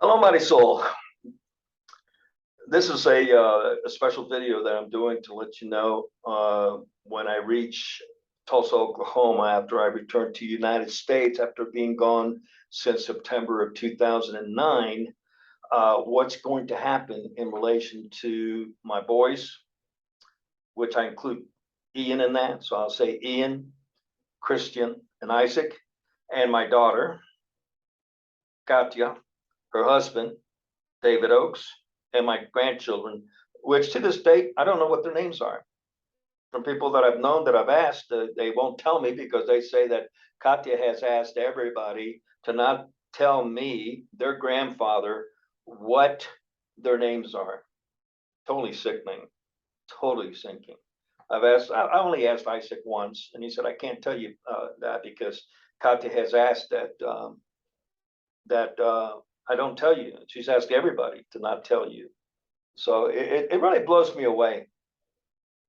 Hello, mighty soul. This is a special video that I'm doing to let you know when I reach Tulsa, Oklahoma, after I return to the United States after being gone since September of 2009, what's going to happen in relation to my boys, which I include Ian in that. So I'll say Ian, Christian, and Isaac, and my daughter, Katya, her husband, David Oakes, and my grandchildren, which to this date, I don't know what their names are. From people that I've known, that I've asked, they won't tell me because they say that Katya has asked everybody to not tell me, their grandfather, what their names are. Totally sickening, totally sinking. I only asked Isaac once, and he said, I can't tell you that because Katya has asked that I don't tell you. She's asked everybody to not tell you. So it really blows me away.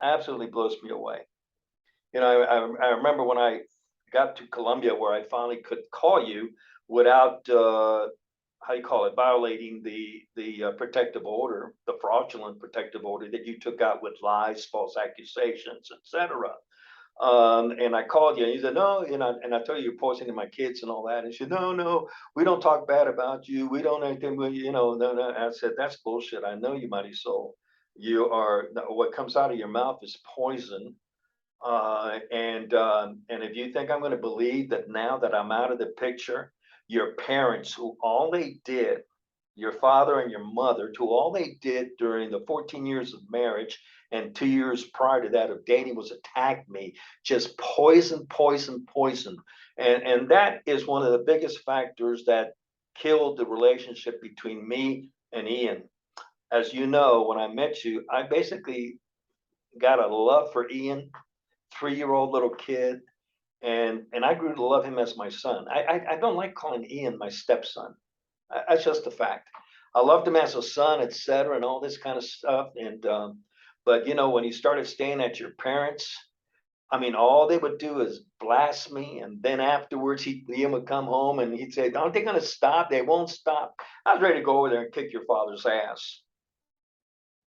Absolutely blows me away. You know, I remember when I got to Colombia where I finally could call you without, how you call it, violating the protective order, the fraudulent protective order that you took out with lies, false accusations, etc. And I called you and you said, no, and I told you you're poisoning my kids and all that. And she said, no, we don't talk bad about you. We don't anything, no. I said, that's bullshit. I know you, mighty soul. You are, what comes out of your mouth is poison. And if you think I'm going to believe that now that I'm out of the picture, your parents, who all they did, your father and your mother, to all they did during the 14 years of marriage and 2 years prior to that of dating was attack me, just poison. And that is one of the biggest factors that killed the relationship between me and Ian. As you know, when I met you, I basically got a love for Ian, 3-year-old little kid, and I grew to love him as my son. I don't like calling Ian my stepson. That's just a fact. I loved him as a son, etc., and all this kind of stuff. And but you know, when he started staying at your parents, I mean, all they would do is blast me, and then afterwards, Ian would come home and he'd say, "Aren't they going to stop? They won't stop." I was ready to go over there and kick your father's ass,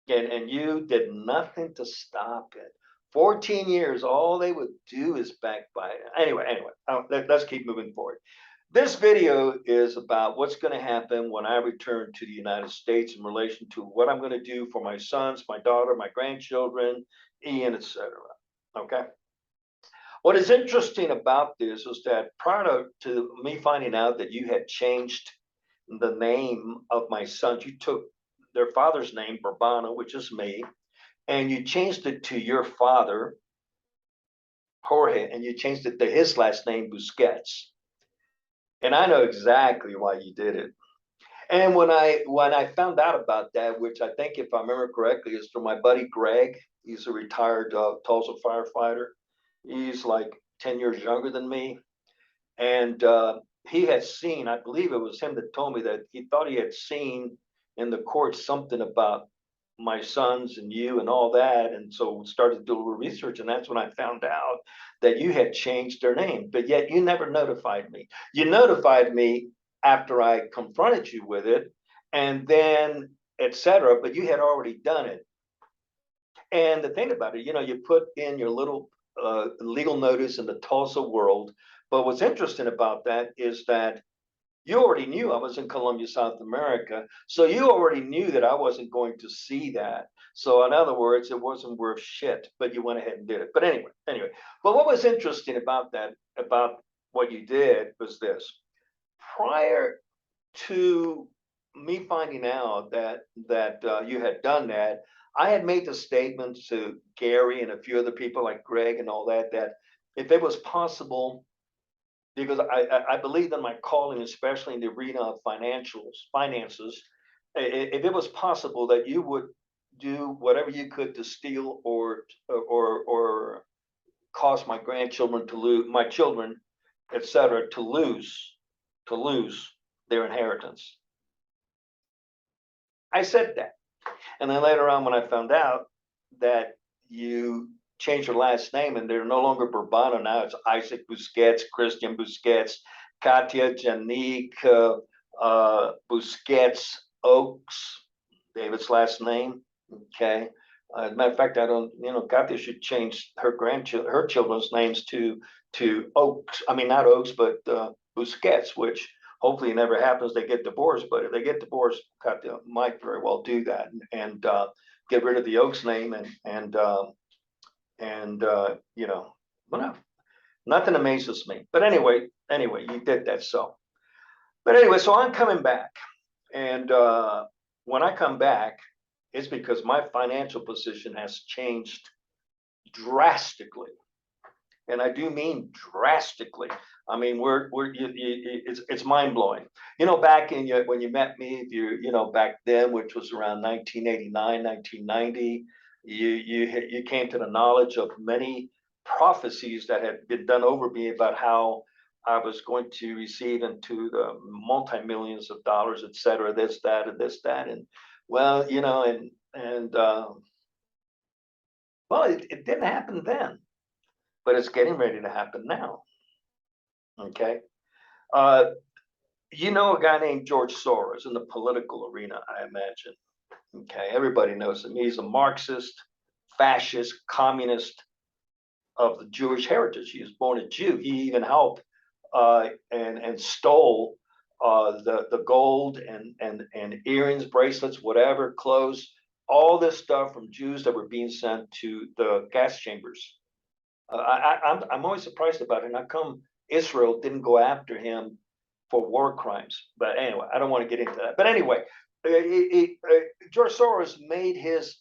and you did nothing to stop it. 14 years, all they would do is backbite. Anyway, let's keep moving forward. This video is about what's going to happen when I return to the United States in relation to what I'm going to do for my sons, my daughter, my grandchildren, Ian, etc. Okay. What is interesting about this is that prior to me finding out that you had changed the name of my sons, you took their father's name, Bourbano, which is me, and you changed it to your father, Jorge, and you changed it to his last name, Busquets. And I know exactly why you did it. And when I found out about that, which I think, if I remember correctly, is from my buddy Greg. He's a retired Tulsa firefighter. He's like 10 years younger than me. And he had seen, I believe it was him that told me that he thought he had seen in the court something about my sons and you and all that, and so started to do a little research, and that's when I found out that you had changed their name, but yet you never notified me. You notified me after I confronted you with it, and then etc., but you had already done it. And the thing about it, you know, you put in your little legal notice in the Tulsa world, but what's interesting about that is that you already knew I was in Colombia, South America. So you already knew that I wasn't going to see that. So in other words, it wasn't worth shit, but you went ahead and did it. But anyway. But what was interesting about that, about what you did, was this. Prior to me finding out that you had done that, I had made the statement to Gary and a few other people like Greg and all that, that if it was possible, because I believe in my calling, especially in the arena of finances. If it was possible that you would do whatever you could to steal or cause my grandchildren to lose, my children, etc., to lose their inheritance. I said that, and then later on, when I found out that you changed your last name and they're no longer Bourbano, now it's Isaac Busquets, Christian Busquets, Katya, Janique, Busquets Oaks, David's last name. Okay. As a matter of fact, I don't, Kathy should change her children's names to Oaks. I mean, not Oaks, but Busquets, which hopefully never happens. They get divorced, but if they get divorced, Kathy might very well do that and get rid of the Oaks name and well, nothing amazes me. But anyway, you did that. So, but anyway, so I'm coming back, and when I come back, it's because my financial position has changed drastically, and I do mean drastically. I mean, it's mind blowing. Back when you met me, if back then, which was around 1989, 1990, you came to the knowledge of many prophecies that had been done over me about how I was going to receive into the multi-millions of dollars, et cetera, this, that, and this, that, and well, well, it didn't happen then, but it's getting ready to happen now. Okay. Uh, a guy named George Soros in the political arena, I imagine. Okay. Everybody knows him. He's a Marxist, fascist, communist of the Jewish heritage. He was born a Jew. He even helped and stole the gold and earrings, bracelets, whatever, clothes, all this stuff from Jews that were being sent to the gas chambers. I'm always surprised about it. And how come Israel didn't go after him for war crimes? But anyway, I don't want to get into that. But anyway, George Soros made his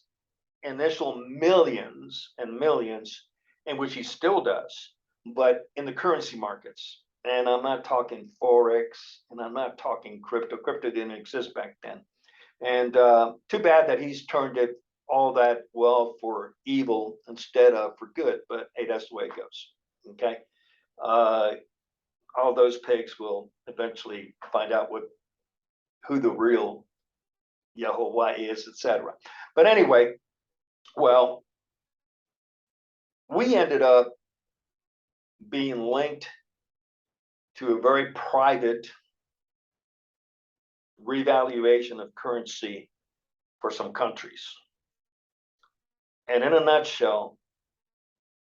initial millions and millions, in which he still does, but in the currency markets. And I'm not talking Forex, and I'm not talking crypto. Crypto didn't exist back then. And too bad that he's turned it all that well for evil instead of for good. But hey, that's the way it goes. Okay. All those pigs will eventually find out who the real Yehovah is, etc. But anyway, well, we ended up being linked to a very private revaluation of currency for some countries. And in a nutshell,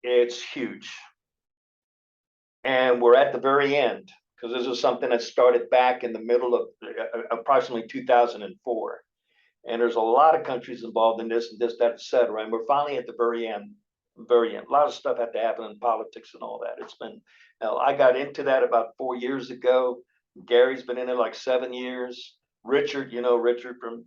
it's huge. And we're at the very end, because this is something that started back in the middle of approximately 2004. And there's a lot of countries involved in this and this, that, et cetera. And we're finally at the very end, very end. A lot of stuff had to happen in politics and all that. It's been, I got into that about 4 years ago. Gary's been in it like 7 years. Richard, Richard from,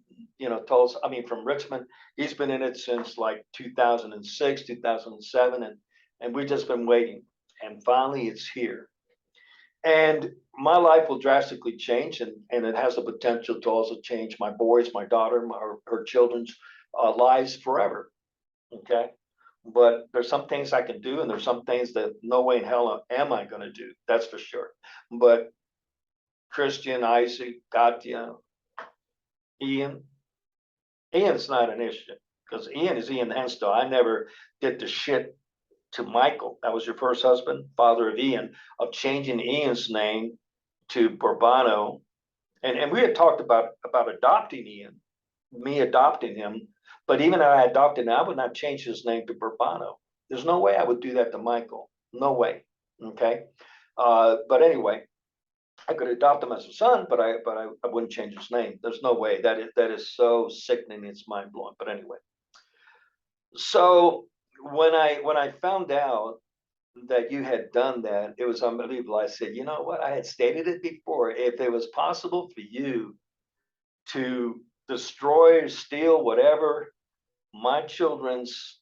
Tulsa, from Richmond, he's been in it since like 2006, 2007. And we've just been waiting. And finally it's here. And my life will drastically change, and it has the potential to also change my boys, my daughter, her children's lives forever. Okay. But there's some things I can do, and there's some things that no way in hell am I going to do. That's for sure. But Christian, Isaac, Katya, Ian's not an issue, because Ian is Ian Henstow. I never did the shit to Michael. That was your first husband, father of Ian, of changing Ian's name to Bourbano. And we had talked about adopting Ian, me adopting him. But even if I adopted him, I would not change his name to Bourbano. There's no way I would do that to Michael. No way. Okay. But anyway, I could adopt him as a son, but I wouldn't change his name. There's no way. That is so sickening. It's mind blowing. But anyway, so when I found out that you had done that, it was unbelievable. I said, you know what? I had stated it before. If it was possible for you to destroy, steal, whatever, my children's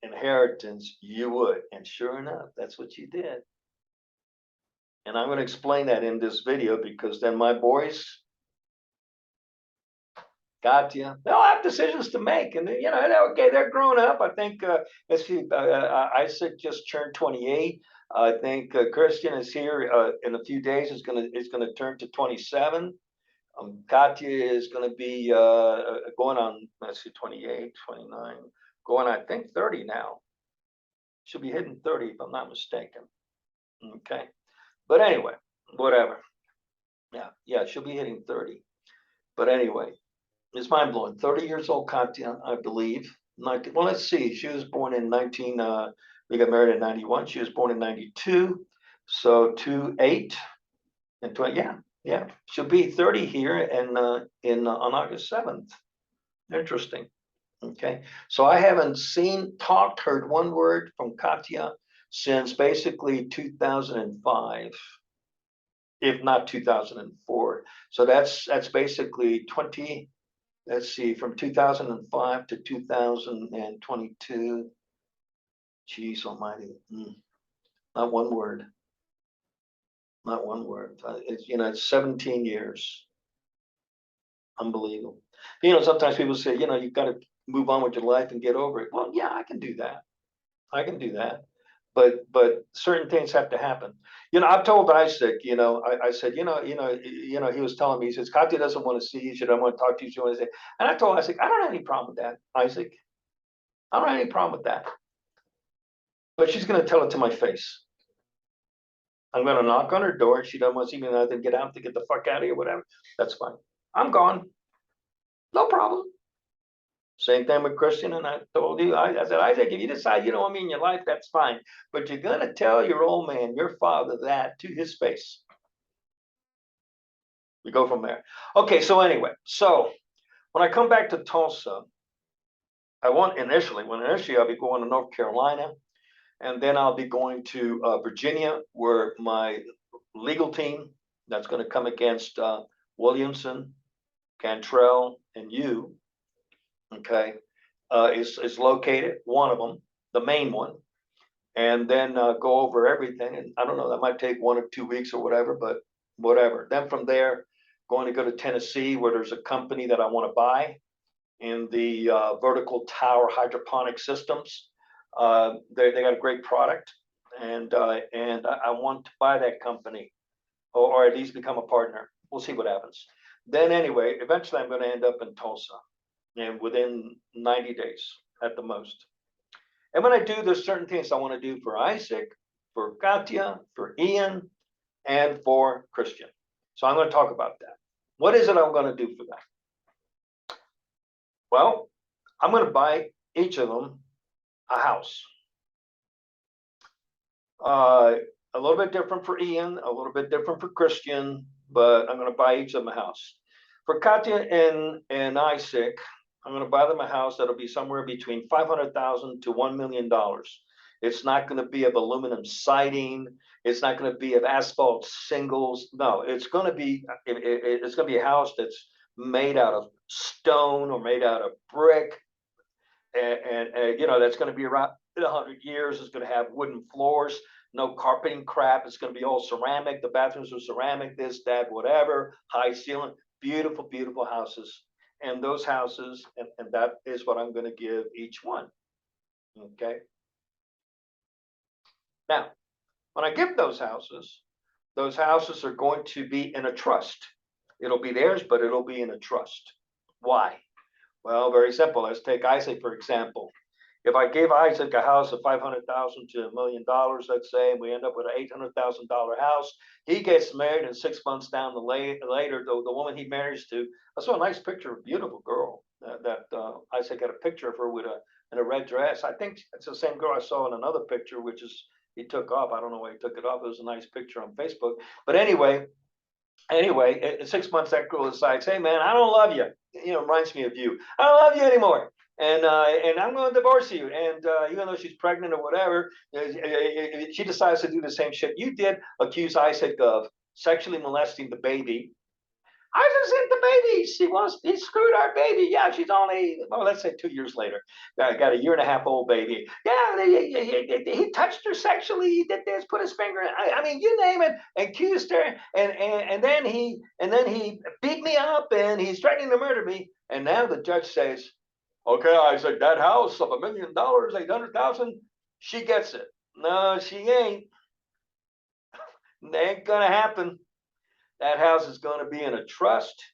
inheritance, you would. And sure enough, that's what you did. And I'm going to explain that in this video, because then my boys got you. They'll have decisions to make, and okay, they're grown up. I think let's see, Isaac just turned 28. I think Christian is here in a few days. Is gonna turn to 27. Katya is going to be going on, let's see, 28, 29, going on, I think 30 now. Should be hitting 30 if I'm not mistaken. Okay. But anyway, whatever. Yeah. Yeah, she'll be hitting 30. But anyway, it's mind blowing. 30 years old, Katya, I believe. 19, well, let's see. She was born in 19. We got married in 91. She was born in 92. So 28 and 20. Yeah, yeah. She'll be 30 here and in on August 7th. Interesting. Okay. So I haven't seen, talked, heard one word from Katya since basically 2005, if not 2004. So that's basically 20, let's see, from 2005 to 2022. Jeez almighty. Not one word. Not one word. It's, it's 17 years. Unbelievable. Sometimes people say, you've got to move on with your life and get over it. Well, yeah, I can do that. I can do that. But certain things have to happen. I've told Isaac, I said, he was telling me, he says, Katya doesn't want to see you. She doesn't want to talk to you. She want to say, and I told Isaac, I don't have any problem with that, Isaac. I don't have any problem with that. But she's going to tell it to my face. I'm going to knock on her door. She doesn't want to see me. And I then get out to get the fuck out of here, whatever. That's fine. I'm gone. No problem. Same thing with Christian. And I told you, I said, Isaac, if you decide you don't want me in your life, that's fine. But you're going to tell your old man, your father, that to his face. We go from there. Okay, so anyway, so when I come back to Tulsa, initially I'll be going to North Carolina, and then I'll be going to Virginia, where my legal team that's going to come against Williamson, Cantrell, and you, okay, is located, one of them, the main one, and then go over everything. And I don't know, that might take 1 or 2 weeks or whatever, but whatever. Then from there, going to go to Tennessee, where there's a company that I want to buy in the vertical tower hydroponic systems. They got a great product, and I want to buy that company, or at least become a partner. We'll see what happens. Then anyway, eventually I'm going to end up in Tulsa, and within 90 days at the most. And when I do, there's certain things I want to do for Isaac, for Katya, for Ian, and for Christian. So I'm going to talk about that. What is it I'm going to do for them? Well, I'm going to buy each of them a house. A little bit different for Ian, a little bit different for Christian, but I'm going to buy each of them a house. For Katya and Isaac, I'm going to buy them a house that'll be somewhere between $500,000 to $1 million. It's not going to be of aluminum siding. It's not going to be of asphalt shingles. No, it's going to be a house that's made out of stone or made out of brick, and that's going to be around 100 years. It's going to have wooden floors, no carpeting crap. It's going to be all ceramic. The bathrooms are ceramic, this, that, whatever, high ceiling, beautiful, beautiful houses. And those houses, and that is what I'm going to give each one. Okay. Now, when I give those houses are going to be in a trust. It'll be theirs, but it'll be in a trust. Why? Well, very simple. Let's take Isaac, for example. If I give Isaac a house of $500,000 to $1 million, let's say, and we end up with an $800,000 house, he gets married, and 6 months down later, the woman he marries to, I saw a nice picture of a beautiful girl that Isaac got a picture of her in a red dress. I think it's the same girl I saw in another picture, which is he took off. I don't know why he took it off. It was a nice picture on Facebook. But anyway, in 6 months, that girl decides, hey man, I don't love you. Reminds me of you. I don't love you anymore. And I'm going to divorce you. And even though she's pregnant or whatever, she decides to do the same shit you did, accuse Isaac of sexually molesting the baby. Isaac's in the baby. He screwed our baby. Yeah, she's only, well, let's say 2 years later. Got a 1.5-year-old baby. Yeah, he touched her sexually. He did this, put his finger in. I mean, you name it, accused her, and then he beat me up, and he's threatening to murder me. And now the judge says, okay, Isaac, that house of $1 million, 800,000, she gets it. No, she ain't. Ain't gonna happen. That house is going to be in a trust.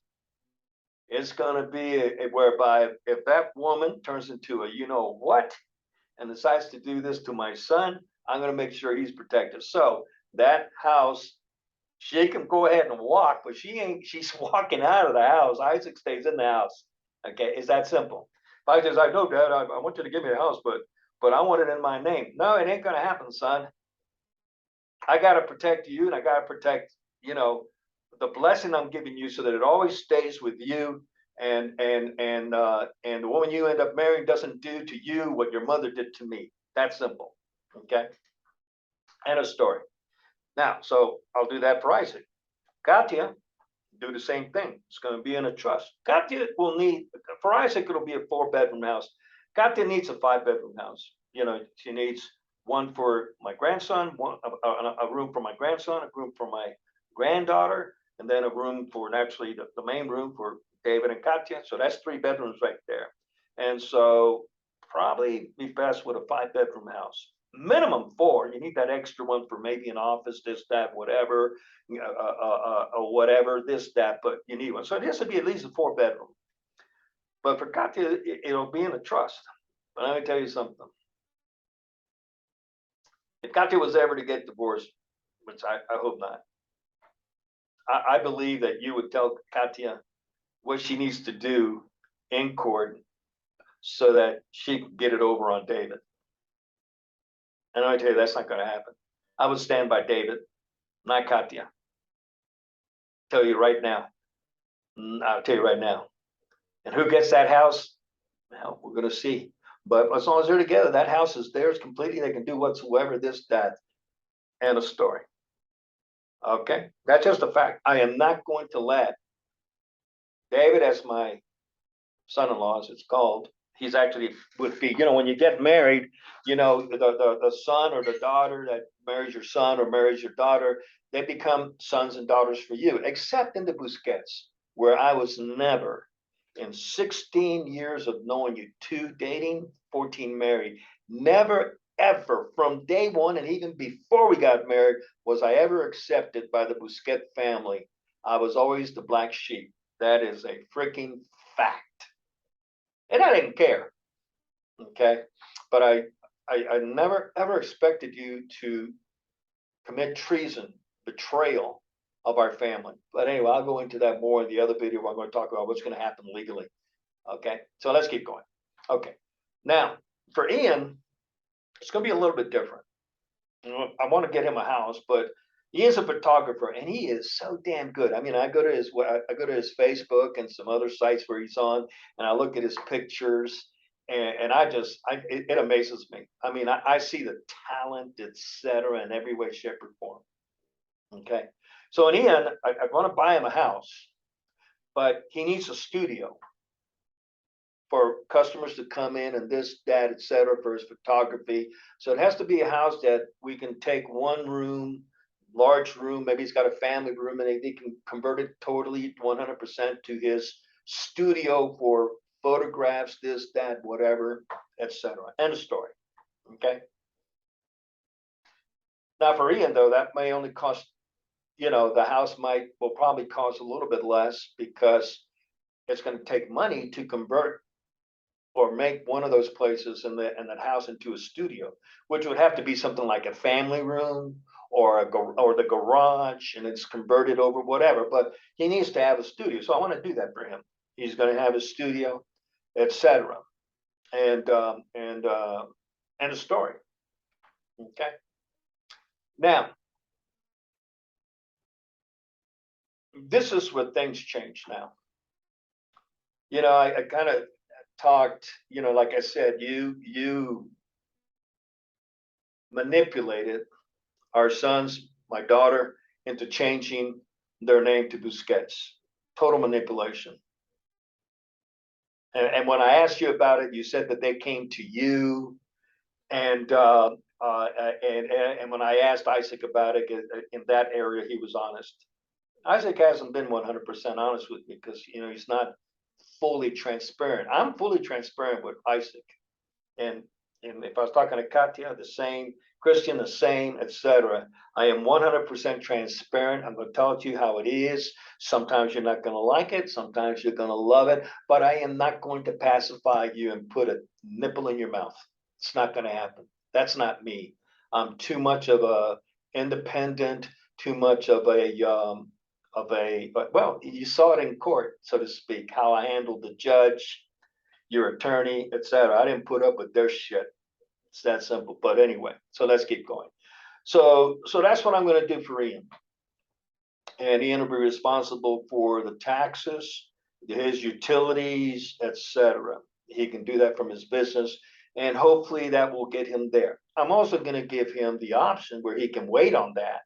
It's going to be whereby if that woman turns into a what and decides to do this to my son, I'm going to make sure he's protected. So that house She can go ahead and walk, but she ain't, she's walking out of the house. Isaac stays in the house. Okay, it's that simple. If I just, I know, Dad, I want you to give me a house, but I want it in my name. No, it ain't gonna happen, son. I gotta protect you, and I gotta protect, you know, the blessing I'm giving you, so that it always stays with you. And the woman you end up marrying doesn't do to you what your mother did to me. That's simple. Okay. And a story. Now, so I'll do that for Isaac. Katya, do the same thing. It's going to be in a trust. Katya will need, for Isaac, it'll be a 4-bedroom house. Katya needs a 5-bedroom house. You know, she needs one for my grandson, a room for my grandson, a room for my granddaughter, and then a room for naturally the main room for David and Katya. So that's 3 bedrooms right there. And so probably be best with a 5-bedroom house. Minimum 4. You need that extra one for maybe an office, this, that, whatever, or whatever, this, that, but you need one. So it has to be at least a 4-bedroom. But for Katya, it'll be in a trust. But let me tell you something. If Katya was ever to get divorced, which I hope not, I believe that you would tell Katya what she needs to do in court so that she can get it over on David. And I tell you, that's not going to happen. I would stand by David, not Katya. Tell you right now. I'll tell you right now. And who gets that house? Well, we're going to see. But as long as they're together, that house is theirs completely. They can do whatsoever, this, that, and a story. Okay, that's just a fact. I am not going to let David, as my son-in-law, as it's called, he's actually would be, you know, when you get married, you know, the son or the daughter that marries your son or marries your daughter, they become sons and daughters for you, except in the Busquets, where I was never, in 16 years of knowing you, 2 dating, 14 married, never ever from day one and even before we got married was I ever accepted by the Busquet family. I was always the black sheep. That is a freaking fact. And I didn't care. Okay. But I never ever expected you to commit treason, betrayal of our family. But anyway, I'll go into that more in the other video where I'm going to talk about what's going to happen legally. Okay. So let's keep going. Okay. Now, for Ian, it's going to be a little bit different. You know, I want to get him a house, but he is a photographer and he is so damn good. I mean, I go to his Facebook and some other sites where he's on, and I look at his pictures, and it amazes me. I mean, I see the talent, etc., in every way, shape, or form. Okay, so in the end, I want to buy him a house, but he needs a studio for customers to come in and this, that, etc., for his photography. So it has to be a house that we can take one room, large room, maybe he's got a family room, and he can convert it totally 100% to his studio for photographs, this, that, whatever, etc. End of story. Okay. Now for Ian, though, that may only cost, you know, the house will probably cost a little bit less because it's going to take money to convert or make one of those places in that house into a studio, which would have to be something like a family room or the garage, and it's converted over whatever. But he needs to have a studio, so I want to do that for him. He's going to have a studio, etc. And a story. Okay. Now, this is where things change now. You know, I kind of talked, you know, like I said, you manipulated our sons, my daughter, into changing their name to Busquets. Total manipulation. And when I asked you about it, you said that they came to you. And and when I asked Isaac about it in that area, he was honest. Isaac hasn't been 100% honest with me because, you know, he's not fully transparent. I'm fully transparent with Isaac. And if I was talking to Katya, the same, Christian, the same, etc. I am 100% transparent. I'm going to tell it to you how it is. Sometimes you're not going to like it. Sometimes you're going to love it. But I am not going to pacify you and put a nipple in your mouth. It's not going to happen. That's not me. I'm too much of a independent, too much of a well, you saw it in court, so to speak, how I handled the judge, your attorney, etc. I didn't put up with their shit. It's that simple. But anyway, so let's keep going. So that's what I'm going to do for Ian. And Ian will be responsible for the taxes, his utilities, etc. He can do that from his business, and hopefully that will get him there. I'm also going to give him the option where he can wait on that.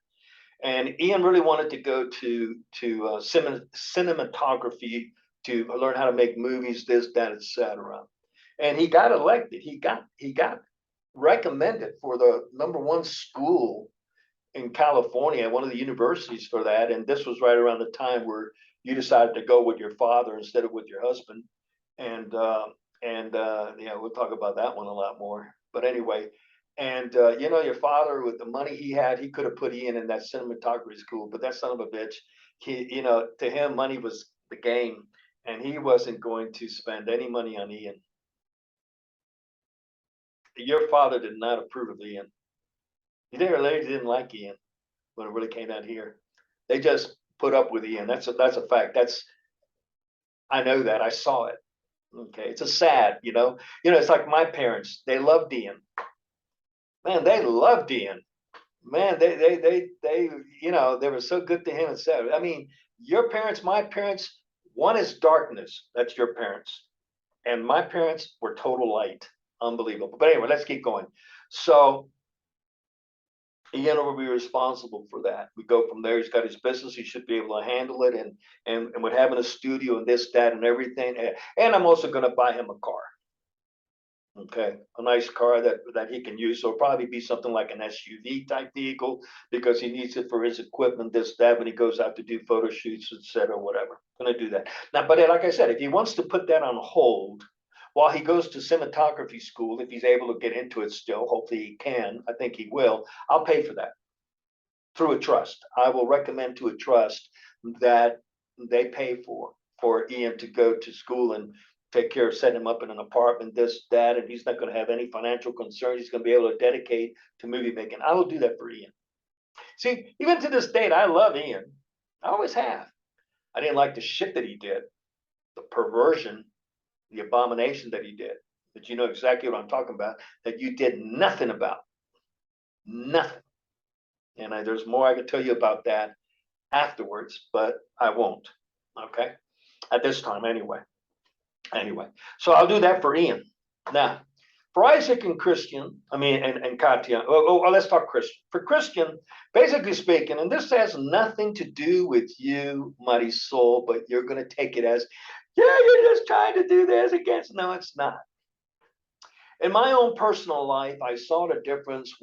And Ian really wanted to go to cinematography to learn how to make movies, this, that, etc. And he got elected. He got recommended for the #1 school in California, one of the universities for that. And this was right around the time where you decided to go with your father instead of with your husband. And yeah, we'll talk about that one a lot more. But anyway, and you know, your father with the money he had, he could have put Ian in that cinematography school, but that son of a bitch, you know, to him, money was the game, and he wasn't going to spend any money on Ian. Your father did not approve of Ian. He didn't like Ian when it really came out here. They just put up with Ian. That's a fact. I know that. I saw it. Okay, it's a sad, it's like my parents. They loved Ian. Man, they loved Ian. Man, they were so good to him and sad. I mean, your parents, my parents, one is darkness. That's your parents, and my parents were total light. Unbelievable. But anyway, let's keep going. So Ian will be responsible for that. We go from there. He's got his business. He should be able to handle it, and with having a studio and this, that, and everything. And I'm also going to buy him a car. Okay, a nice car that he can use. So it'll probably be something like an SUV type vehicle because he needs it for his equipment, this, that, when he goes out to do photo shoots, etc., whatever. Gonna do that. Now, but like I said, if he wants to put that on hold while he goes to cinematography school, if he's able to get into it still, hopefully he can. I think he will. I'll pay for that through a trust. I will recommend to a trust that they pay for Ian to go to school and take care of setting him up in an apartment, this, that, and he's not going to have any financial concerns. He's going to be able to dedicate to movie making. I will do that for Ian. See, even to this date, I love Ian. I always have. I didn't like the shit that he did, the perversion, the abomination that he did. But you know exactly what I'm talking about, that you did nothing about. Nothing. And there's more I could tell you about that afterwards, but I won't. Okay? At this time, anyway. Anyway, so I'll do that for Ian. Now, for Isaac and Christian, and Katya, let's talk Christian. For Christian, basically speaking, and this has nothing to do with you, Marisol, but you're going to take it as, yeah, you're just trying to do this against. No, it's not. In my own personal life, I saw the difference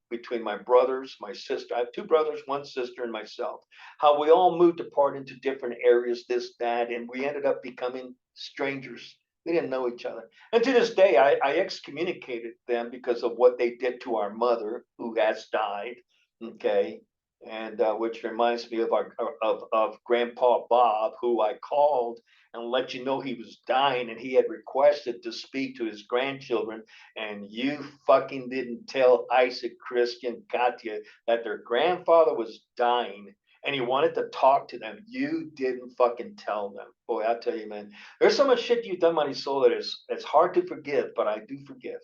between my brothers, my sister. I have two brothers, one sister, and myself. How we all moved apart into different areas, this, that, and we ended up becoming strangers. We didn't know each other. And to this day, I excommunicated them because of what they did to our mother, who has died. Okay. And which reminds me of Grandpa Bob, who I called and let you know he was dying, and he had requested to speak to his grandchildren, and you fucking didn't tell Isaac, Christian, Katya that their grandfather was dying, and he wanted to talk to them. You didn't fucking tell them. Boy, I tell you, man, there's so much shit you've done, my soul, that it's hard to forgive, but I do forgive.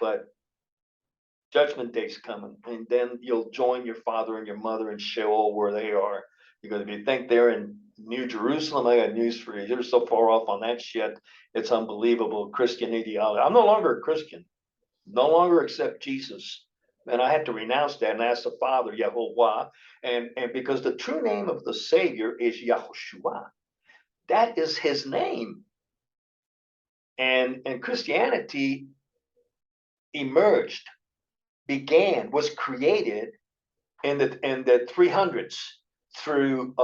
But Judgment Day's coming, and then you'll join your father and your mother in Sheol where they are. Because if you think they're in New Jerusalem, I got news for you. You're so far off on that shit. It's unbelievable. Christian ideology. I'm no longer a Christian. No longer accept Jesus. And I had to renounce that and ask the Father, Yahuwah. And because the true name of the Savior is Yahushua. That is his name. And Christianity emerged, was created in the 300s through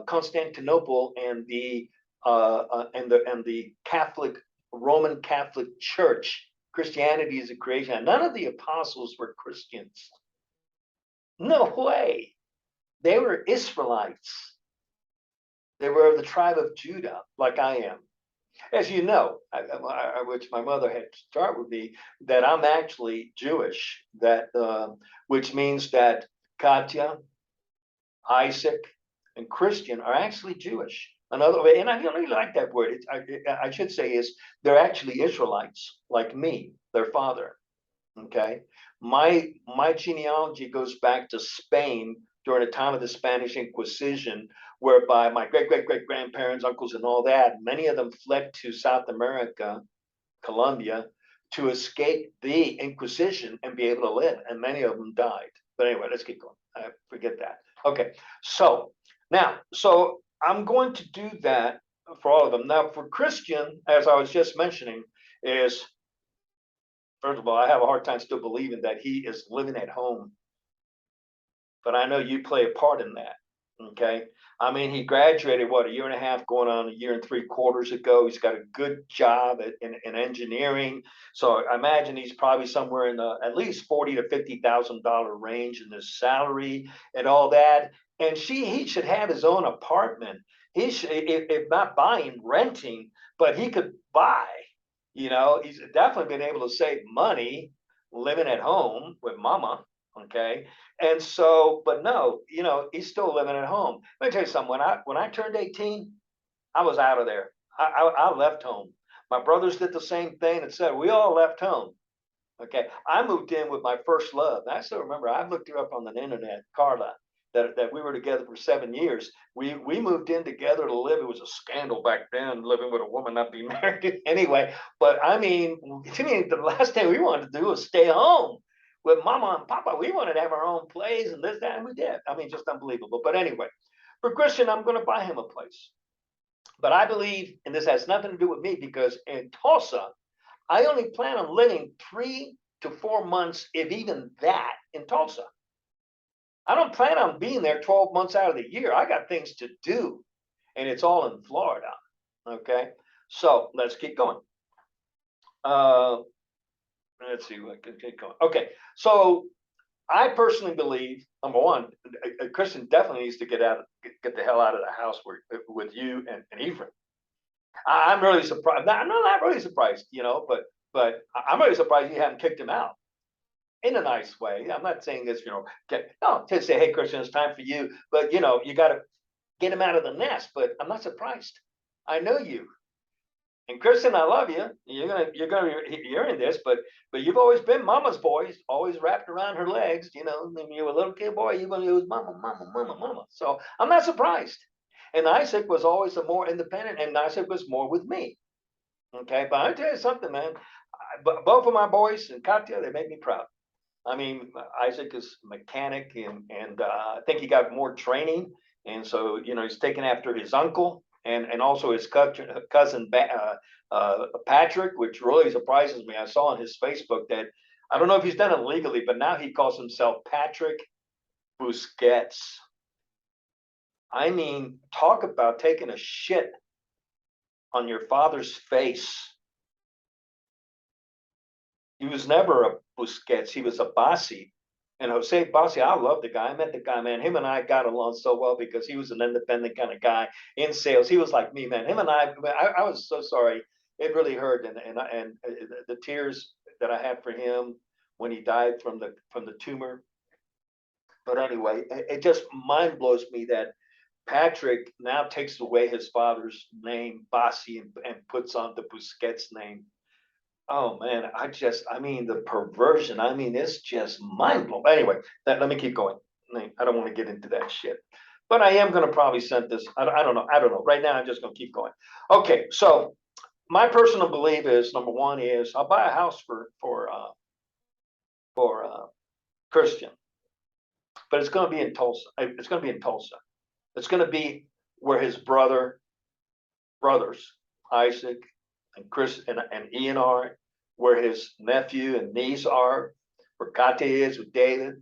Constantinople and the Roman Catholic Church. Christianity is a creation. And none of the apostles were Christians. No way. They were Israelites. They were of the tribe of Judah, like I am. As you know, which my mother had to start with me, that I'm actually Jewish. Which means that Katya, Isaac, and Christian are actually Jewish. Another way, and I don't really like that word. I should say is they're actually Israelites, like me, their father. Okay, my genealogy goes back to Spain during the time of the Spanish Inquisition, whereby my great great great grandparents, uncles, and all that, many of them fled to South America, Colombia, to escape the Inquisition and be able to live, and many of them died. But anyway, let's keep going. I forget that. Okay, so now, so I'm going to do that for all of them. Now, for Christian, as I was just mentioning, is first of all, I have a hard time still believing that he is living at home, but I know you play a part in that. Okay. I mean, he graduated, what, a year and a half, going on a year and 3/4 ago. He's got a good job in engineering. So I imagine he's probably somewhere in the at least 40 to $50,000 range in his salary and all that. And he should have his own apartment. He should, if not buying, renting, but he could buy. He's definitely been able to save money living at home with mama. Okay. And so, but no, he's still living at home. Let me tell you something. When I turned 18, I was out of there. I left home. My brothers did the same thing and said, we all left home. Okay. I moved in with my first love. I still remember, I looked her up on the internet, Carla, that we were together for 7 years. We moved in together to live. It was a scandal back then, living with a woman, not being married anyway. But I mean, to me, the last thing we wanted to do was stay home with mama and papa. We wanted to have our own place and this, that, and we did. I mean, just unbelievable. But anyway, for Christian, I'm going to buy him a place. But I believe, and this has nothing to do with me, because in Tulsa, I only plan on living 3 to 4 months, if even that, in Tulsa. I don't plan on being there 12 months out of the year. I got things to do, and it's all in Florida. Okay, so let's keep going. Let's see what can keep going. Okay, so I personally believe, number one, Kristen definitely needs to get the hell out of the house with you and Ephraim. I'm really surprised. I'm not really surprised, but I'm really surprised you haven't kicked him out in a nice way. I'm not saying this, to say, hey, Christian, it's time for you, but you got to get him out of the nest. But I'm not surprised. I know you, and Christian, I love you. You're in this, but you've always been mama's boy, always wrapped around her legs. When you were a little kid boy, you was mama, mama, mama, mama. So I'm not surprised. And Isaac was always a more independent, and Isaac was more with me. Okay, but I tell you something, man. Both of my boys and Katya, they make me proud. I mean, Isaac is a mechanic, and I think he got more training, and so he's taken after his uncle and also his cousin Patrick, which really surprises me. I saw on his Facebook that I don't know if he's done it legally, but now he calls himself Patrick Busquets. I mean, talk about taking a shit on your father's face. He was never a Busquets. He was a Bassi. And Jose Bassi, I love the guy. I met the guy, man. Him and I got along so well because he was an independent kind of guy in sales. He was like me, man. Him and I was so sorry. It really hurt, and the tears that I had for him when he died from the tumor. But anyway, it just mind blows me that Patrick now takes away his father's name, Bassi, and puts on the Busquets name. Oh man, I mean, the perversion. I mean, it's just mind blowing. Anyway, let me keep going. I don't want to get into that shit, but I am going to probably send this. I don't know. I don't know. Right now, I'm just going to keep going. Okay, so my personal belief is, number one is I'll buy a house for Christian, but it's going to be in Tulsa. It's going to be in Tulsa. It's going to be where his brothers, Isaac and Chris and Ian are, where his nephew and niece are, where Katya is with David.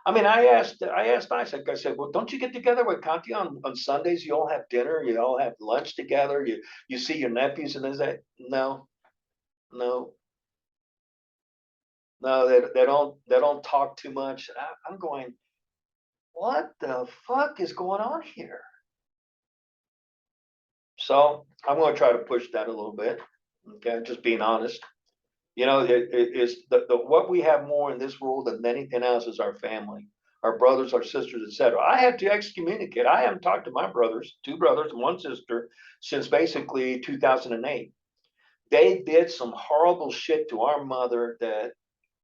I mean, I asked Isaac, I said, well, don't you get together with Katya on Sundays? You all have dinner, you all have lunch together, you see your nephews, and is that no, no, no, they don't talk too much. I'm going, what the fuck is going on here? So I'm going to try to push that a little bit. Okay, just being honest. It is the what we have more in this world than anything else is our family. our brothers, our sisters, etc. I had to excommunicate. I haven't talked to my brothers, two brothers and one sister, since basically 2008. They did some horrible shit to our mother that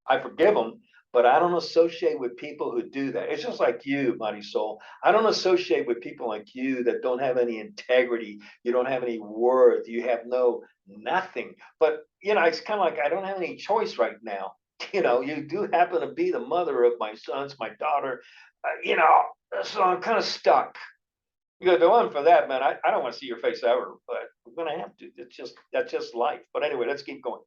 I forgive them, but I don't associate with people who do that. It's just like you, Mighty Soul. I don't associate with people like you that don't have any integrity. You don't have any worth. You have no nothing. But it's kind of like I don't have any choice right now. You do happen to be the mother of my sons, my daughter. So I'm kind of stuck. Because the one for that, man, I don't want to see your face ever, but I'm gonna have to. That's just life. But anyway, let's keep going.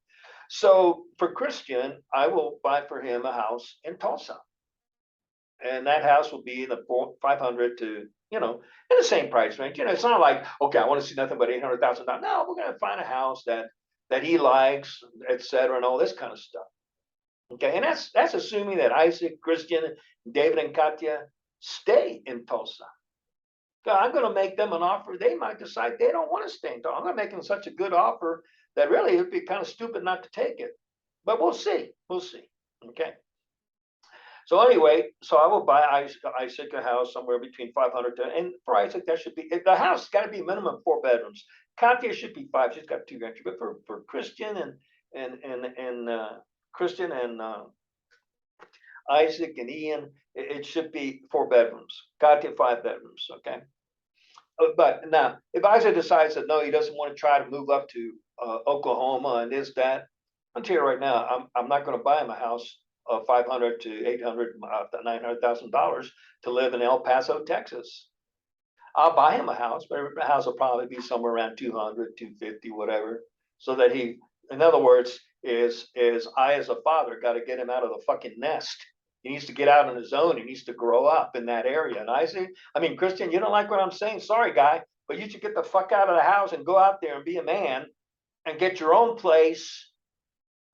So for Christian, I will buy for him a house in Tulsa, and that house will be in the 500 to in the same price range. It's not like okay, I want to see nothing but $800,000. No, we're gonna find a house that he likes, etc., and all this kind of stuff. Okay, and that's assuming that Isaac, Christian, David, and Katya stay in Tulsa. I'm going to make them an offer. They might decide they don't want to stay in Tulsa. I'm going to make them such a good offer that really it'd be kind of stupid not to take it. But we'll see. We'll see. Okay. So anyway, so I will buy Isaac a house somewhere between 500 to, and for Isaac, that should be, the house got to be minimum 4 bedrooms. Katya should be 5. She's got 2 bedrooms. But for Christian and Christian and Isaac and Ian, it should be 4 bedrooms. Katya 5 bedrooms. Okay. But now, if Isaac decides that no, he doesn't want to try to move up to Oklahoma and this, that, I'll tell you right now, I'm not going to buy him a house of 500 to 800, $900,000 to live in El Paso, Texas. I'll buy him a house, but the house will probably be somewhere around 200, 250, whatever, so that he, in other words, is I as a father got to get him out of the fucking nest. He needs to get out on his own. He needs to grow up in that area. And Christian, you don't like what I'm saying? Sorry, guy, but you should get the fuck out of the house and go out there and be a man and get your own place,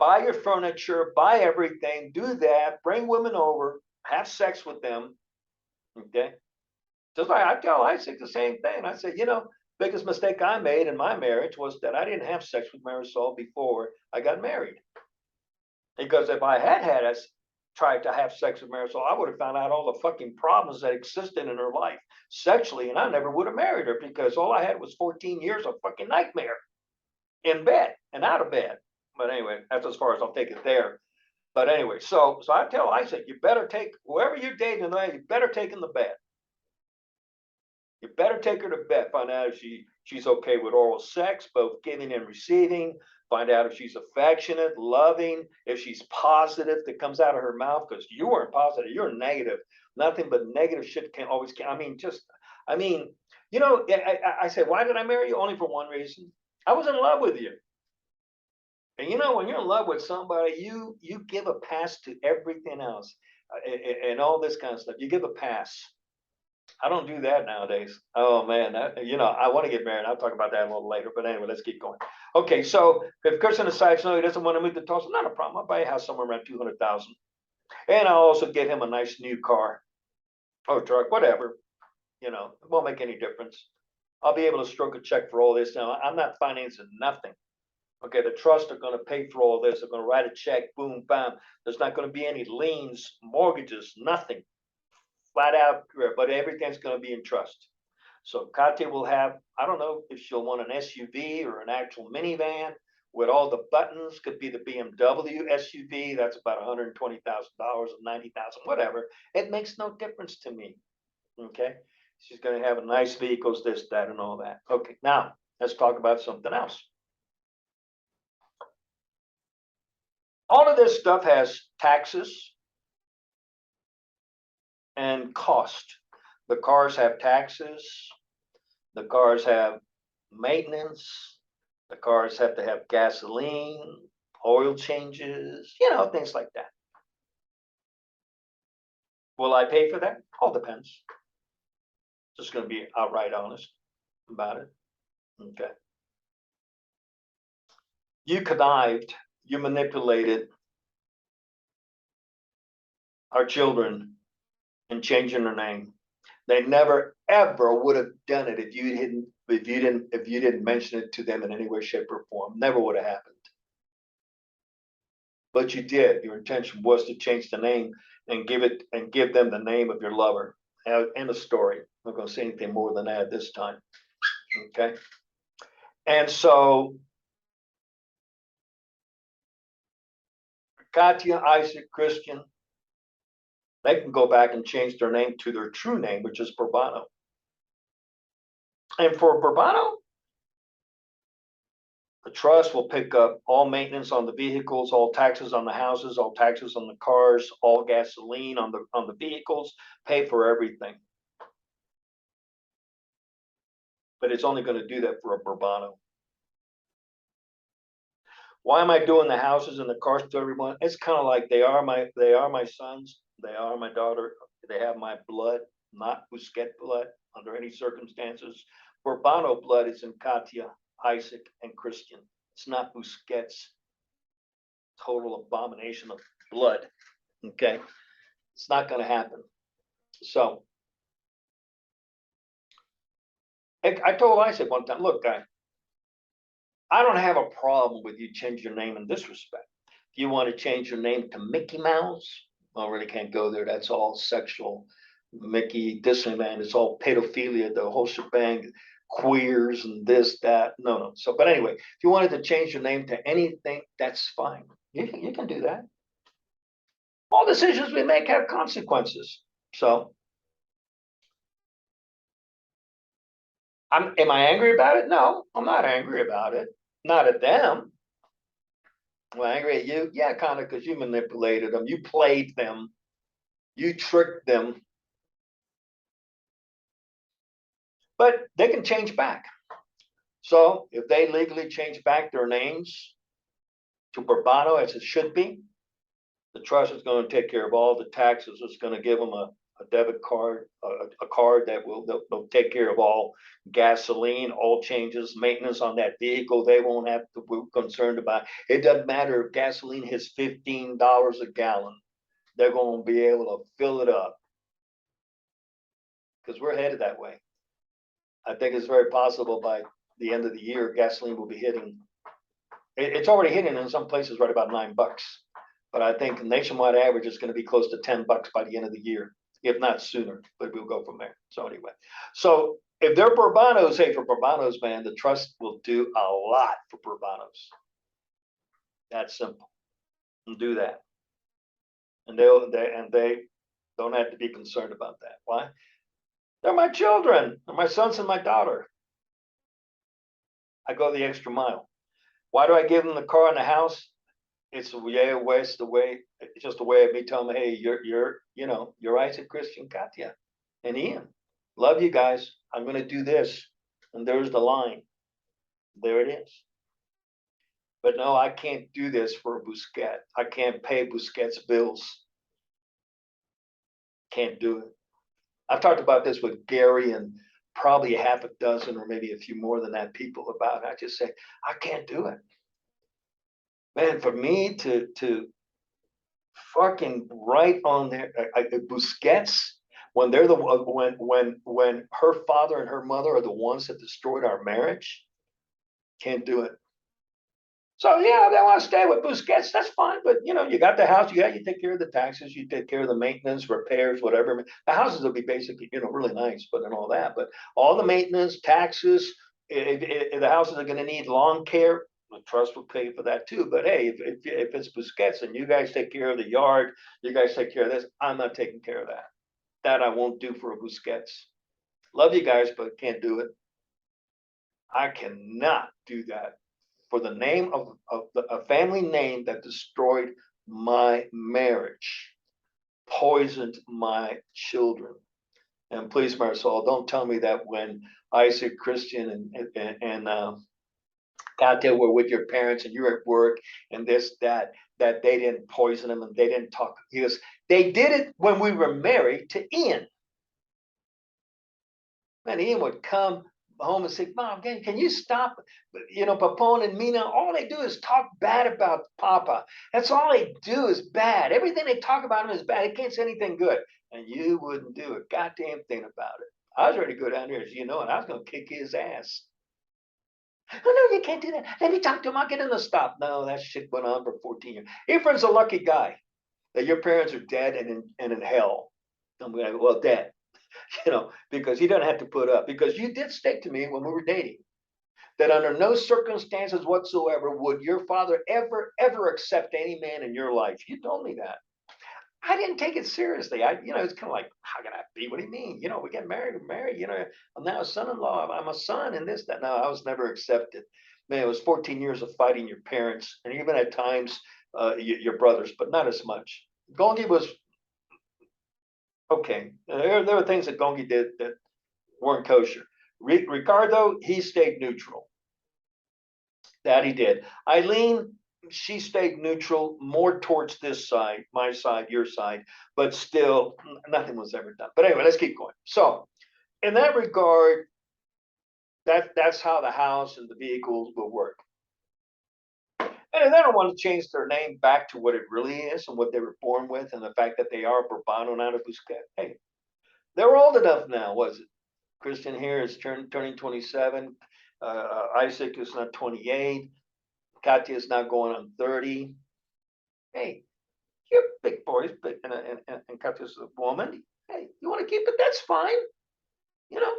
buy your furniture, buy everything, do that, bring women over, have sex with them. Okay. Just like I tell Isaac the same thing. I said, biggest mistake I made in my marriage was that I didn't have sex with Marisol before I got married. Because if I had us tried to have sex with Marisol, I would have found out all the fucking problems that existed in her life sexually, and I never would have married her because all I had was 14 years of fucking nightmare in bed and out of bed. But anyway, that's as far as I'll take it there. But anyway, so I tell Isaac, you better take whoever you're dating tonight, you better take in the bed. You better take her to bed. Find out if she's okay with oral sex, both giving and receiving. Find out if she's affectionate, loving, if she's positive that comes out of her mouth, because you weren't positive, you're negative. Nothing but negative shit can always. I said, why did I marry you? Only for one reason. I was in love with you. And when you're in love with somebody, you give a pass to everything else, and all this kind of stuff. You give a pass. I don't do that nowadays. Oh man, I want to get married. I'll talk about that a little later. But anyway, let's keep going. Okay, so if Christian decides no, he doesn't want to move to Tulsa, not a problem. I'll buy a house somewhere around 200,000, and I'll also get him a nice new car or truck, whatever. It won't make any difference. I'll be able to stroke a check for all this. Now, I'm not financing nothing. Okay, the trust are going to pay for all this. They're going to write a check, boom, bam. There's not going to be any liens, mortgages, nothing. Flat out, but everything's going to be in trust. So Katya will have, I don't know if she'll want an SUV or an actual minivan with all the buttons. Could be the BMW SUV. That's about $120,000 or $90,000, whatever. It makes no difference to me. Okay. She's going to have a nice vehicles, this, that, and all that. Okay. Now let's talk about something else. All of this stuff has taxes and cost. The cars have taxes. The cars have maintenance. The cars have to have gasoline, oil changes, things like that. Will I pay for that? All depends. Just going to be outright honest about it. Okay. You connived, you manipulated our children in changing their name. They never ever would have done it if you didn't mention it to them in any way, shape, or form. Never would have happened. But you did. Your intention was to change the name and give them the name of your lover and a story. I'm not going to say anything more than that this time. Okay. And so Katya, Isaac, Christian, they can go back and change their name to their true name, which is Bourbano. And for Bourbano, the trust will pick up all maintenance on the vehicles, all taxes on the houses, all taxes on the cars, all gasoline on the vehicles, pay for everything. But it's only going to do that for a Bourbano. Why am I doing the houses and the cars to everyone? It's kind of like they are my sons, they are my daughter, they have my blood, not Busquets blood under any circumstances. Bourbano blood is in Katya, Isaac, and Christian. It's not Busquets. Total abomination of blood. Okay, it's not going to happen. So I told Isaac one time, look, guy, I don't have a problem with you change your name in this respect. If you want to change your name to Mickey Mouse, I really can't go there. That's all sexual. Mickey, Disneyland, it's all pedophilia, the whole shebang, queers and this, that. No. So, but anyway, if you wanted to change your name to anything, that's fine. You can do that. All decisions we make have consequences. So, am I angry about it? No, I'm not angry about it. Not at them. Am I angry at you? Yeah, kind of, because you manipulated them. You played them. You tricked them. But they can change back. So if they legally change back their names to Bourbano as it should be, the trust is going to take care of all the taxes. It's going to give them a debit card, a card that they'll take care of all gasoline, all changes, maintenance on that vehicle. They won't have to be concerned about. It doesn't matter if gasoline hits $15 a gallon. They're going to be able to fill it up because we're headed that way. I think it's very possible by the end of the year, gasoline will be hitting. It's already hitting in some places right about $9. But I think the nationwide average is going to be close to $10 by the end of the year, if not sooner. But we'll go from there. So anyway, so if they're Bourbanos, hey, for Bourbanos, man, the trust will do a lot for Bourbanos. That's simple. And do that, and they don't have to be concerned about that. Why? They're my children. They're my sons and my daughter. I go the extra mile. Why do I give them the car and the house? It's the way, it's just a way of me telling them, hey, you're Isaac, Christian, Katya, and Ian. Love you guys. I'm going to do this. And there's the line. There it is. But no, I can't do this for Busquets. I can't pay Busquets' bills. Can't do it. I've talked about this with Gary and probably a half a dozen or maybe a few more than that people about it. I just say, I can't do it. Man, for me to fucking write on there, Busquets, when they're the when her father and her mother are the ones that destroyed our marriage, can't do it. So yeah, they want to stay with Busquets, that's fine. But you got the house, you take care of the taxes, you take care of the maintenance, repairs, whatever. The houses will be basically, really nice, but and all that. But all the maintenance, taxes, if the houses are going to need lawn care, the trust will pay for that too. But hey, if it's Busquets and you guys take care of the yard, you guys take care of this, I'm not taking care of that. That I won't do for a Busquets. Love you guys, but can't do it. I cannot do that for the name of a family name that destroyed my marriage, poisoned my children. And please, Marisol, don't tell me that when Isaac, Christian, and Katya were with your parents and you're at work and this, that they didn't poison them and they didn't talk. He goes, they did it when we were married to Ian. And Ian would come home and say, Mom, can you stop? Papone and Mina, all they do is talk bad about Papa. That's all they do is bad. Everything they talk about him is bad. They can't say anything good. And you wouldn't do a goddamn thing about it. I was ready to go down there, as you know, and I was going to kick his ass. Oh, no, you can't do that. Let me talk to him. I'll get him to stop. No, that shit went on for 14 years. Ephraim's a lucky guy. that your parents are dead and in hell. I'm like, well, dead, because he doesn't have to put up. Because you did state to me when we were dating that under no circumstances whatsoever would your father ever accept any man in your life. You told me that. I didn't take it seriously. It's kind of like, how can I be? What do you mean? We get married, we're married. I'm now a son-in-law. I'm a son, and this, that. No, I was never accepted. Man, it was 14 years of fighting your parents, and even at times your brothers, but not as much. Gongi was okay. There were things that Gongi did that weren't kosher. Ricardo, he stayed neutral. That he did. Eileen, she stayed neutral, more towards this side, my side, your side, but still nothing was ever done. But anyway, let's keep going. So in that regard, that's how the house and the vehicles will work. And if they don't want to change their name back to what it really is and what they were born with, and the fact that they are Bourbon, not a Busquet, hey, they're old enough now, was it? Christian here is turning 27. Isaac is not 28. Katya is now going on 30. Hey, you're big boys, but and Katya's a woman. Hey, you want to keep it? That's fine, you know.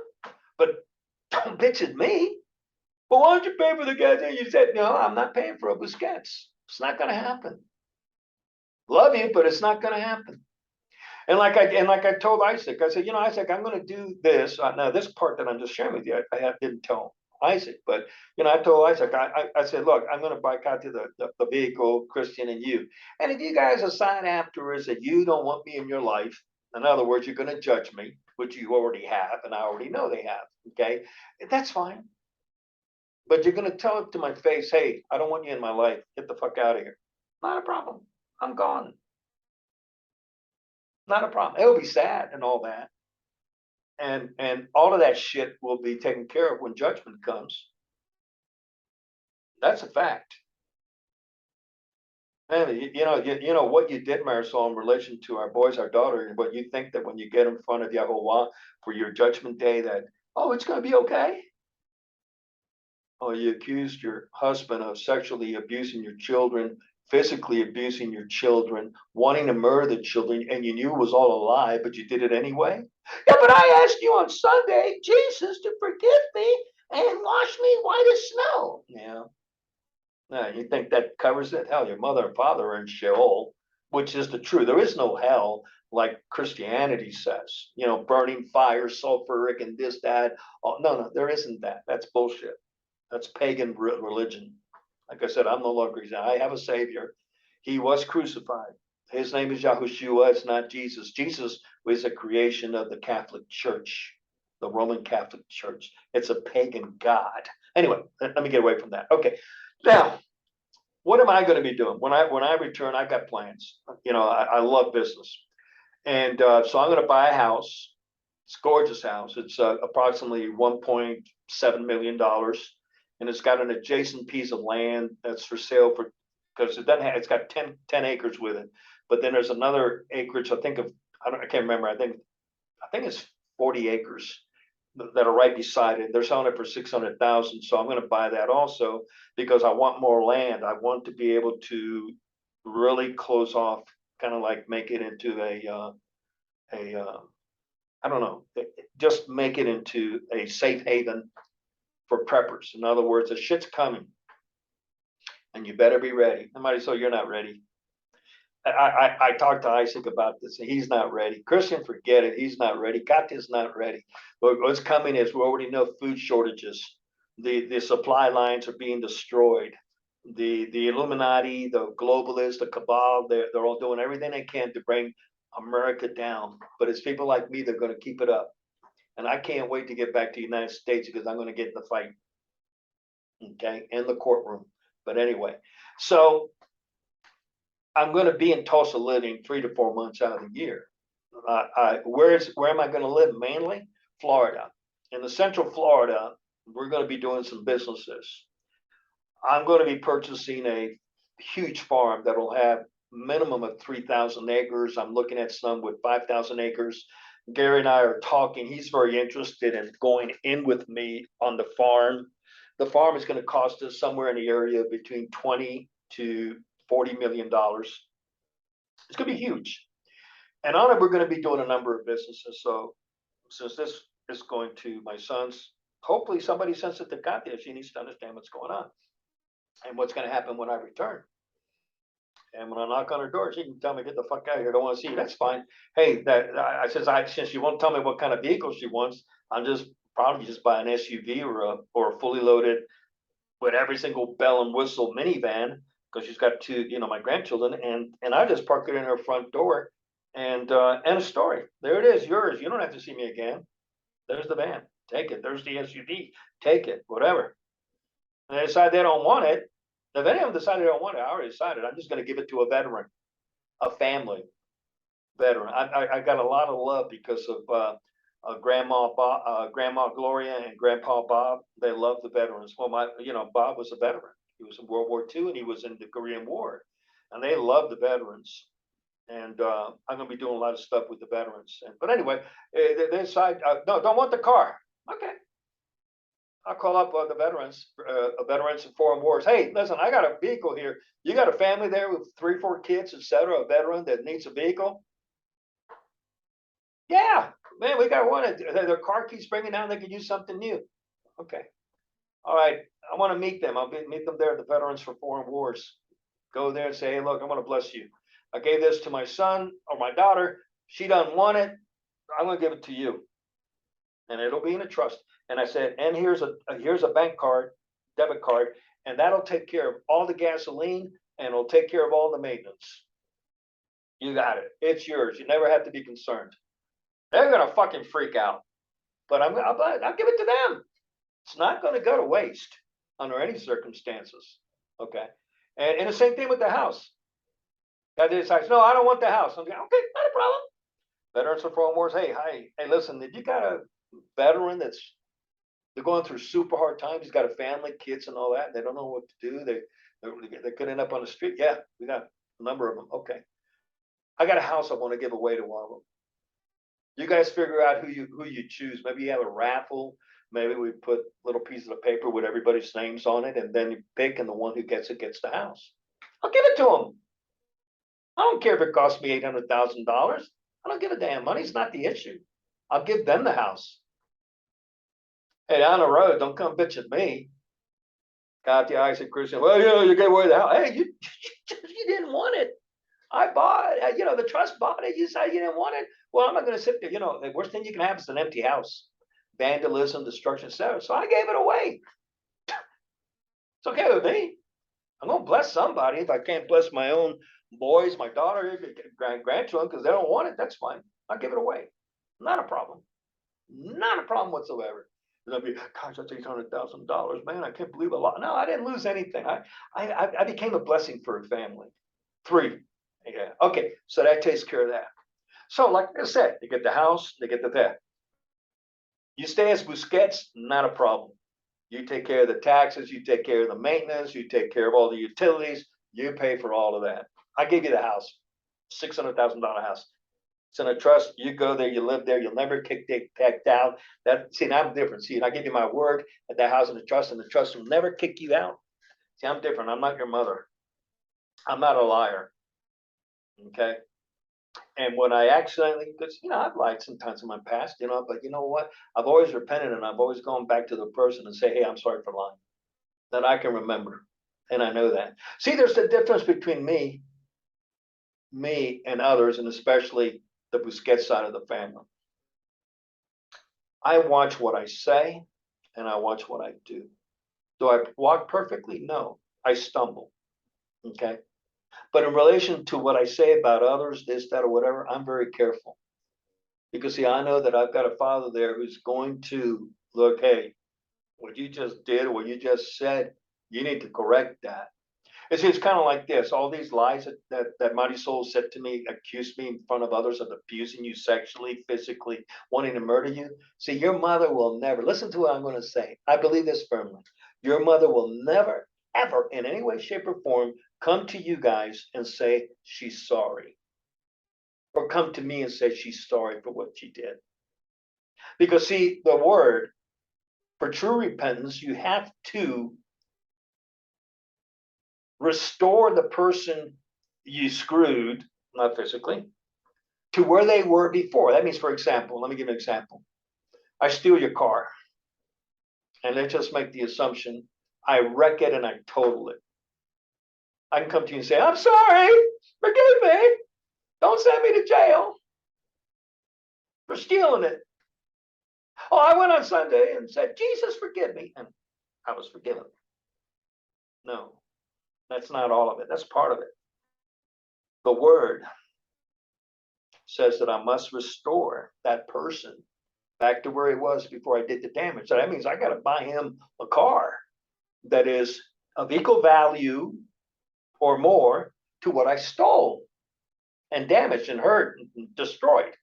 But don't bitch at me. But why don't you pay for the gas? And you said, no, I'm not paying for a Busquets. It's not going to happen. Love you, but it's not going to happen. And like I told Isaac, I said, Isaac, I'm going to do this. Now, this part that I'm just sharing with you, I didn't tell Isaac, but I told Isaac, I said, look, I'm going to buy Katya the vehicle, Christian, and you. And if you guys assign afterwards that you don't want me in your life, in other words, you're going to judge me, which you already have, and I already know they have. Okay, that's fine. But you're going to tell it to my face, hey, I don't want you in my life. Get the fuck out of here. Not a problem. I'm gone. Not a problem. It'll be sad and all that. And all of that shit will be taken care of when judgment comes. That's a fact. And what you did, Marisol, in relation to our boys, our daughter, and what you think that when you get in front of Yahuwah for your judgment day, that it's going to be okay. Oh, you accused your husband of sexually abusing your children, physically abusing your children, wanting to murder the children, and you knew it was all a lie, but you did it anyway? Yeah, but I asked you on Sunday, Jesus, to forgive me and wash me white as snow. Yeah. No, you think that covers it? Hell, your mother and father are in Sheol, which is the truth. There is no hell like Christianity says, burning fire, sulfuric, and this, that. Oh, no, there isn't that. That's bullshit. That's pagan religion. Like I said, I'm no longer. I have a savior. He was crucified. His name is Yahushua. It's not Jesus. Jesus was a creation of the Catholic Church, the Roman Catholic Church. It's a pagan god. Anyway, let me get away from that. Okay, now what am I going to be doing when I return? I got plans. I love business, and so I'm going to buy a house. It's a gorgeous house. It's approximately $1.7 million, and it's got an adjacent piece of land that's for sale because it doesn't have. It's got 10 acres with it, but then there's another acreage. I can't remember. I think it's 40 acres that are right beside it. They're selling it for 600,000. So I'm going to buy that also because I want more land. I want to be able to really close off, kind of like make it into a I don't know, just make it into a safe haven for preppers. In other words, the shit's coming, and you better be ready. Somebody, so you're not ready. I talked to Isaac about this, and he's not ready. Christian, forget it. He's not ready. Katya's not ready. But what's coming is we already know food shortages. The supply lines are being destroyed. The Illuminati, the globalists, the cabal, they're all doing everything they can to bring America down. But it's people like me that are going to keep it up. And I can't wait to get back to the United States because I'm going to get in the fight. Okay, in the courtroom. But anyway, so I'm going to be in Tulsa living 3 to 4 months out of the year. Where am I going to live? Mainly Florida. In the Central Florida, we're going to be doing some businesses. I'm going to be purchasing a huge farm that will have minimum of 3,000 acres. I'm looking at some with 5,000 acres. Gary and I are talking. He's very interested in going in with me on the farm. The farm is going to cost us somewhere in the area between 20 to $40 million. It's going to be huge. And on it, we're going to be doing a number of businesses. So since this is going to my son's, hopefully somebody sends it to Katya. She needs to understand what's going on and what's going to happen when I return. And when I knock on her door, she can tell me, get the fuck out of here. I don't want to see you. That's fine. Hey, since she won't tell me what kind of vehicle she wants, I'm just probably just buy an SUV or a fully loaded with every single bell and whistle minivan because she's got two, my grandchildren, and I just park it in her front door, and a story. There it is, yours. You don't have to see me again. There's the van. Take it. There's the SUV. Take it. Whatever. And they decide they don't want it. If any of them decide they don't want it, I already decided I'm just going to give it to a veteran, a family veteran. I got a lot of love because of Grandma Gloria and Grandpa Bob. They love the veterans. Well, Bob was a veteran. He was in World War II and he was in the Korean War, and they love the veterans. And I'm going to be doing a lot of stuff with the veterans. But anyway, they decide, no, don't want the car. Okay. I'll call up the veterans of foreign wars. Hey, listen, I got a vehicle here. You got a family there with 3, 4 kids, etc., a veteran that needs a vehicle? Yeah, man, we got one. Their car keeps breaking down. They could use something new. Okay. All right. I want to meet them. I'll meet them there at the Veterans for Foreign Wars. Go there and say, hey, look, I want to bless you. I gave this to my son or my daughter. She doesn't want it. I'm going to give it to you. And it'll be in a trust. And I said, and here's a bank card, debit card, and that'll take care of all the gasoline and it'll take care of all the maintenance. You got it. It's yours. You never have to be concerned. They're gonna fucking freak out, but I'll give it to them. It's not gonna go to waste under any circumstances. Okay, and the same thing with the house. Guy decides, no, I don't want the house. I'm like, okay, not a problem. Veterans of Foreign Wars. Hey, listen, if you got a veteran they're going through super hard times. He's got a family, kids, and all that. And they don't know what to do. They could end up on the street. Yeah, we got a number of them. Okay, I got a house I want to give away to one of them. You guys figure out who you choose. Maybe you have a raffle. Maybe we put little pieces of paper with everybody's names on it, and then you pick, and the one who gets it gets the house. I'll give it to them. I don't care if it costs me $800,000. I don't give a damn. Money's not the issue. I'll give them the house. Hey, down the road, don't come bitch at me. Katya, Isaac, Christian. Well, you gave away the house. Hey, you didn't want it. I bought it. The trust bought it. You said you didn't want it. Well, I'm not going to sit there. The worst thing you can have is an empty house, vandalism, destruction, etc. So I gave it away. It's okay with me. I'm going to bless somebody. If I can't bless my own boys, my daughter, grandchildren, because they don't want it, that's fine. I'll give it away. Not a problem. Not a problem whatsoever. They'll be, gosh, that's $800,000, man. I can't believe a lot. No, I didn't lose anything. I became a blessing for a family. 3. Yeah. Okay. So that takes care of that. So, like I said, they get the house, they get the vet. You stay as Busquets, not a problem. You take care of the taxes, you take care of the maintenance, you take care of all the utilities, you pay for all of that. I gave you the house, $600,000 house. It's in a trust. You go there, you live there, you'll never kick out. Now I'm different. See, I give you my word at that house in the trust, and the trust will never kick you out. See, I'm different. I'm not your mother. I'm not a liar. Okay. And when I accidentally, because I've lied sometimes in my past, but you know what? I've always repented, and I've always gone back to the person and say, hey, I'm sorry for lying. That I can remember. And I know that. See, there's a difference between me and others, and especially the Busquets side of the family. I watch what I say and I watch what I do. Do I walk perfectly? No, I stumble. Okay. But in relation to what I say about others, this, that, or whatever, I'm very careful. Because see, I know that I've got a father there who's going to look, hey, what you just did, what you just said, you need to correct that. It's kind of like this. All these lies that Mighty Soul said to me, accused me in front of others of abusing you sexually, physically, wanting to murder you. See, your mother will never, listen to what I'm going to say. I believe this firmly. Your mother will never, ever, in any way, shape, or form, come to you guys and say she's sorry. Or come to me and say she's sorry for what she did. Because see, the word, for true repentance, you have to restore the person you screwed not physically, to where they were before. That means, for example, let me give you an example. I steal your car, and let's just make the assumption I wreck it and I total it. I can come to you and say, I'm sorry, forgive me. Don't send me to jail for stealing it. Oh, I went on Sunday and said, Jesus, forgive me. And I was forgiven. No, that's not all of it. That's part of it. The word says that I must restore that person back to where he was before I did the damage. So that means I got to buy him a car that is of equal value or more to what I stole and damaged and hurt and destroyed.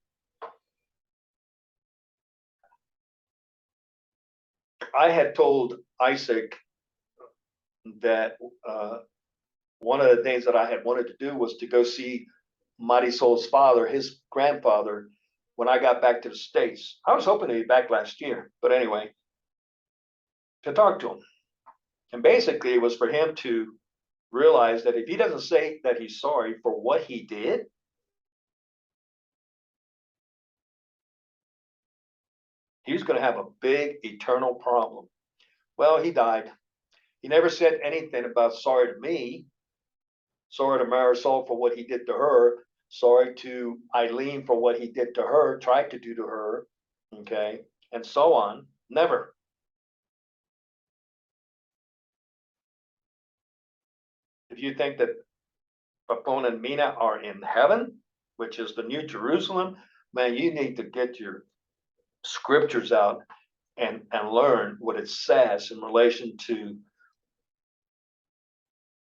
I had told Isaac that one of the things that I had wanted to do was to go see Marisol's father, his grandfather, when I got back to the States. I was hoping to be back last year, but anyway, to talk to him. And basically, it was for him to realize that if he doesn't say that he's sorry for what he did, he's going to have a big eternal problem. Well, he died. He never said anything about sorry to me, sorry to Marisol for what he did to her, sorry to Eileen for what he did to her, tried to do to her, okay, and so on. Never. If you think that Papon and Mina are in heaven, which is the New Jerusalem, man, you need to get your scriptures out and learn what it says in relation to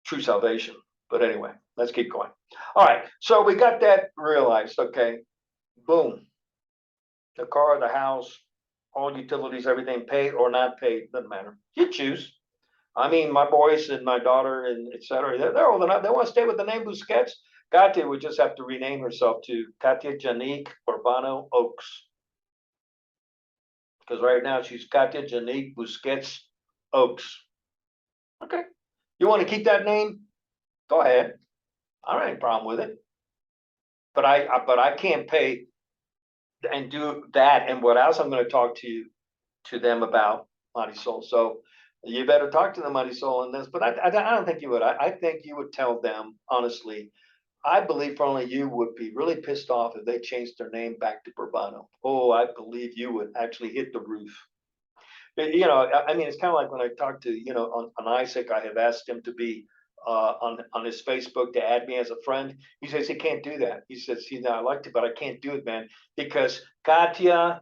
true salvation. But anyway, let's keep going. All right, so we got that realized. Okay, boom. The car, the house, all utilities, everything paid or not paid, doesn't matter. You choose. I mean, my boys and my daughter and etc. They're old enough. They want to stay with the name Busquets. Katia would just have to rename herself to Katia Janique Urbano Oaks. Because right now she's Katia Janique Busquets Oaks. Okay. You want to keep that name? Go ahead. I don't have any problem with it. But I can't pay and do that. And what else I'm going to talk to them about, Marisol. So you better talk to them, Marisol, on this. But I don't think you would. I think you would tell them honestly. I believe probably you would be really pissed off if they changed their name back to Bourbano. Oh, I believe you would actually hit the roof. You know, I mean, it's kind of like when I talked to, you know, on Isaac, I have asked him to be on his Facebook to add me as a friend. He says he can't do that. He says, see, now I like to, but I can't do it, man, because Katia,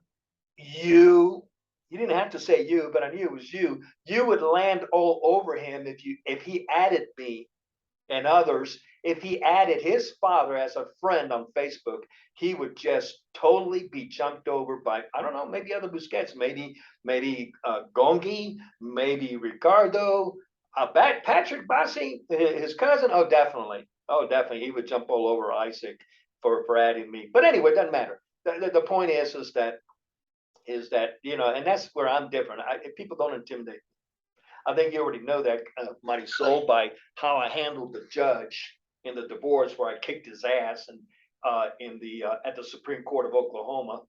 you didn't have to say you, but I knew it was you. You would land all over him if he added me and others. If he added his father as a friend on Facebook, he would just totally be jumped over by, I don't know, maybe other Busquets, maybe Gongi, maybe Ricardo, Patrick Bassi, his cousin. Oh, definitely. Oh, definitely. He would jump all over Isaac for adding me. But anyway, it doesn't matter. The point is that, you know, and that's where I'm different. People don't intimidate. I think you already know that, Marisol, by how I handled the judge in the divorce, where I kicked his ass and in the at the Supreme Court of Oklahoma.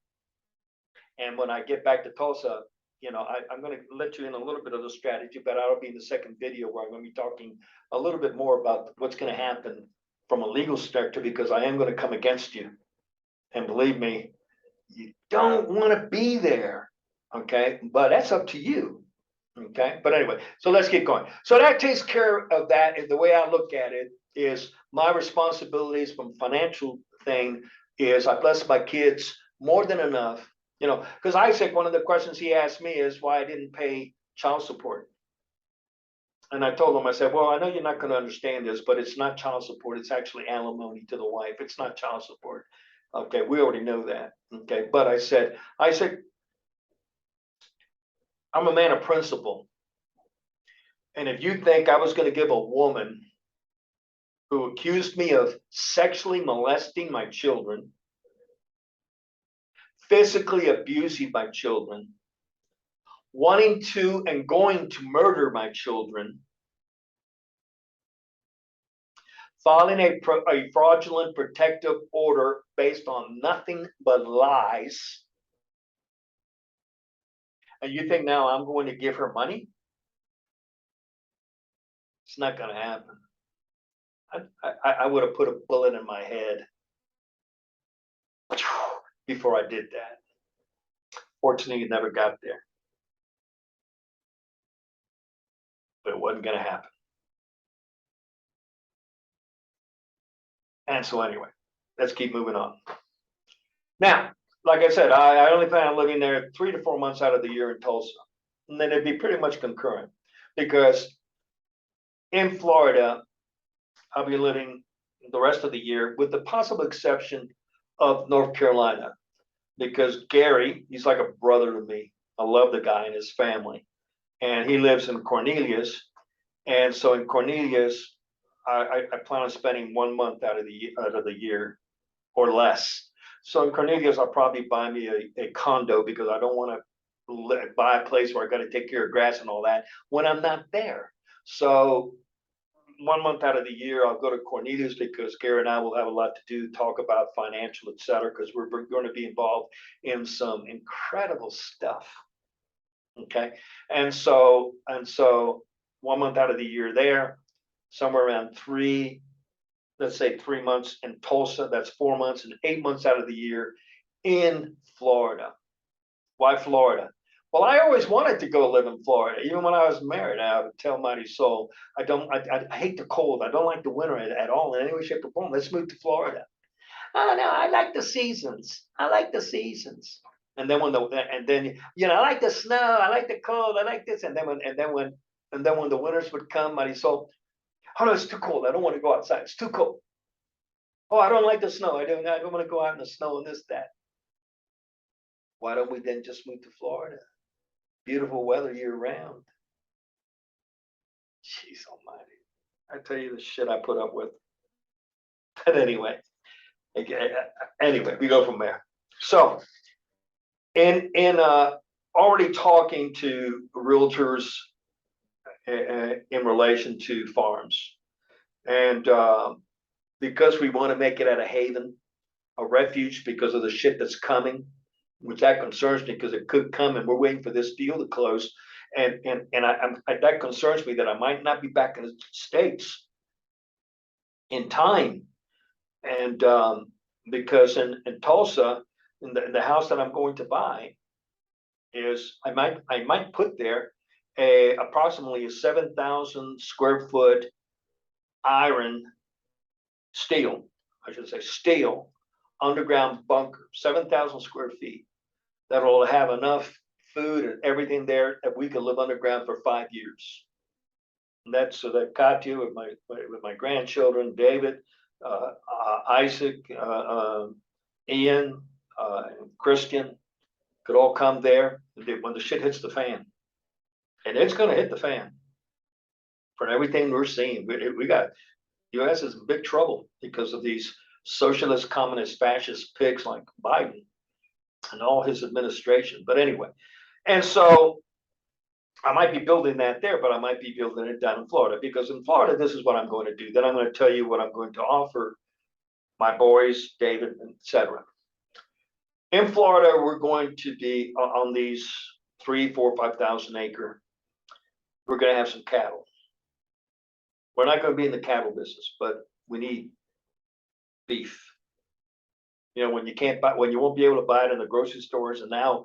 And when I get back to Tulsa, you know, I'm going to let you in a little bit of the strategy, but that'll be in the second video where I'm going to be talking a little bit more about what's going to happen from a legal perspective, because I am going to come against you. And believe me, you don't want to be there. Okay, but that's up to you. Okay, but anyway, so let's keep going. So that takes care of that. And the way I look at it is my responsibilities from financial thing is I bless my kids more than enough, you know, because Isaac, one of the questions he asked me is why I didn't pay child support. And I told him, I said, well, I know you're not going to understand this, but it's not child support. It's actually alimony to the wife. It's not child support. Okay, we already know that. Okay, but I said, I'm a man of principle. And if you think I was going to give a woman who accused me of sexually molesting my children, physically abusing my children, wanting to and going to murder my children, filing a fraudulent protective order based on nothing but lies. And you think now I'm going to give her money? It's not going to happen. I would have put a bullet in my head before I did that. Fortunately, it never got there. But it wasn't going to happen. And so anyway, let's keep moving on. Now, like I said, I only plan on living there 3 to 4 months out of the year in Tulsa. And then it'd be pretty much concurrent because in Florida, I'll be living the rest of the year with the possible exception of North Carolina, because Gary, he's like a brother to me. I love the guy and his family. And he lives in Cornelius. And so in Cornelius, I plan on spending 1 month out of the year or less. So in Cornelius, I'll probably buy me a condo because I don't want to buy a place where I got to take care of grass and all that when I'm not there. So 1 month out of the year, I'll go to Cornelius because Gary and I will have a lot to do, talk about financial, et cetera, because we're going to be involved in some incredible stuff. Okay. And so 1 month out of the year there, somewhere around let's say 3 months in Tulsa, that's 4 months, and 8 months out of the year in Florida. Why Florida? Well, I always wanted to go live in Florida. Even when I was married, I would tell Mighty Soul, I hate the cold. I don't like the winter at all in any way, shape, or form. Let's move to Florida. Oh no, I like the seasons. I like the seasons. And then I like the snow, I like the cold, I like this. And then when the winters would come, Mighty Soul, oh no, it's too cold. I don't want to go outside. It's too cold. Oh, I don't like the snow. I don't want to go out in the snow and this, that. Why don't we then just move to Florida? Beautiful weather year round. Jeez almighty. I tell you the shit I put up with. But anyway, we go from there. So in already talking to realtors in relation to farms. And because we want to make it at a haven, a refuge because of the shit that's coming, which that concerns me because it could come and we're waiting for this deal to close. And that concerns me that I might not be back in the States in time. And because in Tulsa, in the house that I'm going to buy, is I might put there approximately a 7,000 square foot iron steel, I should say steel underground bunker, 7,000 square feet, that'll have enough food and everything there that we could live underground for 5 years. And that's so that Katya with my grandchildren, David, Isaac, Ian, Christian, could all come there when the shit hits the fan. And it's going to hit the fan for everything we're seeing. We got, U.S. is in big trouble because of these socialist, communist, fascist pigs like Biden and all his administration. But anyway, and so I might be building that there, but I might be building it down in Florida because in Florida, this is what I'm going to do. Then I'm going to tell you what I'm going to offer my boys, David, etc. In Florida, we're going to be on these 3, 4, 5,000 acre. We're going to have some cattle. We're not going to be in the cattle business, but we need beef. You know, when you won't be able to buy it in the grocery stores, and now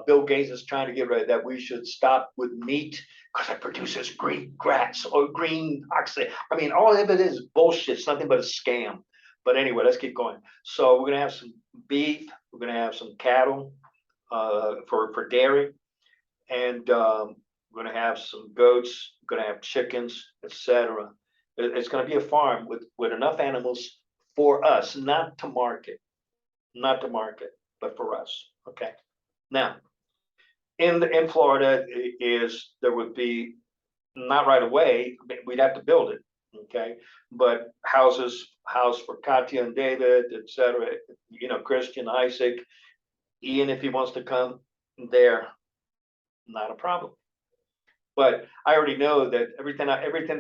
Bill Gates is trying to get rid of that. We should stop with meat because it produces green grass or green oxide. I mean, all of it is bullshit. It's nothing but a scam. But anyway, let's keep going. So we're gonna have some beef. We're gonna have some cattle for dairy, and we're gonna have some goats. We're gonna have chickens, etc. It's gonna be a farm with enough animals for us, not to market, but for us. Okay. Now, in Florida, there would be not right away. We'd have to build it. Okay, but house for Katya and David, etc. You know, Christian, Isaac, Ian, if he wants to come there, not a problem. But I already know that everything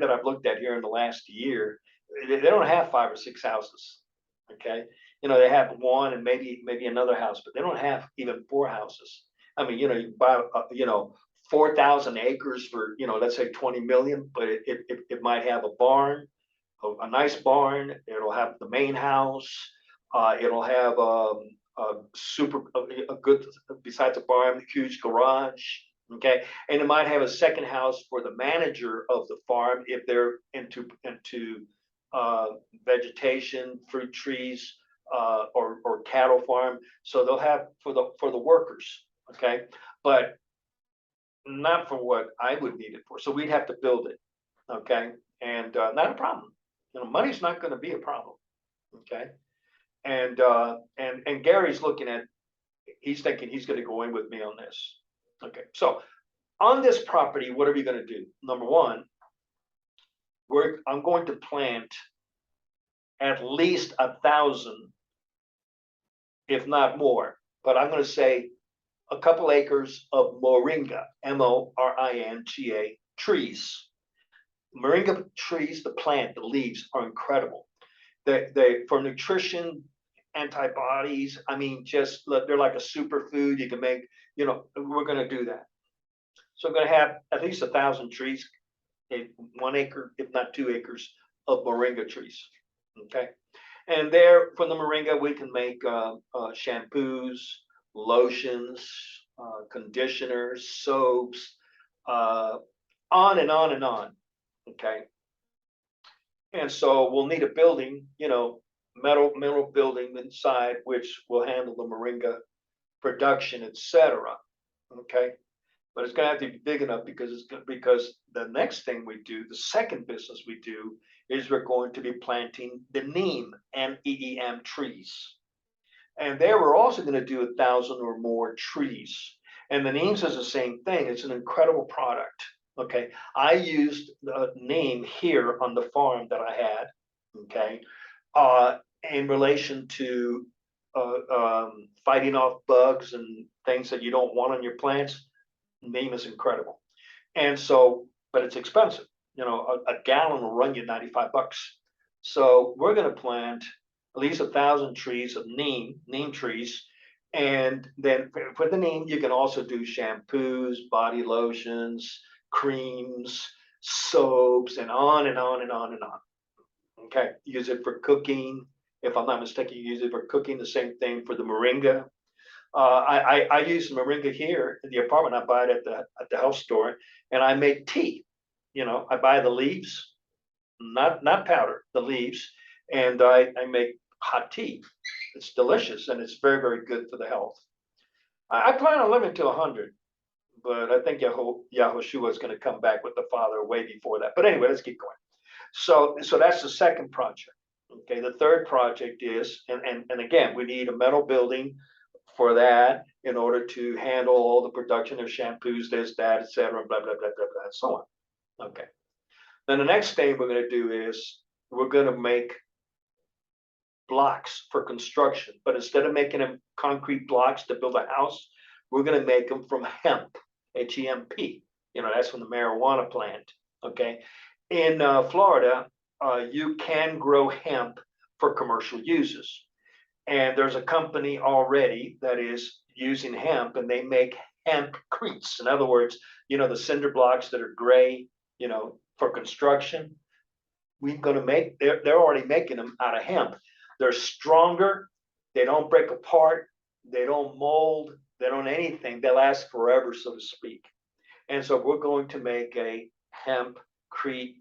that I've looked at here in the last year, they don't have 5 or 6 houses. Okay, they have one and maybe another house, but they don't have even 4 houses. I mean, you buy 4,000 acres for let's say 20 million, but it might have a barn, a nice barn. It'll have the main house. It'll have a super a good, besides a barn, a huge garage. Okay, and it might have a second house for the manager of the farm if they're into uh, vegetation, fruit trees, or cattle farm. So they'll have for the workers. Okay, but not for what I would need it for. So we'd have to build it. Okay, and not a problem. Money's not going to be a problem. Okay, and Gary's looking at. He's thinking he's going to go in with me on this. Okay, so on this property, what are we going to do? Number one, I'm going to plant at least 1,000, if not more. But I'm going to say a couple acres of moringa, Moringa trees. Moringa trees, the plant, the leaves are incredible. They for nutrition, antibodies. I mean, just they're like a superfood. You can make. We're going to do that. So I'm going to have at least 1,000 trees, 1 acre, if not 2 acres, of moringa trees. Okay, and there from the moringa we can make shampoos, lotions, conditioners, soaps, on and on and on. Okay, and so we'll need a building, metal building inside, which will handle the moringa production, etc. Okay, but it's going to have to be big enough because the next thing we do, the second business we do, is we're going to be planting the neem, NEEM trees. And there we're also going to do 1,000 or more trees. And the neem says the same thing. It's an incredible product. Okay, I used neem here on the farm that I had. Okay, in relation to fighting off bugs and things that you don't want on your plants. Neem is incredible, and so, but it's expensive. A gallon will run you $95. So we're going to plant at least 1,000 trees of neem trees, and then for the neem, you can also do shampoos, body lotions, creams, soaps, and on and on and on and on. Okay, use it for cooking. If I'm not mistaken, you use it for cooking. The same thing for the moringa. I use moringa here in the apartment. I buy it at the health store, and I make tea. I buy the leaves, not powder, the leaves, and I make hot tea. It's delicious and it's very, very good for the health. I plan on living to 100, but I think Yahushua is going to come back with the Father way before that. But anyway, let's keep going. So that's the second project. Okay, the third project is, and again, we need a metal building for that in order to handle all the production of shampoos, this, that, etc., blah, blah, blah, blah, blah, and so on. Okay. Then the next thing we're going to do is we're going to make blocks for construction, but instead of making them concrete blocks to build a house, we're going to make them from hemp, HEMP. That's from the marijuana plant. Okay. In Florida, you can grow hemp for commercial uses. And there's a company already that is using hemp, and they make hempcretes. In other words, the cinder blocks that are gray, for construction. We're going to make, they're already making them out of hemp. They're stronger. They don't break apart. They don't mold. They don't anything. They last forever, so to speak. And so we're going to make a hempcrete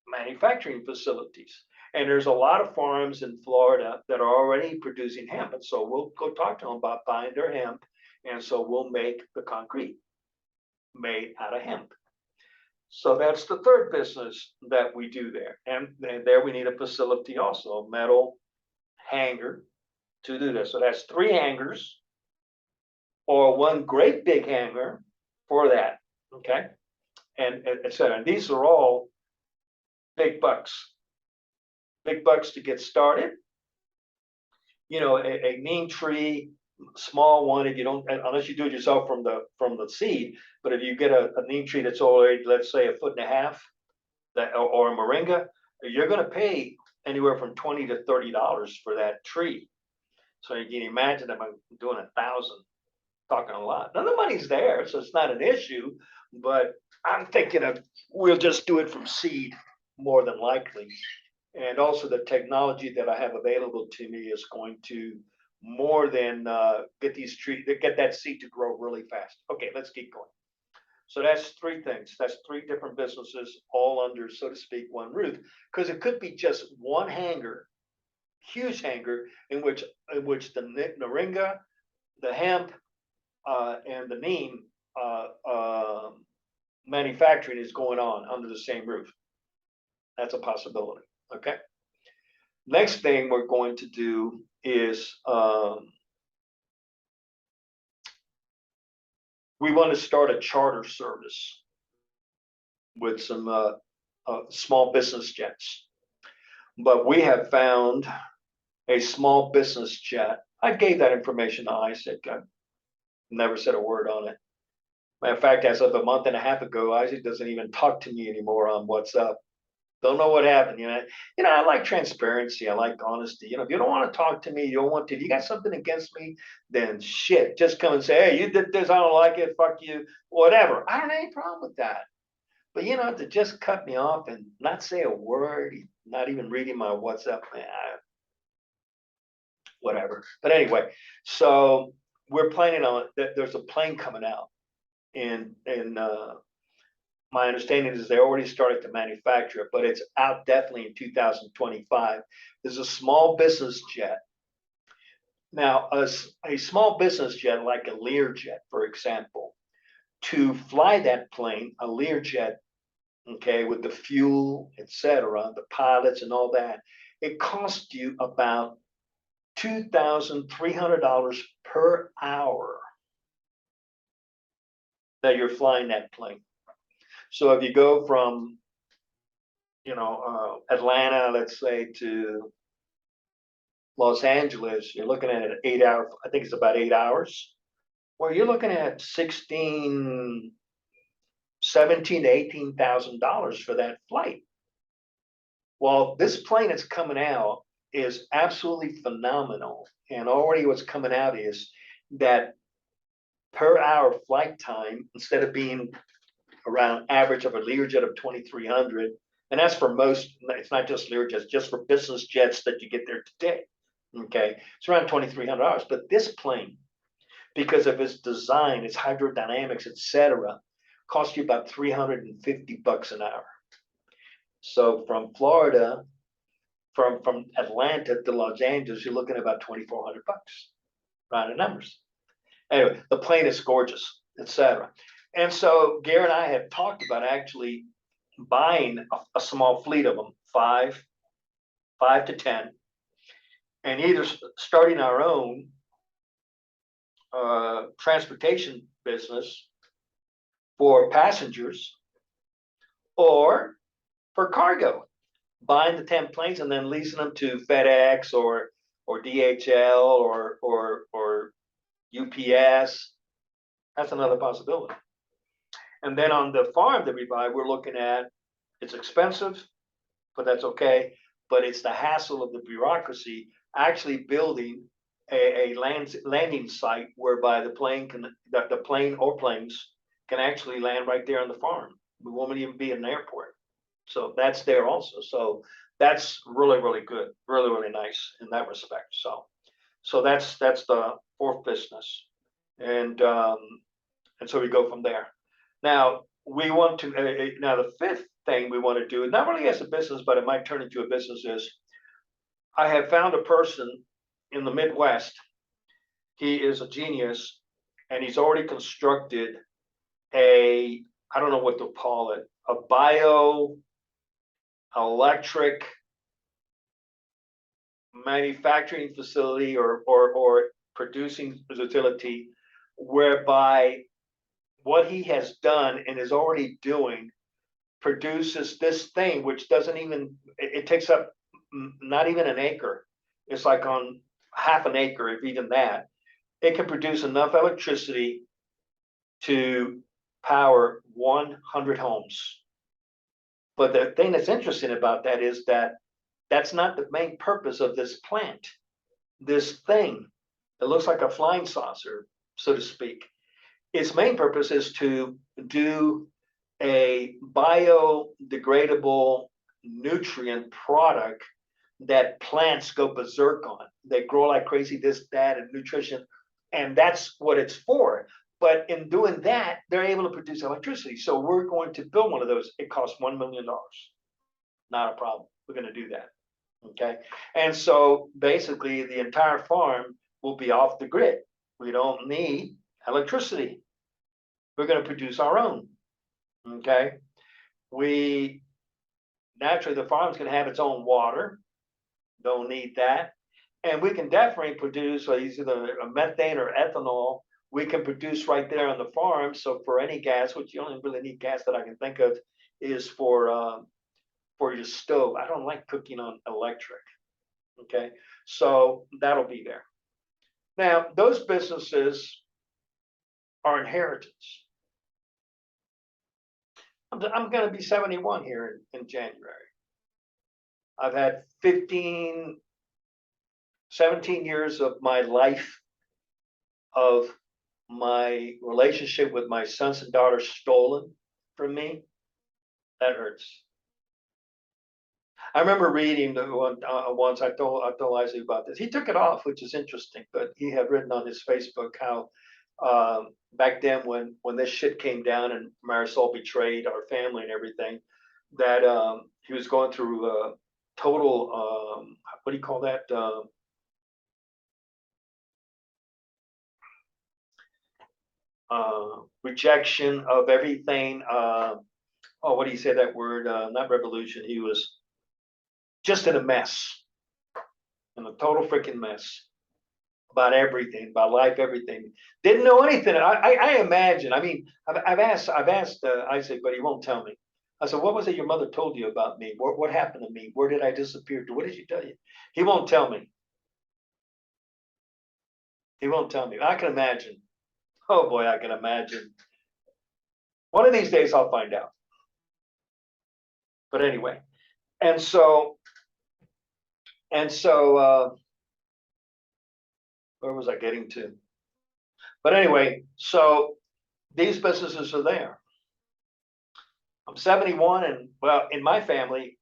manufacturing facilities. And there's a lot of farms in Florida that are already producing hemp. And so we'll go talk to them about buying their hemp. And so we'll make the concrete made out of hemp. So that's the third business that we do there. And there we need a facility also, a metal hanger to do this. So that's 3 hangers or 1 great big hanger for that. Okay. And et cetera. And these are all big bucks. Big bucks to get started. A neem tree, small one, if you don't, unless you do it yourself from the seed. But if you get a neem tree that's already, let's say, 1.5 foot, that or a moringa, you're going to pay anywhere from $20 to $30 for that tree. So you can imagine if I'm doing 1,000, talking a lot. Now the money's there, so it's not an issue. But I'm thinking of we'll just do it from seed more than likely. And also the technology that I have available to me is going to more than get these trees, get that seed to grow really fast. Okay, let's keep going. So that's three things. That's three different businesses, all under, so to speak, one roof. Because it could be just one hangar, huge hangar, in which the Naringa, the hemp, and the neem manufacturing is going on under the same roof. That's a possibility. Okay. Next thing we're going to do is we want to start a charter service with some small business jets. But we have found a small business jet. I gave that information to Isaac. I never said a word on it. Matter of fact, as of a month and a half ago, Isaac doesn't even talk to me anymore on WhatsApp. Don't know what happened. I like transparency. I like honesty. If you don't want to talk to me, you don't want to. If you got something against me, then shit, just come and say, hey, you did this. I don't like it. Fuck you. Whatever. I don't have any problem with that. But to just cut me off and not say a word, not even reading my WhatsApp, man, whatever. But anyway, so we're planning on that. There's a plane coming out, and my understanding is they already started to manufacture it, but it's out definitely in 2025. There's a small business jet. Now, a small business jet like a Learjet, for example, to fly that plane, a Learjet, okay, with the fuel, etc., the pilots and all that, it costs you about $2,300 per hour that you're flying that plane. So if you go from, Atlanta, let's say, to Los Angeles, you're looking at an 8 hour, I think it's about 8 hours, where you're looking at 17 to $18,000 for that flight. Well, this plane that's coming out is absolutely phenomenal. And already what's coming out is that per hour flight time, instead of being around average of a Learjet of 2,300, and that's for most, it's not just Learjets, just for business jets that you get there today. Okay, it's around $2,300. But this plane, because of its design, its hydrodynamics, etc., costs you about $350 an hour. So from Florida, from Atlanta to Los Angeles, you're looking at about $2,400, rounded numbers. Anyway, the plane is gorgeous, etc. And so Gary and I have talked about actually buying a small fleet of them, five to 10, and either starting our own transportation business for passengers or for cargo, buying the 10 planes and then leasing them to FedEx or DHL or UPS. That's another possibility. And then on the farm that we buy, we're looking at, it's expensive, but that's okay. But it's the hassle of the bureaucracy actually building a landing site whereby the plane or planes can actually land right there on the farm. We won't even be in an airport. So that's there also. So that's really, really good, really, really nice in that respect. So that's the fourth business, and so we go from there. Now we want to. Now the fifth thing we want to do, not really as a business, but it might turn into a business, is I have found a person in the Midwest. He is a genius, and he's already constructed I don't know what to call it, a bioelectric manufacturing facility or producing facility, whereby what he has done and is already doing produces this thing which doesn't even, it takes up not even an acre. It's like on half an acre, if even that. It can produce enough electricity to power 100 homes. But the thing that's interesting about that is that that's not the main purpose of this plant. This thing that looks like a flying saucer, so to speak, its main purpose is to do a biodegradable nutrient product that plants go berserk on. They grow like crazy, this, that, and nutrition. And that's what it's for. But in doing that, they're able to produce electricity. So we're going to build one of those. It costs $1 million. Not a problem. We're going to do that. Okay. And so basically, the entire farm will be off the grid. We don't need electricity. We're going to produce our own. Okay. We naturally, the farm's going to have its own water. Don't need that. And we can definitely produce either a methane or ethanol. We can produce right there on the farm. So for any gas, which you only really need gas that I can think of, is for your stove. I don't like cooking on electric. Okay, so that'll be there. Now, those businesses are inheritance. I'm going to be 71 here in January. I've had 17 years of my life, of my relationship with my sons and daughters stolen from me. That hurts. I remember reading the one once. I told Isaac about this. He took it off, which is interesting. But he had written on his Facebook how back then, when this shit came down and Marisol betrayed our family and everything, that he was going through total what do you call that? Rejection of everything. What do you say that word? Not revolution. He was just in a mess, in a total freaking mess about everything, about life, everything. Didn't know anything. I imagine. I mean, I've asked Isaac, but he won't tell me. I said, what was it your mother told you about me? What happened to me? Where did I disappear to? What did she tell you? He won't tell me. He won't tell me. I can imagine. Oh boy, I can imagine. One of these days I'll find out. But anyway, and so where was I getting to? But anyway, so these businesses are there. I'm 71, and well, in my family,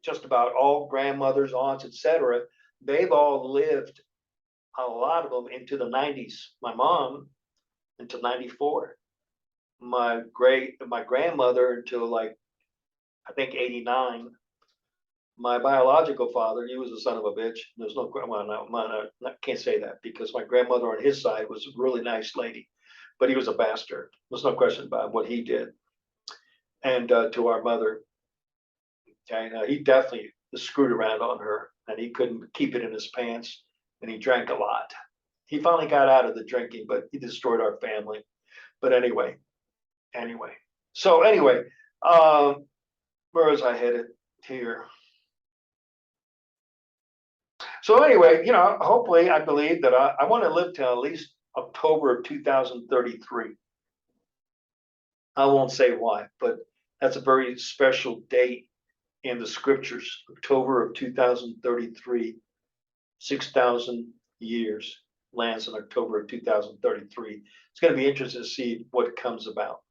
just about all grandmothers, aunts, etc., they've all lived, a lot of them, into the 90s. My mom until 94. My grandmother until like I think 89. My biological father, he was a son of a bitch. There's no, well, no, can't say that because my grandmother on his side was a really nice lady, but he was a bastard. There's no question about what he did. And to our mother, okay, he definitely screwed around on her, and he couldn't keep it in his pants, and he drank a lot. He finally got out of the drinking, but he destroyed our family. But anyway. So anyway, where was I headed here? So anyway, hopefully, I believe that I want to live till at least October of 2033. I won't say why, but that's a very special date in the scriptures. October of 2033, 6,000 years lands in October of 2033. It's going to be interesting to see what comes about.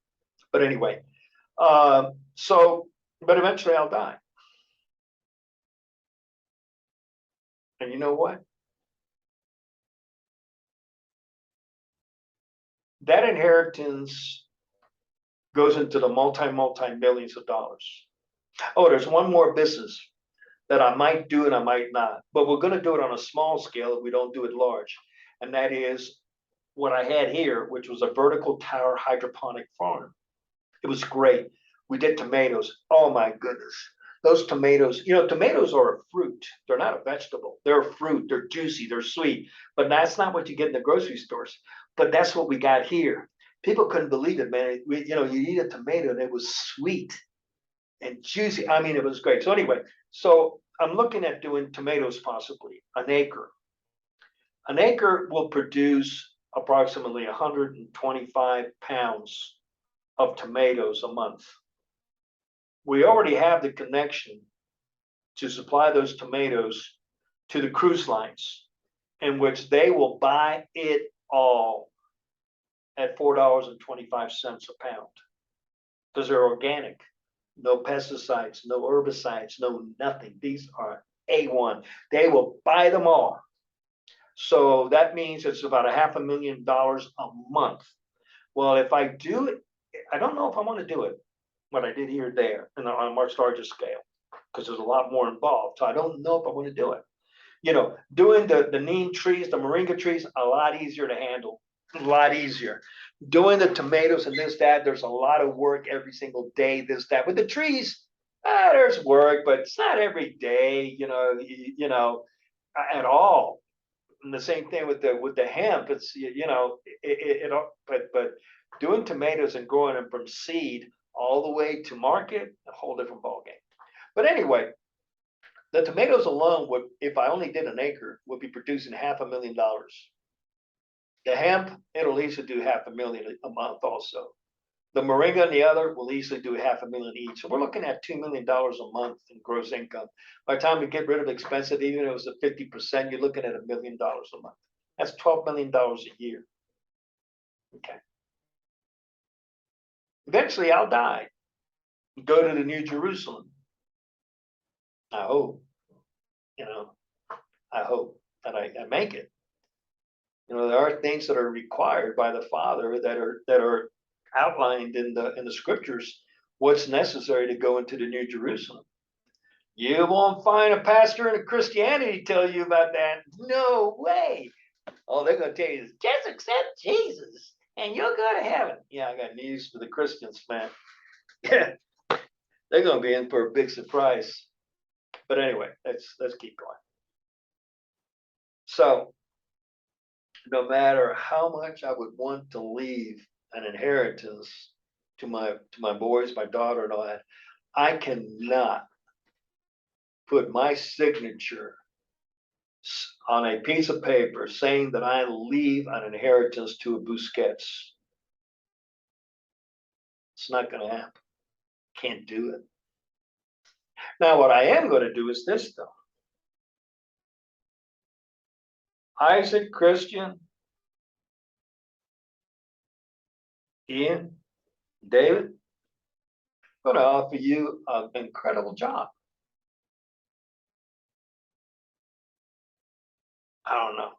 But anyway, but eventually I'll die. And you know what? That inheritance goes into the multi millions of dollars. Oh, there's one more business that I might do and I might not, but we're going to do it on a small scale if we don't do it large. And that is what I had here, which was a vertical tower hydroponic farm. It was great. We did tomatoes. Oh my goodness. Those tomatoes, tomatoes are a fruit. They're not a vegetable. They're a fruit. They're juicy. They're sweet. But that's not what you get in the grocery stores. But that's what we got here. People couldn't believe it, man. You eat a tomato and it was sweet and juicy. I mean, it was great. So anyway, I'm looking at doing tomatoes possibly, an acre. An acre will produce approximately 125 pounds of tomatoes a month. We already have the connection to supply those tomatoes to the cruise lines, in which they will buy it all at $4.25 a pound, because they're organic, no pesticides, no herbicides, no nothing. These are A1. They will buy them all. So that means it's about $500,000 a month. Well, if I do it, I don't know if I want to do it, what I did here, there, and on a much larger scale, because there's a lot more involved. So I don't know if I want to do it. You know, doing the neem trees, the moringa trees, a lot easier to handle, a lot easier. Doing the tomatoes and this, that, there's a lot of work every single day, this, that. With the trees, there's work, but it's not every day, at all. And the same thing with the hemp. It's but doing tomatoes and growing them from seed all the way to market, a whole different ballgame. But anyway, the tomatoes alone would, if I only did an acre, would be producing $500,000. The hemp, it'll easily do $500,000 a month also. The moringa and the other will easily do $500,000 each. So we're looking at $2 million a month in gross income. By the time we get rid of expensive, even if it was at 50%, you're looking at $1 million a month. That's $12 million a year. Okay. Eventually I'll die, go to the New Jerusalem. I hope, I hope that I make it. There are things that are required by the Father that are outlined in the scriptures, what's necessary to go into the New Jerusalem. You won't find a pastor in a Christianity tell you about that. No way. All they're going to tell you is just accept Jesus and you'll go to heaven. Yeah, I got news for the Christians, man. Yeah, they're going to be in for a big surprise. But anyway, let's keep going. So, no matter how much I would want to leave an inheritance to my boys, my daughter, and all that, I cannot put my signature on a piece of paper saying that I leave an inheritance to a Busquets. It's not going to happen. Can't do it. Now, what I am going to do is this, though. Isaac, Christian, Ian, David, I'm going to offer you an incredible job. I don't know.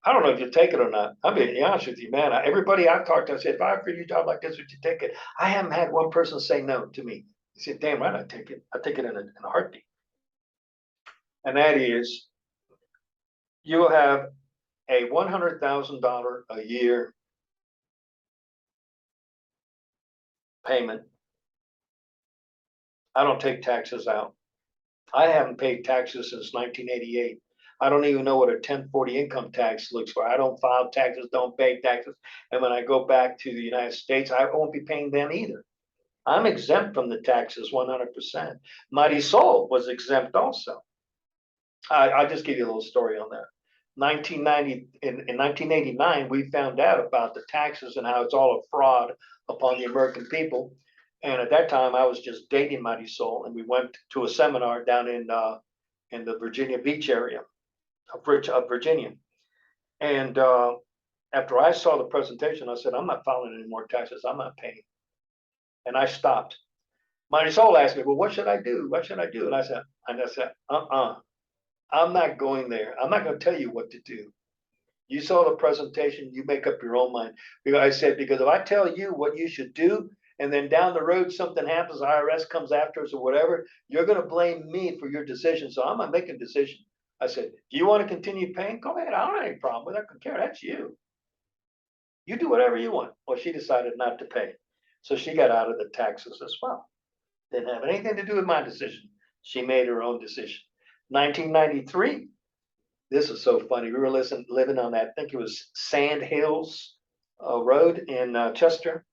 I don't know if you take it or not. I'll be honest with you, man. Everybody I've talked to, I said, if I offer you a job like this, would you take it? I haven't had one person say no to me. He said, damn right, I take it. I take it in a heartbeat. And that is, you'll have a $100,000 a year payment. I don't take taxes out. I haven't paid taxes since 1988. I don't even know what a 1040 income tax looks for. I don't file taxes, don't pay taxes. And when I go back to the United States, I won't be paying them either. I'm exempt from the taxes 100%. Mighty Soul was exempt also. I'll just give you a little story on that. 1990 in 1989, we found out about the taxes and how it's all a fraud upon the American people. And at that time, I was just dating Mighty Soul, and we went to a seminar down in the Virginia Beach area of Virginia. And after I saw the presentation, I said, I'm not filing any more taxes. I'm not paying. And I stopped. Mighty Soul asked me, well, what should I do? What should I do? And I said, I'm not going there. I'm not going to tell you what to do. You saw the presentation, you make up your own mind. Because I said, because if I tell you what you should do, and then down the road something happens, IRS comes after us or whatever, you're going to blame me for your decision. So I'm not making a decision. I said, do you want to continue paying? Go ahead. I don't have any problem with that. I don't care. That's you. You do whatever you want. Well, she decided not to pay. So she got out of the taxes as well. Didn't have anything to do with my decision. She made her own decision. 1993, this is so funny. We were living on that, I think it was Sand Hills Road in Chester.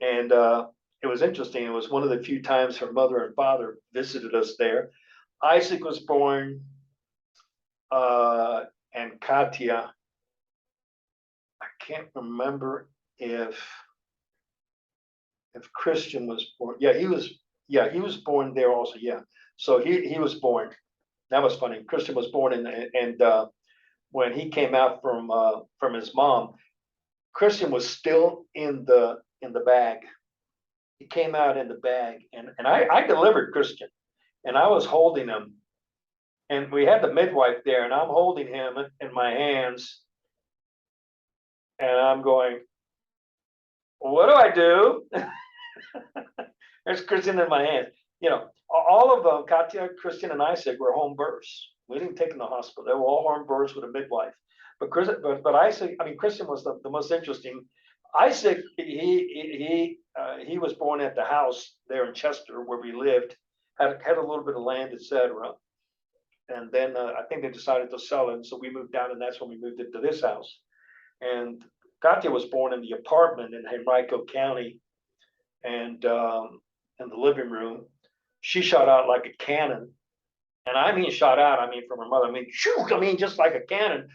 And it was interesting. It was one of the few times her mother and father visited us there. Isaac was born, and Katia, I can't remember if Christian was born. Yeah, he was Yeah, he was born there also. Yeah. So he was born. That was funny. Christian was born and when he came out from his mom, Christian was still in the bag. He came out in the bag, and I delivered Christian, and I was holding him, and we had the midwife there, and I'm holding him in my hands, and I'm going, what do I do? There's Christian in my hands. You know, all of them, Katya, Christian, and Isaac were home births. We didn't take them to the hospital. They were all home births with a midwife. But Isaac, I mean, Christian was the most interesting. Isaac, he was born at the house there in Chester where we lived, had a little bit of land, etc. And then I think they decided to sell it, so we moved down, and that's when we moved into this house. And Katya was born in the apartment in Henrico County, and in the living room, she shot out like a cannon. And I mean shot out, I mean from her mother. I mean, shoo, I mean just like a cannon.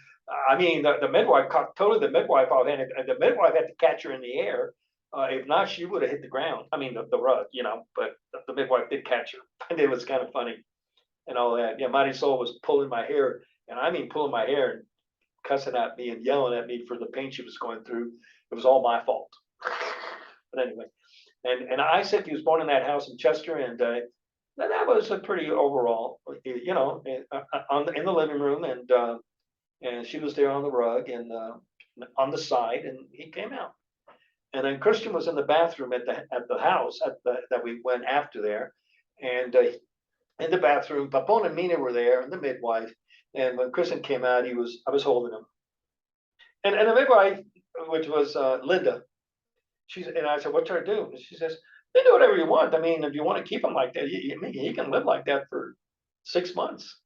I mean the midwife caught totally the midwife off hand. The midwife had to catch her in the air. If not, she would have hit the ground. I mean the rug, you know. But the midwife did catch her. And it was kind of funny and all that. Yeah, Marisol was pulling my hair, and I mean pulling my hair and cussing at me and yelling at me for the pain she was going through. It was all my fault. But anyway, and Isaac, he was born in that house in Chester, and that was a pretty overall, you know, in the living room, and she was there on the rug and on the side, and he came out. And then Christian was in the bathroom at the house that we went after there, and in the bathroom, Papon and Mina were there, and the midwife. And when Christian came out, I was holding him, and the midwife, which was Linda, and I said, what should I do? And she says, you do whatever you want. I mean, if you want to keep him like that, he can live like that for 6 months,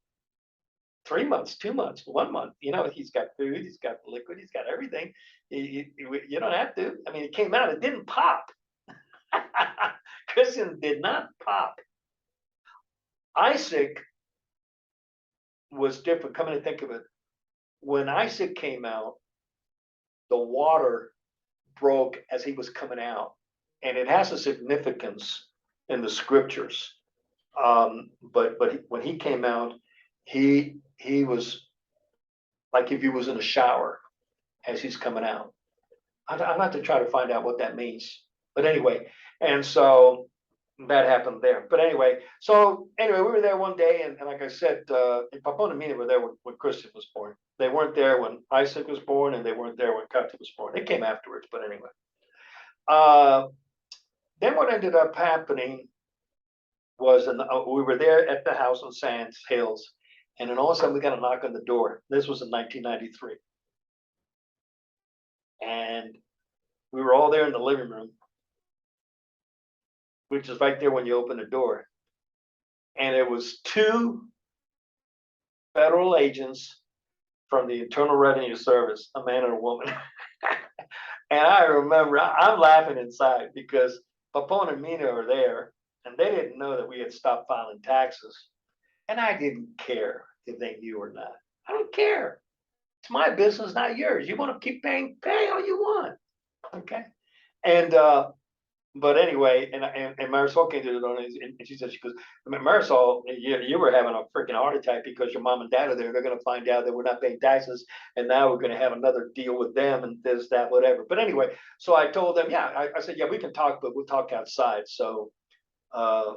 3 months, 2 months, 1 month. You know, he's got food, he's got liquid, he's got everything. You don't have to. I mean, it came out, it didn't pop. Christian did not pop. Isaac was different. Coming to think of it, when Isaac came out, the water broke as he was coming out, and it has a significance in the scriptures. But when he came out, he was like if he was in a shower as he's coming out. I'm not to try to find out what that means, but anyway, and so that happened there. But anyway, we were there one day, and like I said, Papon and Mina were there when Christian was born. They weren't there when Isaac was born, and they weren't there when Katya was born. They came afterwards, but anyway. Then what ended up happening was we were there at the house on Sands Hills, and then all of a sudden we got a knock on the door. This was in 1993. And we were all there in the living room, which is right there when you open the door. And it was two federal agents from the Internal Revenue Service, a man and a woman. And I remember I'm laughing inside because Papon and Mina are there, and they didn't know that we had stopped filing taxes. And I didn't care if they knew or not. I don't care. It's my business, not yours. You want to keep paying, pay all you want. Okay. And but anyway, and Marisol came to the door, and she said, she goes, Marisol, you were having a freaking heart attack because your mom and dad are there. They're going to find out that we're not paying taxes, and now we're going to have another deal with them and this, that, whatever. But anyway, so I told them, yeah, I said, yeah, we can talk, but we'll talk outside. So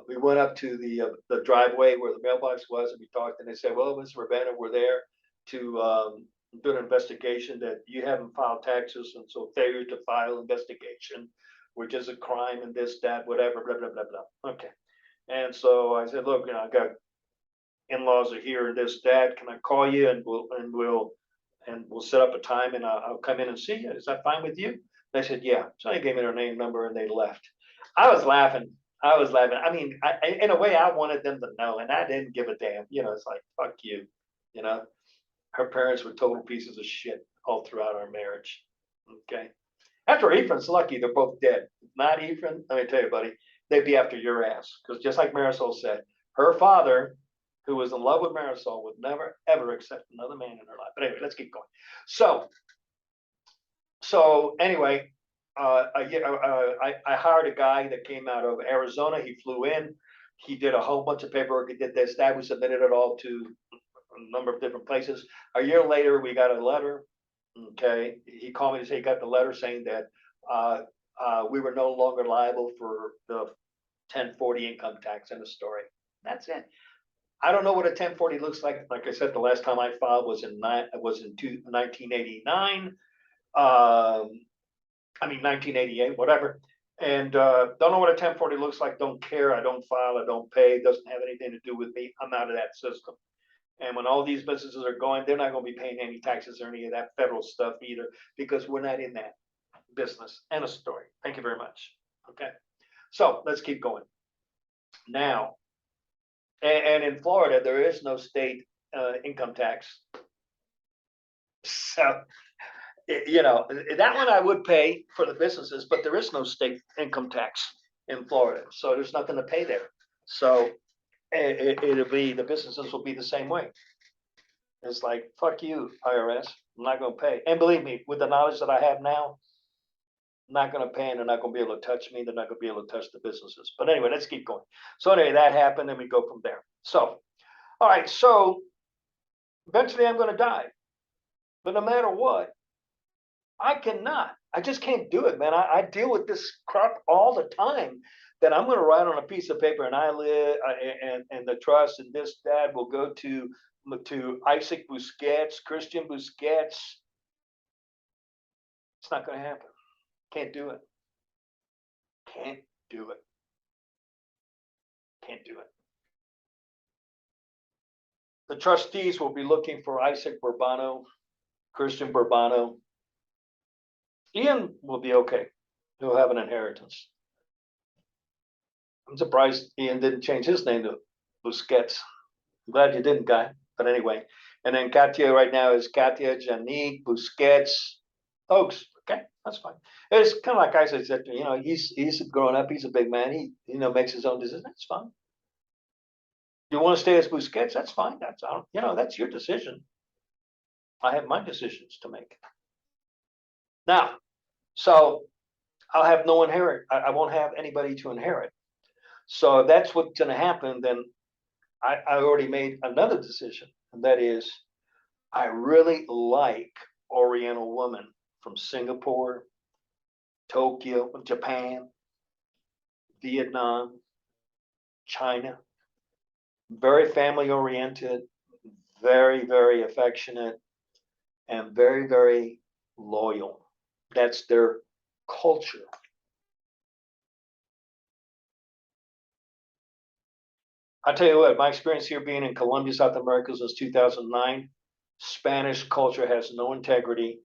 we went up to the driveway where the mailbox was, and we talked, and they said, well, Mr. Urbana, we're there to do an investigation that you haven't filed taxes, and so failure to file investigation, which is a crime, and this, that, whatever, blah, blah, blah, blah. Okay. And so I said, look, I got in-laws are here and this, that, can I call you and we'll set up a time and I'll come in and see you. Is that fine with you? They said, yeah. So they gave me their name, number, and they left. I was laughing. I mean, in a way, I wanted them to know, and I didn't give a damn. You know, it's like, fuck you. You know, her parents were total pieces of shit all throughout our marriage. Okay. After Ephraim's lucky, they're both dead. Not Ephraim, let me tell you, buddy, they'd be after your ass. Because just like Marisol said, her father, who was in love with Marisol, would never, ever accept another man in her life. But anyway, let's keep going. So anyway, I hired a guy that came out of Arizona. He flew in. He did a whole bunch of paperwork. He did this, that. We submitted it all to a number of different places. A year later, we got a letter. Okay, he called me to say he got the letter saying that we were no longer liable for the 1040 income tax in the story. That's it. I don't know what a 1040 looks like. Like I said, the last time I filed was in 1989. I mean 1988, whatever. And don't know what a 1040 looks like. Don't care. I don't file. I don't pay. It doesn't have anything to do with me. I'm out of that system. And when all these businesses are going, they're not going to be paying any taxes or any of that federal stuff either, because we're not in that business. End of story. Thank you very much. Okay. So let's keep going. Now, and in Florida, there is no state income tax. So, that one I would pay for the businesses, but there is no state income tax in Florida. So there's nothing to pay there. So it'll be, the businesses will be the same way. It's like, fuck you, IRS. I'm not going to pay. And believe me, with the knowledge that I have now, I'm not going to pay, and they're not going to be able to touch me. They're not going to be able to touch the businesses. But anyway, let's keep going. So anyway, that happened, and we go from there. So, all right. So eventually I'm going to die. But no matter what, I cannot. I just can't do it, man. I deal with this crap all the time, that I'm going to write on a piece of paper, and I live, and the trust and this, that will go to Isaac Busquets, Christian Busquets. It's not going to happen. Can't do it. Can't do it. Can't do it. The trustees will be looking for Isaac Bourbano, Christian Bourbano. Ian will be okay. He'll have an inheritance. I'm surprised Ian didn't change his name to Busquets. I'm glad you didn't, guy. But anyway, and then Katia right now is Katia Janique Busquets Oaks. Okay, that's fine. It's kind of like I said, he's grown up. He's a big man. He makes his own decisions. That's fine. You want to stay as Busquets? That's fine. That's your decision. I have my decisions to make. Now, so I'll have no inherit. I won't have anybody to inherit. So if that's what's going to happen, then I already made another decision, and that is, I really like Oriental women from Singapore, Tokyo, Japan, Vietnam, China. Very family oriented, very, very affectionate, and very, very loyal. That's their culture. I tell you what, my experience here being in Colombia, South America since 2009, Spanish culture has no integrity.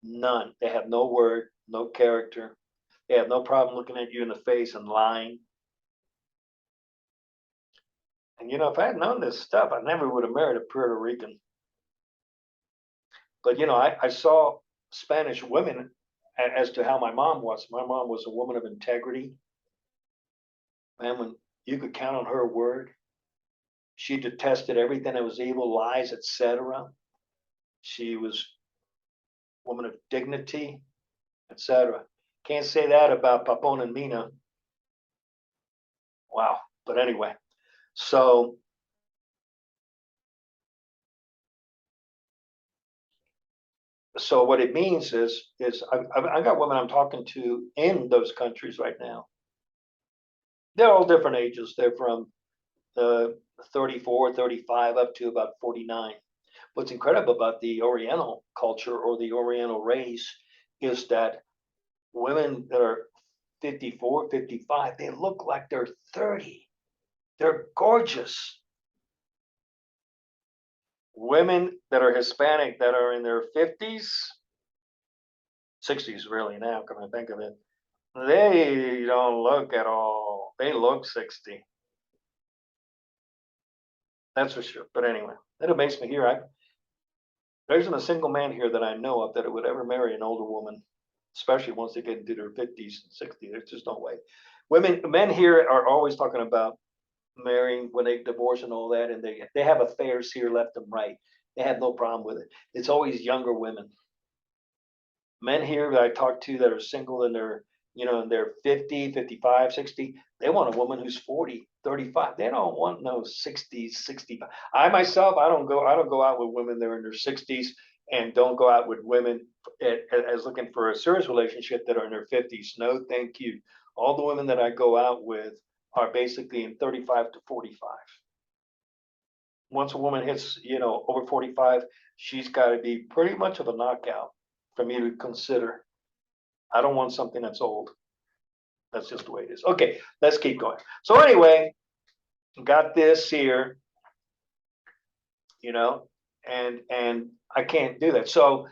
None. They have no word, no character. They have no problem looking at you in the face and lying. And if I had known this stuff, I never would have married a Puerto Rican. But I saw Spanish women as to how my mom was. My mom was a woman of integrity. Man, when you could count on her word, she detested everything that was evil, lies, etc. She was a woman of dignity, etc. Can't say that about Papon and Mina. Wow. But anyway, so what it means is I got women I'm talking to in those countries right now. They're all different ages. They're from 34, 35 up to about 49. What's incredible about the Oriental culture or the Oriental race is that women that are 54, 55, they look like they're 30. They're gorgeous. Women that are Hispanic that are in their 50s, 60s really now, come to think of it, they don't look at all. They look 60. That's for sure. But anyway, that makes me here. There isn't a single man here that I know of that would ever marry an older woman, especially once they get into their 50s and 60s. There's just no way. Men here are always talking about marrying when they divorce and all that, and they have affairs here left and right. They have no problem with it. It's always younger women. Men here that I talk to that are single and they're, in their 50, 55, 60, they want a woman who's 40, 35. They don't want no 60s, 65. I myself, I don't go out with women that are in their 60s, and don't go out with women as looking for a serious relationship that are in their 50s. No, thank you. All the women that I go out with are basically in 35 to 45. Once a woman hits, over 45, she's got to be pretty much of a knockout for me to consider. I don't want something that's old. That's just the way it is. Okay, let's keep going. So anyway, got this here, you know, and I can't do that. So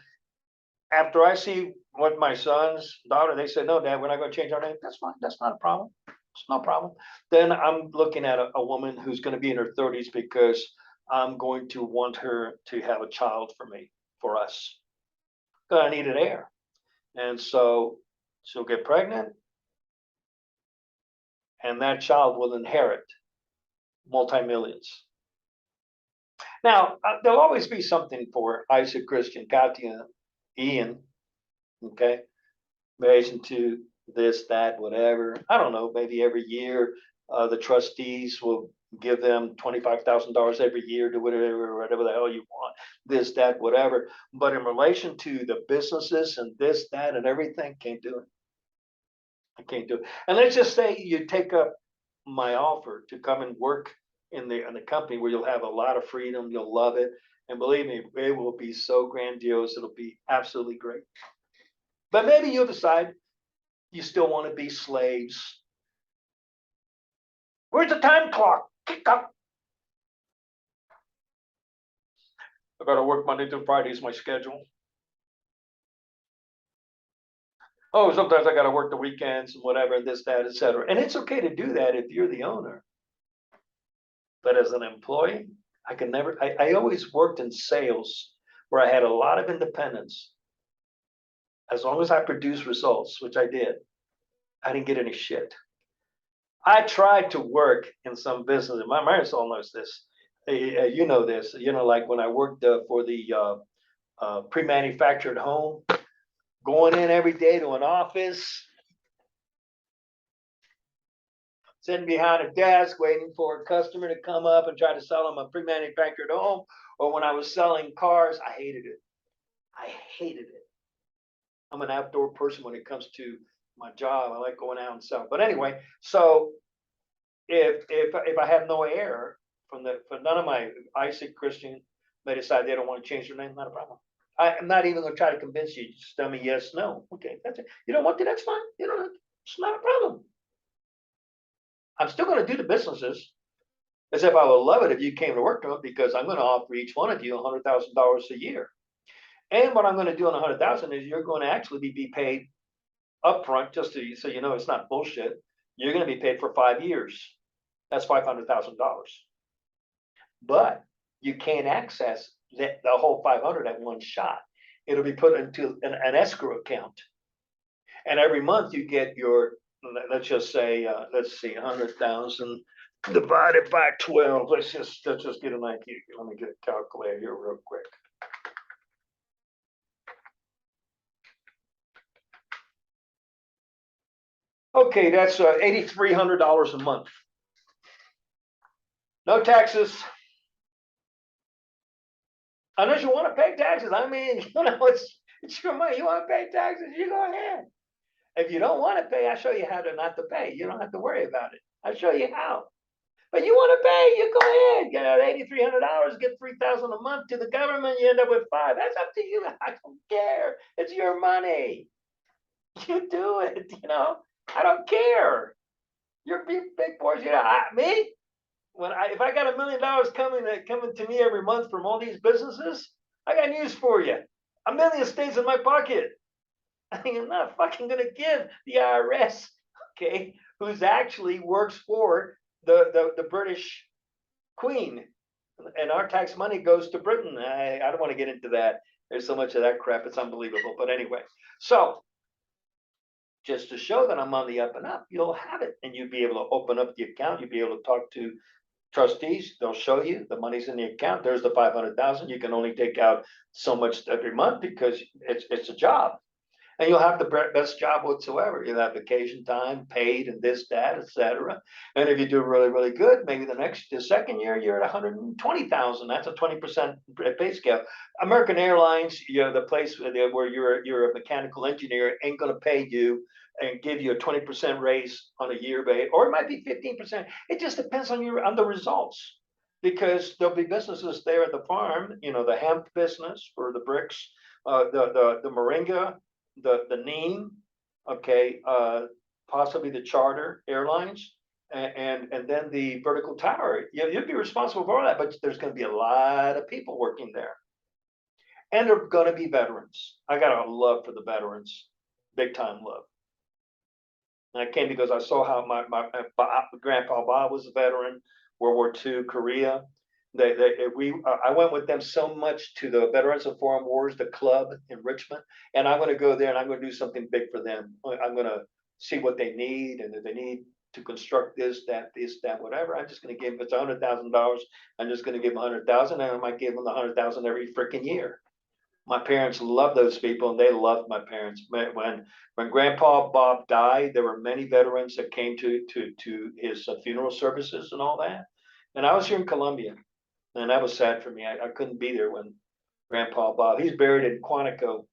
after I see what my son's daughter, they said, no, Dad, we're not going to change our name. That's fine. That's not a problem. It's no problem. Then I'm looking at a woman who's going to be in her 30s, because I'm going to want her to have a child for me, for us. I need an heir. And so she'll get pregnant, and that child will inherit multi-millions. Now, there'll always be something for Isaac, Christian, Katya, Ian, okay, in relation to this, that, whatever. I don't know, maybe every year the trustees will give them $25,000 every year to whatever the hell you want, this, that, whatever. But in relation to the businesses and this, that, and everything, can't do it. I can't do it. And let's just say you take up my offer to come and work in the company where you'll have a lot of freedom, you'll love it, and believe me, it will be so grandiose. It'll be absolutely great. But maybe you'll decide you still want to be slaves. Where's the time clock? Kick up. I gotta work Monday through Friday is my schedule. Oh, sometimes I gotta work the weekends and whatever, this, that, etc. And it's okay to do that if you're the owner. But as an employee, I can never, I always worked in sales where I had a lot of independence. As long as I produced results, which I did, I didn't get any shit. I tried to work in some business, and my Marisol knows this. You know this, like when I worked for the pre-manufactured home, going in every day to an office, sitting behind a desk waiting for a customer to come up and try to sell them a pre-manufactured home. Or when I was selling cars, I hated it. I hated it. I'm an outdoor person when it comes to my job. I like going out and selling. But anyway, so if I have no heir for none of my Isaac, Christian, they decide they don't want to change their name, not a problem. I'm not even going to try to convince you. Just tell me yes, no. Okay, that's it. You don't want to? That's fine. You don't. It's not a problem. I'm still going to do the businesses, as if I would love it if you came to work to it, because I'm going to offer each one of you $100,000 a year. And what I'm going to do on 100,000 is you're going to actually be paid upfront, just so you know it's not bullshit. You're going to be paid for 5 years. That's $500,000. But you can't access the whole 500 at one shot. It'll be put into an escrow account, and every month you get your, let's just say, let's see, 100,000 divided by 12. Let's just get an idea. Let me get a calculator here real quick. Okay, that's $8,300 a month. No taxes. Unless you want to pay taxes. I mean, it's your money. You want to pay taxes, you go ahead. If you don't want to pay, I'll show you how to not to pay. You don't have to worry about it. I'll show you how. But you want to pay, you go ahead. Get out $8,300, get $3,000 a month to the government, you end up with $5,000. That's up to you. I don't care. It's your money. You do it, I don't care. You're big boys, me. If I got $1 million coming to me every month from all these businesses, I got news for you. $1 million stays in my pocket. I'm not fucking gonna give the IRS, okay, who's actually works for the British Queen, and our tax money goes to Britain. I don't want to get into that. There's so much of that crap, it's unbelievable. But anyway, so just to show that I'm on the up and up, you'll have it, and you'll be able to open up the account. You'll be able to talk to trustees. They'll show you the money's in the account. There's the 500,000. You can only take out so much every month because it's a job. and you'll have the best job whatsoever. You'll have vacation time, paid, and this, that, etc. And if you do really, really good, maybe the second year, you're at 120,000. That's a 20% pay scale. American Airlines, you know, the place where you're a mechanical engineer ain't going to pay you and give you a 20% raise on a year base, or it might be 15%. It just depends on the results. Because there'll be businesses there at the farm, you know, the hemp business for the bricks, the moringa, the neem, okay, possibly the charter airlines, and then the vertical tower. You'll be responsible for all that, but there's going to be a lot of people working there, and they're going to be veterans. I got a love for the veterans, big time love. And I came because I saw how my grandpa Bob was a veteran, World War II, Korea. I went with them so much to the Veterans of Foreign Wars, the club in Richmond, and I'm going to go there and I'm going to do something big for them. I'm going to see what they need, and if they need to construct this, that, whatever, I'm just going to give. If it's $100,000, I'm just going to give them 100,000, and I might give them the 100,000 every freaking year. My parents loved those people, and they loved my parents. When Grandpa Bob died, there were many veterans that came to his funeral services and all that. And I was here in Columbia, and that was sad for me. I couldn't be there when Grandpa Bob. He's buried in Quantico,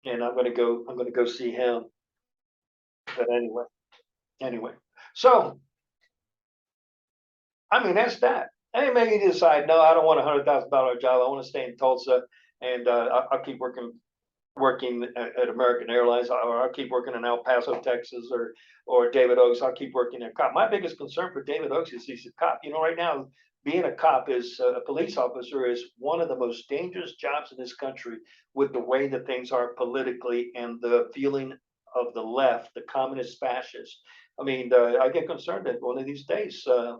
and I'm gonna go see him. But anyway. So I mean, that's that. And maybe you decide, no, I don't want $100,000 job. I want to stay in Tulsa, and I'll keep working at American Airlines, or I'll keep working in El Paso, Texas, or David Oaks. I'll keep working at cop. My biggest concern for David Oaks is he's a cop. You know, right now, being a cop is a police officer is one of the most dangerous jobs in this country with the way that things are politically and the feeling of the left, the communist fascists. I mean, I get concerned that one of these days there's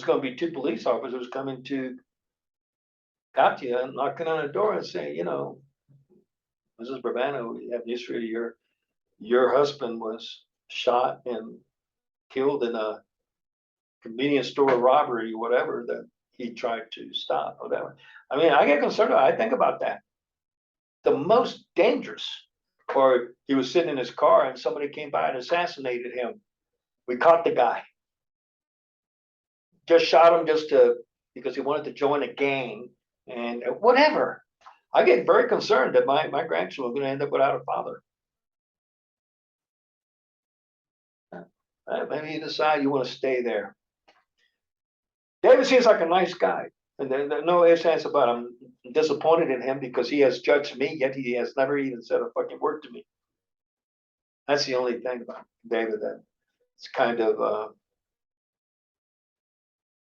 going to be two police officers coming to Katia and knocking on the door and saying, you know, Mrs. Bravano, we have the history of your husband was shot and killed in a convenience store robbery, whatever that he tried to stop, whatever. I mean, I get concerned. I think about that. The most dangerous, or he was sitting in his car and somebody came by and assassinated him. We caught the guy. Just shot him because he wanted to join a gang and whatever. I get very concerned that my grandchildren are going to end up without a father. Maybe you decide you want to stay there. David seems like a nice guy, and there's no ifs, ands about it. I'm disappointed in him because he has judged me, yet he has never even said a fucking word to me. That's the only thing about David that it's kind of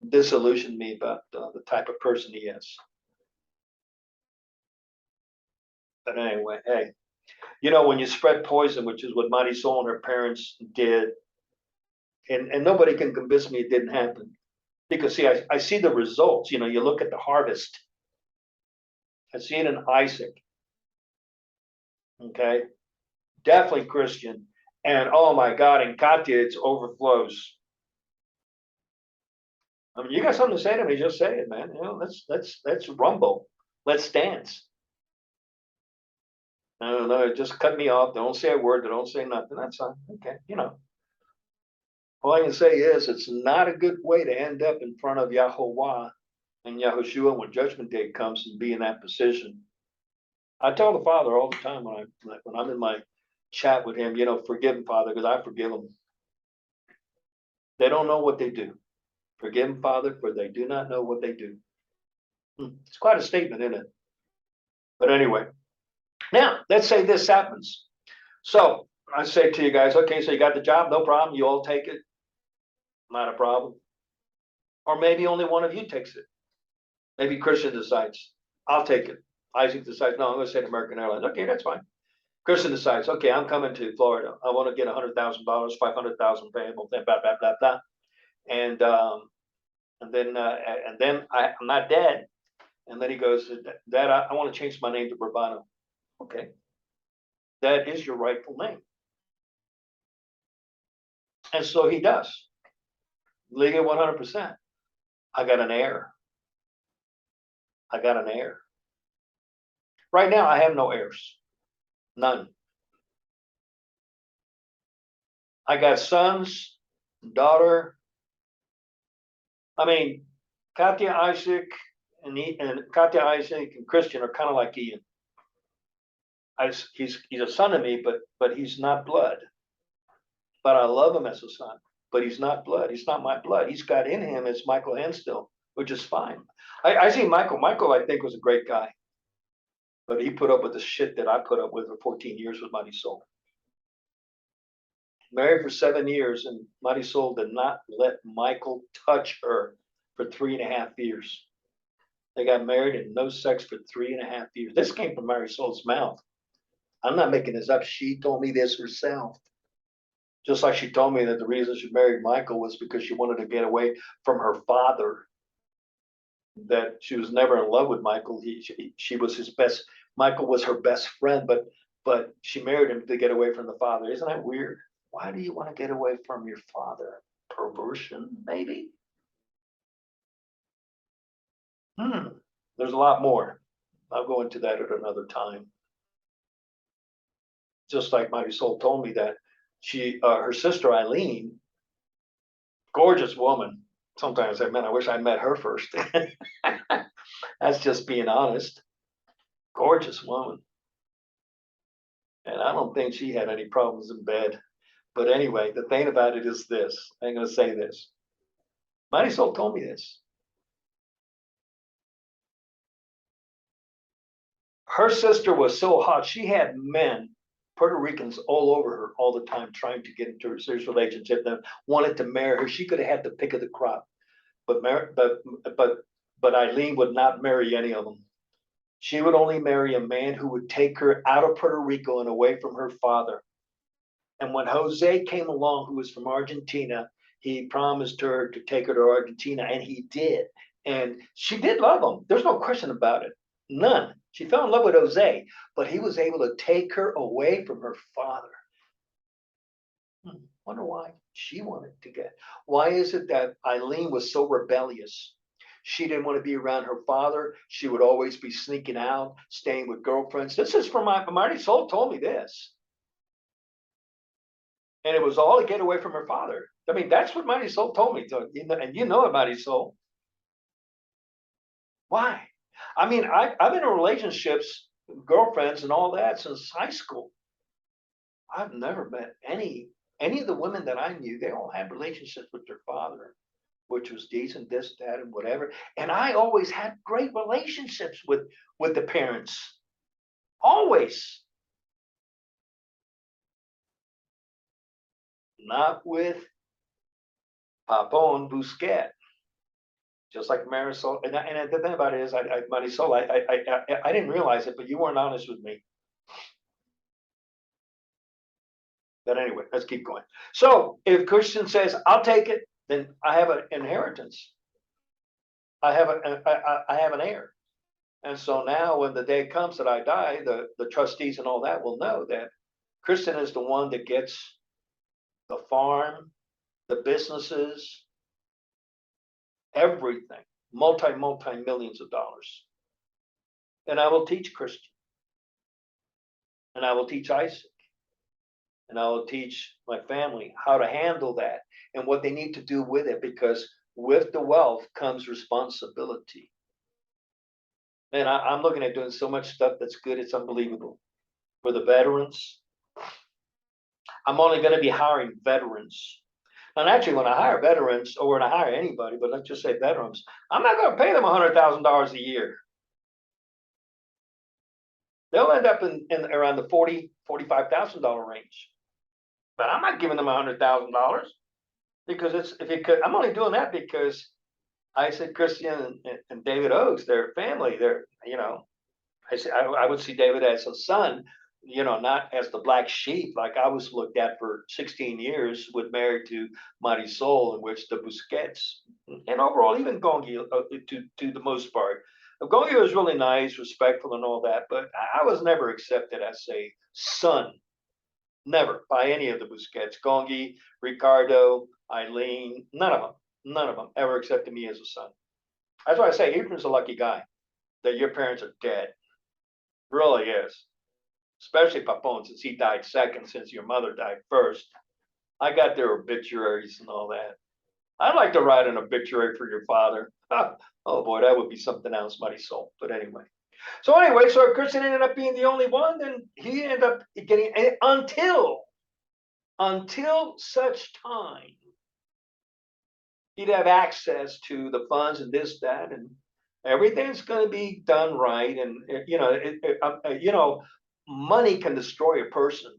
disillusioned me about the type of person he is. But anyway, hey, you know, when you spread poison, which is what Marisol and her parents did, and nobody can convince me it didn't happen. Because see, I see the results. You know, you look at the harvest. I see it in Isaac. Okay, definitely Christian, and oh my God, in Katya it overflows. I mean, you got something to say to me? Just say it, man. You know, let's rumble. Let's dance. No, just cut me off. Don't say a word. Don't say nothing. That's fine. Okay, you know. All I can say is it's not a good way to end up in front of Yahuwah and Yahushua when Judgment Day comes and be in that position. I tell the Father all the time when I'm in my chat with him, you know, forgive him, Father, because I forgive them. They don't know what they do. Forgive them, Father, for they do not know what they do. It's quite a statement, isn't it? But anyway, now let's say this happens. So I say to you guys, okay, so you got the job, no problem. You all take it. Not a problem. Or maybe only one of you takes it. Maybe Christian decides, I'll take it. Isaac decides, no, I'm going to say to American Airlines. Okay, that's fine. Christian decides, okay, I'm coming to Florida. I want to get $100,000, $500,000 payable, blah, blah, blah, blah. And then I'm not dead. And then he goes, Dad, I want to change my name to Bourbano. Okay. That is your rightful name. And so he does. Legal 100%. I got an heir. Right now, I have no heirs. None. I got sons, daughter. I mean, Katya Isaac and Katya Isaac and Christian are kind of like Ian. He's a son of me, but he's not blood. But I love him as a son. But he's not blood. He's not my blood. He's got in him as Michael Henstill, which is fine. I see Michael. Michael, I think, was a great guy, but he put up with the shit that I put up with for 14 years with Mighty Soul. Married for 7 years, and Mighty Soul did not let Michael touch her for 3.5 years. They got married and no sex for 3.5 years. This came from Mighty Soul's mouth. I'm not making this up. She told me this herself. Just like she told me that the reason she married Michael was because she wanted to get away from her father. That she was never in love with Michael. She was his best. Michael was her best friend, but she married him to get away from the father. Isn't that weird? Why do you want to get away from your father? Perversion, maybe. There's a lot more. I'll go into that at another time. Just like Mighty Soul told me that her sister Eileen, gorgeous woman. Sometimes I man, I wish I met her first. That's just being honest. Gorgeous woman. And I don't think she had any problems in bed. But anyway, the thing about it is this. I'm going to say this. Mighty Soul told me this. Her sister was so hot. She had men, Puerto Ricans, all over her all the time, trying to get into a serious relationship. That wanted to marry her. She could have had the pick of the crop, but Eileen would not marry any of them. She would only marry a man who would take her out of Puerto Rico and away from her father. And when Jose came along, who was from Argentina, he promised her to take her to Argentina, and he did. And she did love him. There's no question about it. None. She fell in love with Jose, but he was able to take her away from her father. Wonder why she wanted to get. Why is it that Eileen was so rebellious? She didn't want to be around her father. She would always be sneaking out, staying with girlfriends. This is from my Mighty Soul told me this. And it was all to get away from her father. I mean, that's what Mighty Soul told me. And you know it, Mighty Soul. Why? I mean, I've been in relationships, girlfriends, and all that since high school. I've never met any of the women that I knew. They all had relationships with their father, which was decent, this, that, and whatever. And I always had great relationships with the parents. Always. Not with Papon Busquet. Just like Marisol, and the thing about it is, Marisol, I didn't realize it, but you weren't honest with me. But anyway, let's keep going. So if Christian says, "I'll take it," then I have an inheritance. I have an heir, and so now when the day comes that I die, the trustees and all that will know that Christian is the one that gets the farm, the businesses, everything, multi millions of dollars. And I will teach Christian, and I will teach Isaac, and I will teach my family how to handle that and what they need to do with it, because with the wealth comes responsibility. And I'm looking at doing so much stuff that's good, it's unbelievable. For the veterans, I'm only going to be hiring veterans. And actually, when I hire veterans, or when I hire anybody, but let's just say veterans, I'm not going to pay them $100,000 a year. They'll end up in around the $45,000 range. But I'm not giving them $100,000 because I'm only doing that because I said Christian and David Oakes, their family, I would see David as a son, not as the black sheep like I was looked at for 16 years with Married to Mighty Soul, in which the Busquets and overall even Gongi to the most part. Gongi was really nice, respectful, and all that, but I was never accepted as a son. Never by any of the Busquets. Gongi, Ricardo, Eileen, none of them ever accepted me as a son. That's why I say Ephraim's a lucky guy that your parents are dead. Really is. especially Papon, since he died second, since your mother died first. I got their obituaries and all that. I'd like to write an obituary for your father. Oh boy, that would be something else, Mighty Soul. But anyway. So anyway, so Christian ended up being the only one, and he ended up getting until such time he'd have access to the funds and this, that, and everything's going to be done right. And money can destroy a person.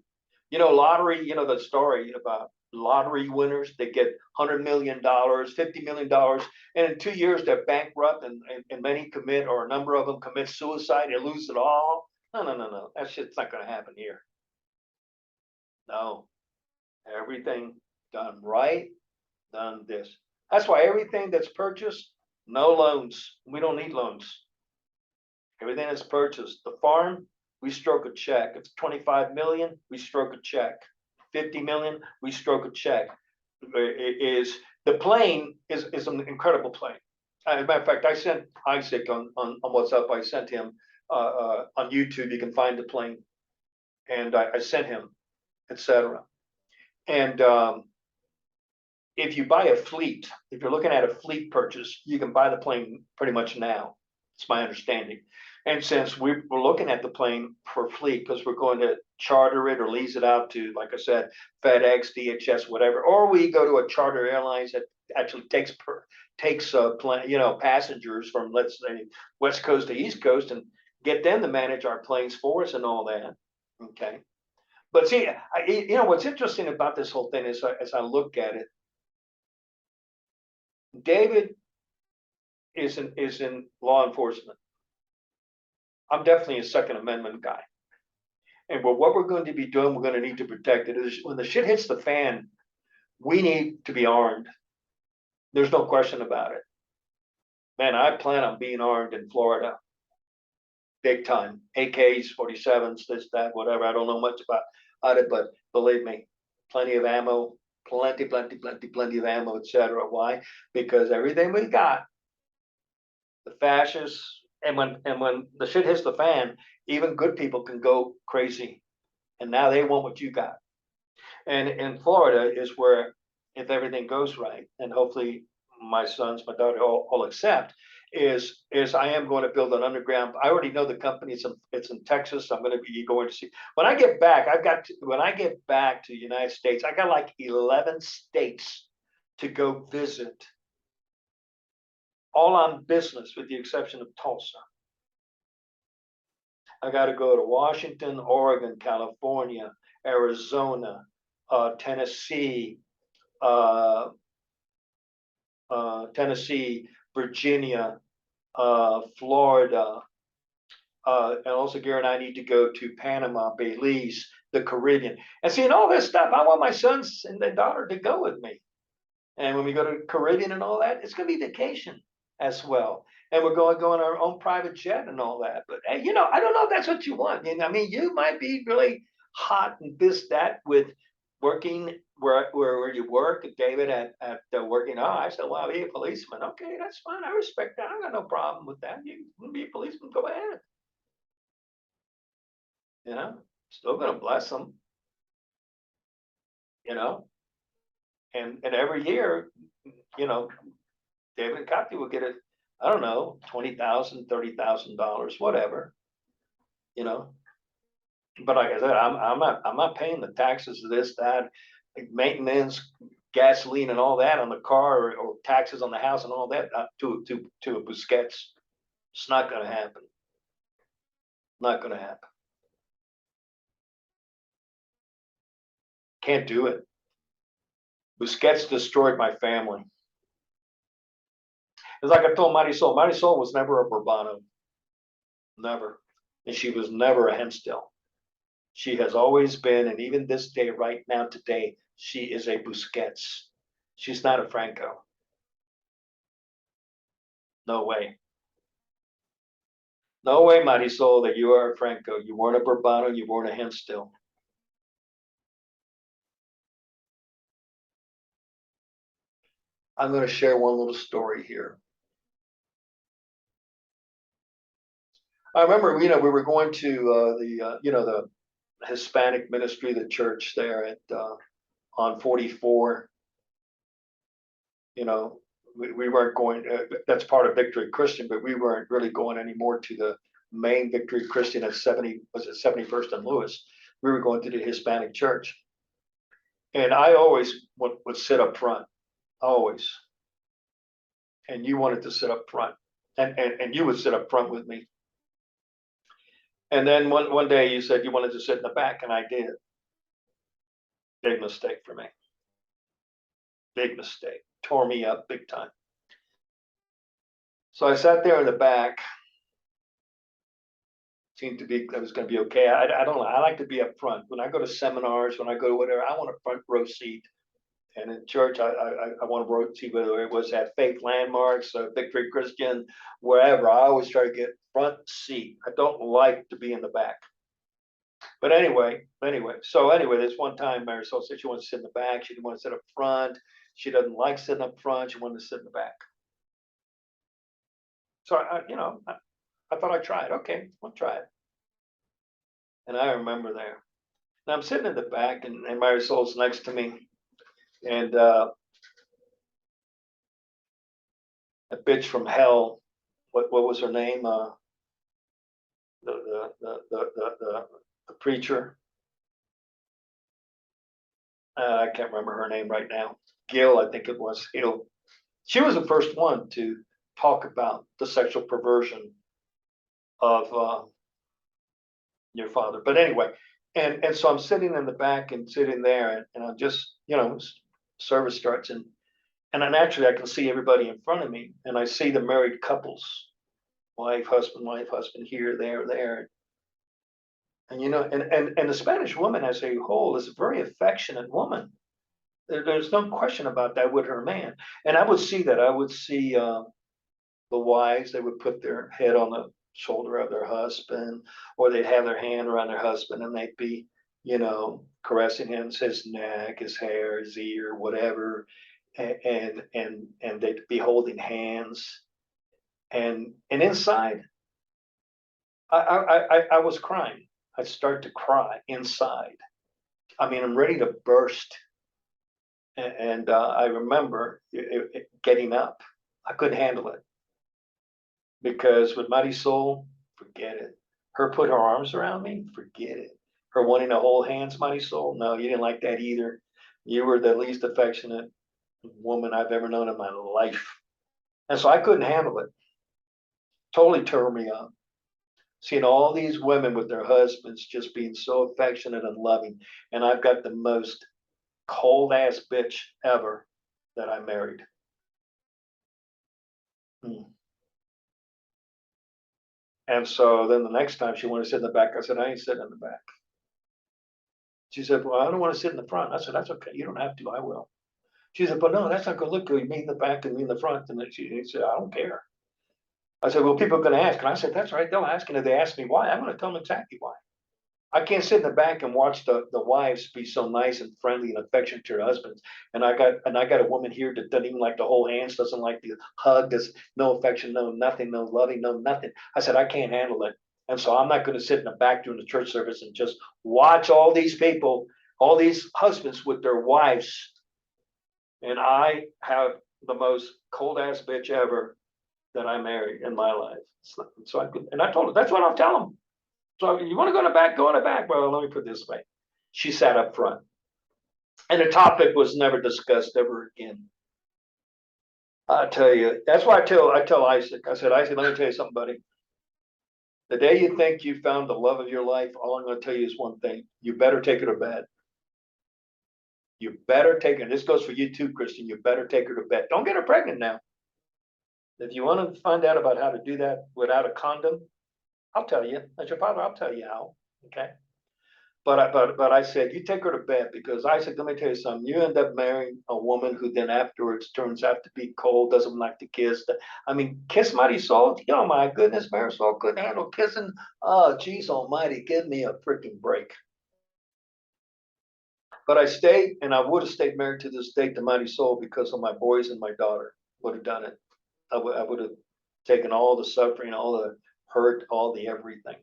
Lottery. The story about lottery winners. They get $100 million, $50 million, and in 2 years they're bankrupt, and many commit, or a number of them commit suicide. They lose it all. No, no, no, no. That shit's not going to happen here. No, everything done right, done this. That's why everything that's purchased, no loans. We don't need loans. Everything that's purchased. The farm, we stroke a check. It's 25 million, we stroke a check. 50 million, we stroke a check. The plane is an incredible plane. As a matter of fact, I sent Isaac on WhatsApp. I sent him on YouTube. You can find the plane, and I sent him, etc. And if you buy a fleet, if you're looking at a fleet purchase, you can buy the plane pretty much now. It's my understanding. And since we're looking at the plane for fleet, because we're going to charter it or lease it out to, like I said, FedEx, DHS, whatever, or we go to a charter airlines that actually takes passengers from, let's say, West Coast to East Coast, and get them to manage our planes for us and all that. Okay. But see, what's interesting about this whole thing is, as I look at it, David is in law enforcement. I'm definitely a Second Amendment guy. And what we're going to be doing, we're going to need to protect it. When the shit hits the fan, we need to be armed. There's no question about it. Man, I plan on being armed in Florida. Big time. AKs, 47s, this, that, whatever. I don't know much about it, but believe me, plenty of ammo, plenty of ammo, etc. Why? Because everything we got, the fascists, and when the shit hits the fan, even good people can go crazy, and now they want what you got. And in Florida is where, if everything goes right, and hopefully my sons, my daughter all accept, is I am going to build an underground. I already know the company. It's in Texas. I'm going to be going to see when I get back. When I get back to the United States, I got like 11 states to go visit, all on business, with the exception of Tulsa. I got to go to Washington, Oregon, California, Arizona, Tennessee, Virginia, Florida, and also Gary and I need to go to Panama, Belize, the Caribbean, and seeing all this stuff. I want my sons and their daughter to go with me. And when we go to the Caribbean and all that, it's going to be vacation as well. And we're going to go on our own private jet and all that. But I don't know if that's what you want. I mean, you might be really hot and this, that, with working where you work, David, at working. Oh, I said, well, I'll be a policeman. Okay, that's fine. I respect that. I got no problem with that. You can be a policeman, go ahead. Still going to bless them. And every year, David and Kathy will get it. I don't know, $20,000, $30,000, whatever. But like I said, I'm not paying the taxes of this, that, maintenance, gasoline, and all that on the car, or taxes on the house and all that to a Busquets. It's not going to happen. Not going to happen. Can't do it. Busquets destroyed my family. It's like I told Marisol. Marisol was never a Bourbano. Never. And she was never a Henstel. She has always been, and even this day, right now, today, she is a Busquets. She's not a Franco. No way. No way, Marisol, that you are a Franco. You weren't a Bourbano. You weren't a Henstel. I'm going to share one little story here. I remember, we were going to the Hispanic ministry, the church there at on 44. You know, we weren't going. That's part of Victory Christian, but we weren't really going anymore to the main Victory Christian at 70. Was it 71st and Lewis? We were going to the Hispanic church, and I always would sit up front, always. And you wanted to sit up front, and you would sit up front with me. And then one day you said you wanted to sit in the back, and I did. Big mistake for me. Big mistake. Tore me up big time. So I sat there in the back. Seemed to be, I was going to be okay. I don't know. I like to be up front. When I go to seminars, when I go to whatever, I want a front row seat. And in church, I want to row seat, whether it was at Faith Landmarks, Victory Christian, wherever. I always try to get front seat. I don't like to be in the back. But anyway, this one time Marisol said she wants to sit in the back. She didn't want to sit up front. She doesn't like sitting up front. She wanted to sit in the back. So I thought I'd try it. Okay, I'll try it. And I remember there. And I'm sitting in the back, and Marisol's next to me, and a bitch from hell. What was her name? The preacher. I can't remember her name right now. Gil, I think it was Gil. She was the first one to talk about the sexual perversion of your father. But anyway, and so I'm sitting in the back and sitting there, and I'm just, service starts, and then actually I can see everybody in front of me, and I see the married couples, wife, husband, here, there. And and the Spanish woman as a whole is a very affectionate woman. There's no question about that with her man. And I would see that. I would see the wives, they would put their head on the shoulder of their husband, or they'd have their hand around their husband, and they'd be, caressing him, his neck, his hair, his ear, whatever, and they'd be holding hands, and inside, I was crying. I'd start to cry inside. I mean, I'm ready to burst, and I remember getting up. I couldn't handle it. Because with Mighty Soul, forget it. Her put her arms around me, forget it. Her wanting to hold hands, Mighty Soul, no, you didn't like that either. You were the least affectionate woman I've ever known in my life. And so I couldn't handle it. Totally tore me up. Seeing all these women with their husbands just being so affectionate and loving. And I've got the most cold ass bitch ever that I married. And so then the next time she wanted to sit in the back, I said, I ain't sitting in the back. She said, well, I don't want to sit in the front. I said, that's okay. You don't have to. I will. She said, but no, that's not going to look good. Me in the back and me in the front. And then she said, I don't care. I said, well, people are going to ask. And I said, that's right. They'll ask. And if they ask me why, I'm going to tell them exactly why. I can't sit in the back and watch the wives be so nice and friendly and affectionate to their husbands. And I got a woman here that doesn't even like to hold hands, doesn't like to hug, does no affection, no nothing, no loving, no nothing. I said, I can't handle it. And so I'm not going to sit in the back during the church service and just watch all these people, all these husbands with their wives. And I have the most cold ass bitch ever that I married in my life. So I told her, that's what I'll tell them. So you want to go in the back, go in the back. Well, let me put it this way. She sat up front. And the topic was never discussed ever again. I tell you, that's why I tell Isaac, I said, Isaac, let me tell you something, buddy. The day you think you found the love of your life, all I'm going to tell you is one thing. You better take her to bed. You better take her. And this goes for you too, Christian. You better take her to bed. Don't get her pregnant now. If you want to find out about how to do that without a condom, I'll tell you. As your father, I'll tell you how. Okay. But I said, you take her to bed, because I said, let me tell you something. You end up marrying a woman who then afterwards turns out to be cold, doesn't like to kiss. I mean, kiss Mighty Soul. Oh my goodness, Marisol couldn't handle kissing. Oh, geez almighty, give me a freaking break. But I stayed, and I would have stayed married to this day to Mighty Soul because of my boys and my daughter. Would have done it. I would have taken all the suffering, all the hurt, all the everything.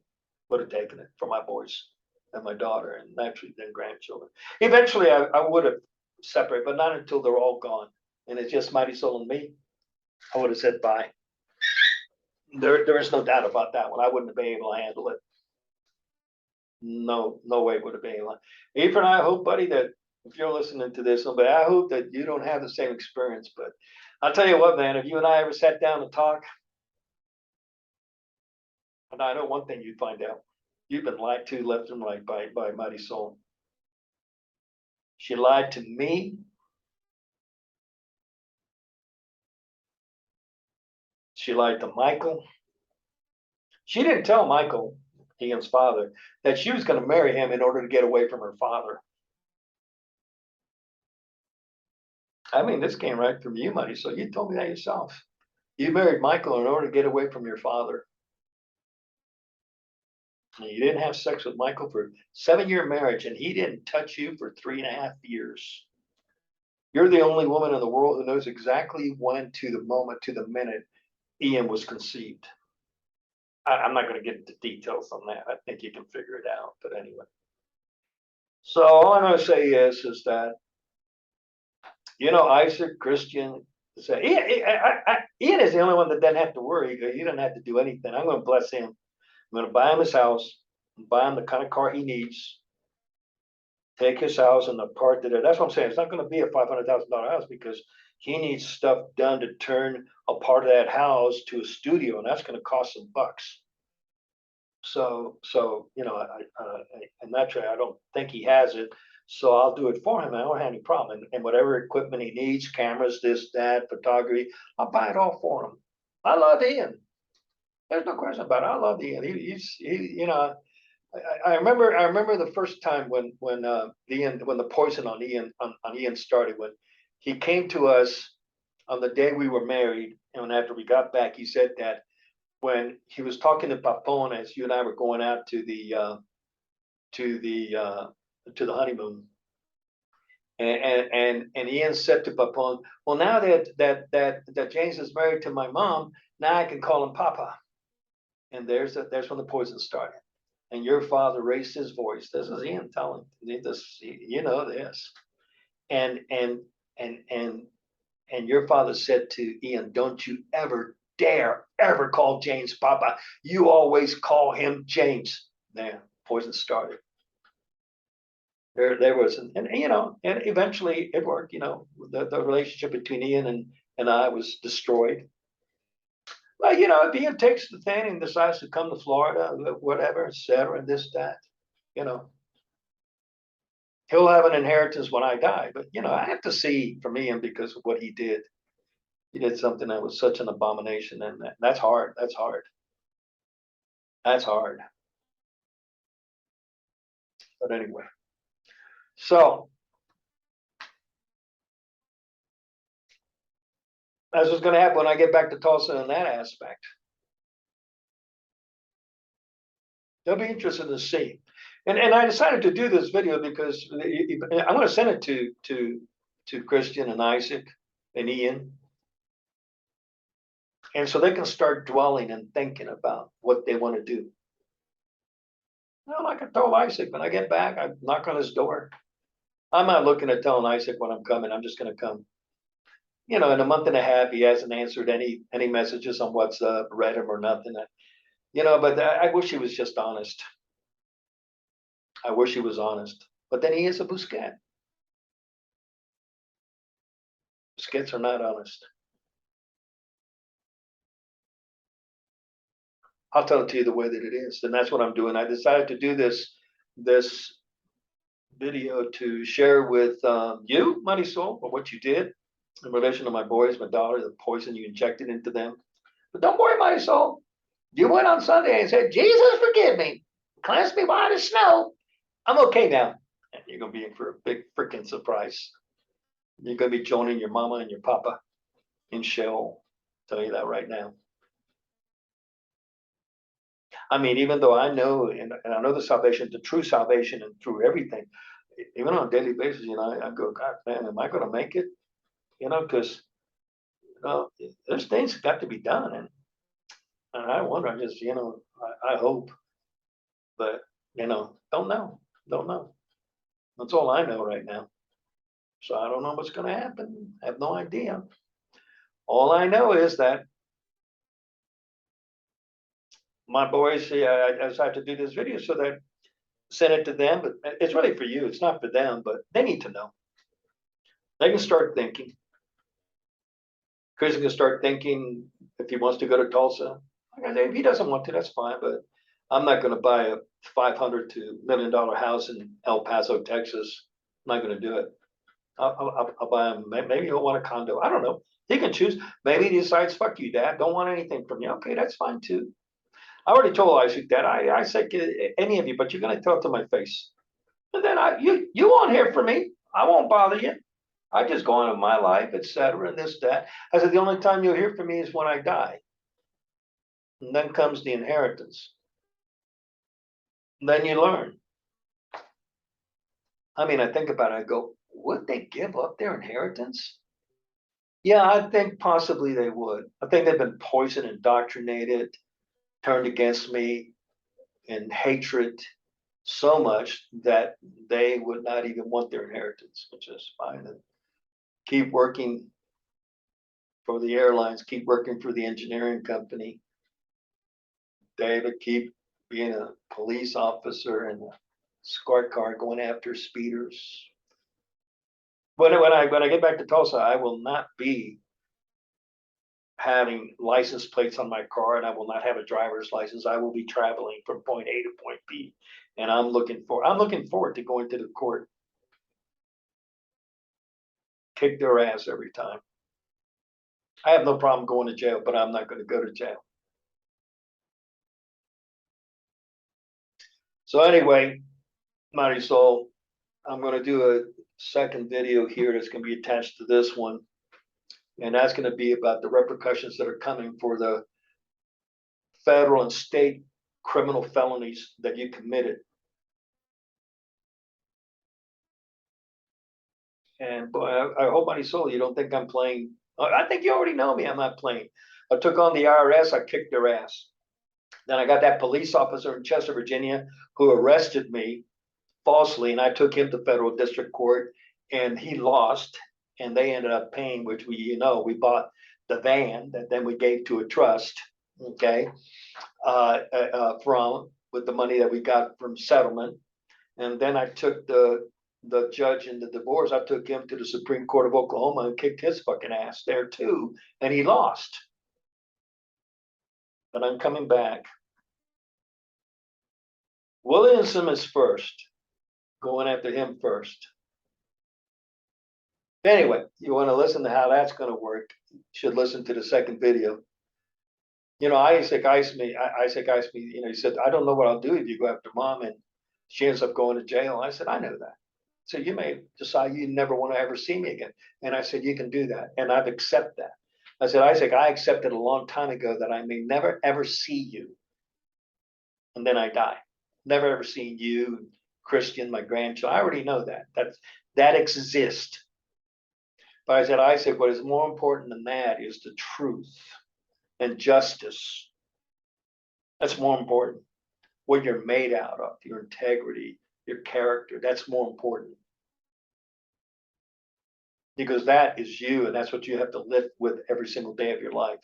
Would have taken it for my boys. and my daughter, and actually then grandchildren. Eventually, I would have separated, but not until they're all gone, and it's just Mighty Soul and me. I would have said bye. There is no doubt about that one. I wouldn't have been able to handle it. No, no way would have been able. Ephraim, I hope, buddy, that if you're listening to this, but I hope that you don't have the same experience. But I'll tell you what, man, if you and I ever sat down and talk, and I know one thing you'd find out. You've been lied to left and right by Mighty Soul. She lied to me. She lied to Michael. She didn't tell Michael, Ian's father, that she was going to marry him in order to get away from her father. I mean, this came right from you, Mighty Soul. You told me that yourself. You married Michael in order to get away from your father. You didn't have sex with Michael for a 7-year marriage, and he didn't touch you for 3.5 years. You're the only woman in the world who knows exactly when, to the moment, to the minute, Ian was conceived. I'm not going to get into details on that. I think you can figure it out. But anyway. So all I'm going to say is that, Isaac, Christian, say, Ian is the only one that doesn't have to worry. He doesn't have to do anything. I'm going to bless him. I'm going to buy him his house, buy him the kind of car he needs, take his house and the part that that's what I'm saying. It's not going to be a $500,000 house because he needs stuff done to turn a part of that house to a studio, and that's going to cost some bucks. So and naturally, I don't think he has it. So I'll do it for him. I don't have any problem. And whatever equipment he needs, cameras, this, that, photography, I'll buy it all for him. I love Ian. There's no question about it. I love Ian. I remember the first time when the poison on Ian started, when he came to us on the day we were married, and after we got back, he said that when he was talking to Papone as you and I were going out to the honeymoon, and Ian said to Papone, "Well, now that James is married to my mom, now I can call him Papa." And there's when the poison started. And your father raised his voice. This is Ian telling this. You know this. And your father said to Ian, "Don't you ever dare ever call James Papa. You always call him James." There, poison started. There was, and eventually it worked. The relationship between Ian and I was destroyed. Well, if Ian takes the thing and decides to come to Florida, whatever, etc., and this, that, you know, he'll have an inheritance when I die. But, I have to see from Ian because of what he did. He did something that was such an abomination, and that's hard. That's hard. That's hard. But anyway, so that's what's going to happen when I get back to Tulsa in that aspect. They'll be interested to see. And I decided to do this video because I'm going to send it to Christian and Isaac and Ian. And so they can start dwelling and thinking about what they want to do. Like I told Isaac, when I get back, I knock on his door. I'm not looking at telling Isaac when I'm coming. I'm just going to come. In a month and a half, he hasn't answered any messages on WhatsApp, read him or nothing. But I wish he was just honest. I wish he was honest. But then he is a Busquet. Busquets are not honest. I'll tell it to you the way that it is. And that's what I'm doing. I decided to do this video to share with you, Mighty Soul, for what you did in relation to my boys, my daughter, the poison you injected into them. But don't worry, Mighty Soul. You went on Sunday and said, "Jesus, forgive me. Cleanse me white as snow. I'm okay now." And you're going to be in for a big freaking surprise. You're going to be joining your mama and your papa in Sheol. I'll tell you that right now. I mean, even though I know, and I know the salvation, the true salvation, and through everything, even on a daily basis, I go, "God, man, am I going to make it?" Because there's things that got to be done, and I wonder, I just, I hope, but Don't know. Don't know. That's all I know right now. So I don't know what's going to happen. I have no idea. All I know is that my boys, I just have to do this video so that send it to them, but it's really for you. It's not for them, but they need to know. They can start thinking. Chris can start thinking if he wants to go to Tulsa. Like I say, if he doesn't want to, that's fine. But I'm not going to buy a 500 to $1 million house in El Paso, Texas. I'm not going to do it. I'll buy him. Maybe he'll want a condo. I don't know. He can choose. Maybe he decides, fuck you, Dad. Don't want anything from you. Okay, that's fine too. I already told Isaac that. I said any of you, but you're going to talk to my face. And then you won't hear from me. I won't bother you. I just go on with my life, etc. And this, that. I said, the only time you'll hear from me is when I die. And then comes the inheritance. And then you learn. I mean, I think about it, I go, would they give up their inheritance? Yeah, I think possibly they would. I think they've been poisoned, indoctrinated, turned against me in hatred so much that they would not even want their inheritance, which is fine. And keep working for the airlines, keep working for the engineering company. David, keep being a police officer and a squad car going after speeders. When I get back to Tulsa, I will not be having license plates on my car, and I will not have a driver's license. I will be traveling from point A to point B, and I'm looking forward to going to the court, kick their ass every time. I have no problem going to jail, but I'm not going to go to jail. So anyway, Marisol, I'm going to do a second video here that's going to be attached to this one. And that's going to be about the repercussions that are coming for the federal and state criminal felonies that you committed. And boy, I hope, Marisol, you don't think I'm playing. I think you already know me. I'm not playing. I took on the IRS. I kicked their ass. Then I got that police officer in Chester, Virginia, who arrested me falsely, and I took him to federal district court, and he lost, and they ended up paying, which we bought the van that then we gave to a trust, okay, from with the money that we got from settlement, and then I took the judge in the divorce. I took him to the Supreme Court of Oklahoma and kicked his fucking ass there too, and he lost. But I'm coming back. Williamson is first. Going after him first. Anyway, you want to listen to how that's going to work, you should listen to the second video. Isaac asked me, he said, I don't know what I'll do if you go after Mom and she ends up going to jail. I said, I know that. So you may decide you never want to ever see me again. And I said, you can do that. And I've accepted that. I said, Isaac, I accepted a long time ago that I may never ever see you. And then I die. Never ever seen you, Christian, my grandchild. I already know that. That exists. But I said, Isaac, what is more important than that is the truth and justice. That's more important. What you're made out of, your integrity, your character, that's more important. Because that is you, and that's what you have to live with every single day of your life.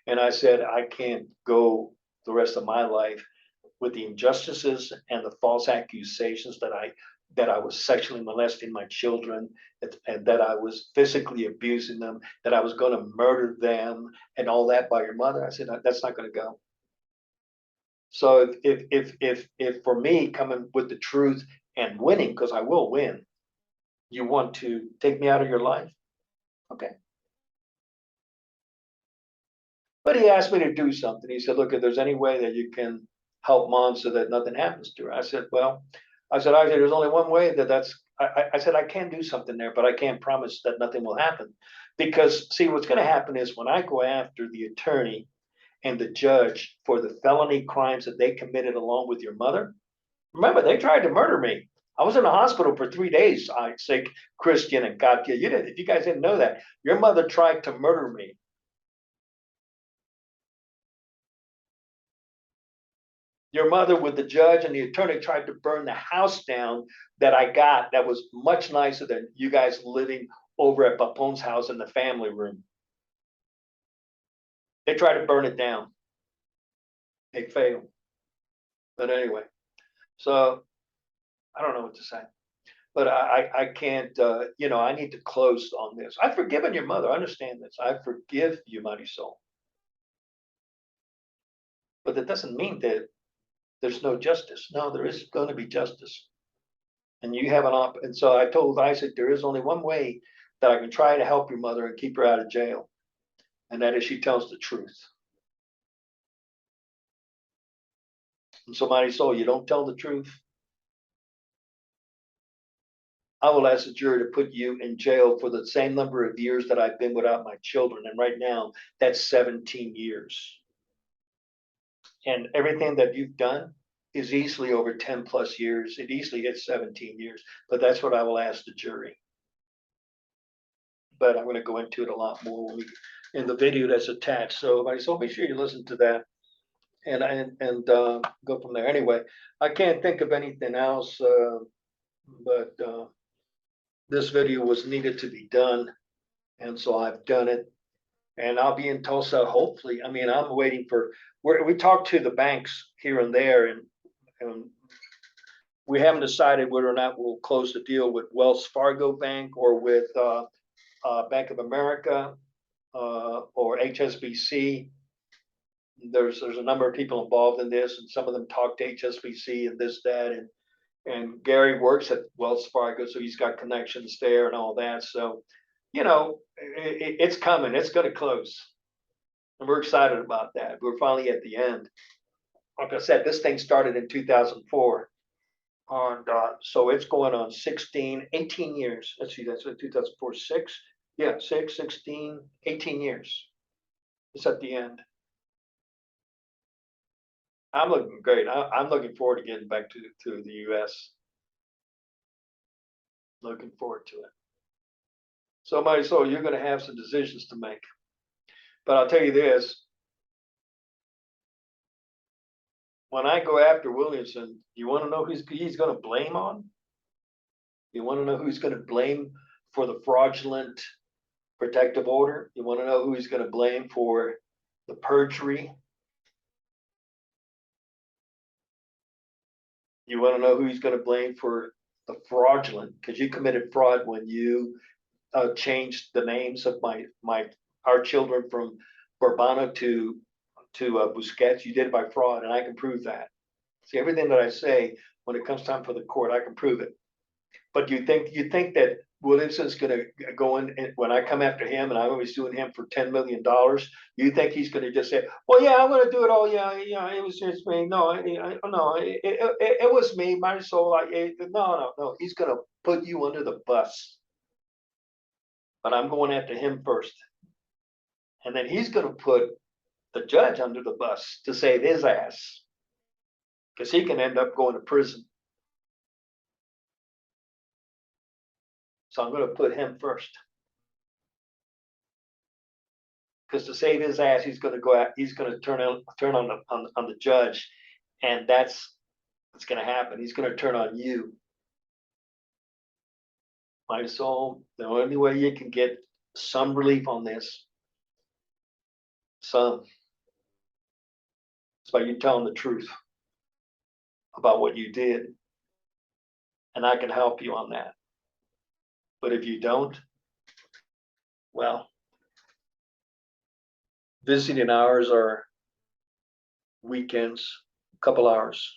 And I said, I can't go the rest of my life with the injustices and the false accusations that I was sexually molesting my children, and that I was physically abusing them, that I was going to murder them, and all that by your mother. I said, that's not going to go. So if for me coming with the truth and winning, because I will win, you want to take me out of your life, okay. But he asked me to do something. He said, look, if there's any way that you can help Mom so that nothing happens to her. I said, there's only one way I said, I can do something there, but I can't promise that nothing will happen. Because see, what's going to happen is when I go after the attorney and the judge for the felony crimes that they committed along with your mother, remember, they tried to murder me. I was in the hospital for 3 days, Isaac, Christian, and Katya. If you guys didn't know that, your mother tried to murder me. Your mother with the judge and the attorney tried to burn the house down that I got that was much nicer than you guys living over at Papon's house in the family room. They tried to burn it down. They failed. But anyway, so I don't know what to say. But I can't, I need to close on this. I've forgiven your mother. I understand this. I forgive you, mighty soul. But that doesn't mean that there's no justice. No, there is going to be justice. And you have and so I told Isaac, there is only one way that I can try to help your mother and keep her out of jail. And that is she tells the truth. And so, mighty soul, you don't tell the truth, I will ask the jury to put you in jail for the same number of years that I've been without my children. And right now, that's 17 years. And everything that you've done is easily over 10 plus years. It easily hits 17 years. But that's what I will ask the jury. But I'm going to go into it a lot more in the video that's attached. So make sure you listen to that and go from there. Anyway, I can't think of anything else, but this video was needed to be done. And so I've done it. And I'll be in Tulsa, hopefully. I mean, I'm waiting for, we talked to the banks here and there, and we haven't decided whether or not we'll close the deal with Wells Fargo Bank or with Bank of America or HSBC. There's a number of people involved in this, and some of them talk to HSBC and this, that, and Gary works at Wells Fargo, so he's got connections there and all that. So, it's coming. It's going to close, and we're excited about that. We're finally at the end. Like I said, this thing started in 2004, and so it's going on 18 years. Let's see, that's 2004, 6, yeah, 6, 16, 18 years. It's at the end. I'm looking great. I'm looking forward to getting back to the U.S. Looking forward to it. So, mighty soul, you're going to have some decisions to make. But I'll tell you this. When I go after Williamson, you want to know who he's going to blame on? You want to know who he's going to blame for the fraudulent protective order? You want to know who he's going to blame for the perjury? You want to know who he's going to blame for the fraudulent? Because you committed fraud when you changed the names of our children from Bourbano to Busquets. You did it by fraud, and I can prove that. See, everything that I say when it comes time for the court, I can prove it. But you think that Williamson's going to go in, and when I come after him and I'm always suing him for $10 million, you think he's going to just say, well, yeah, I'm going to do it all. Yeah, it was just me. No, it was me, my soul. No. He's going to put you under the bus. But I'm going after him first. And then he's going to put the judge under the bus to save his ass. Because he can end up going to prison. So I'm going to put him first. Because to save his ass, he's going to go out, he's going to turn on the judge. And that's what's going to happen. He's going to turn on you. My soul, the only way you can get some relief on this, is by you telling the truth about what you did. And I can help you on that. But if you don't, well, visiting hours are weekends, a couple hours.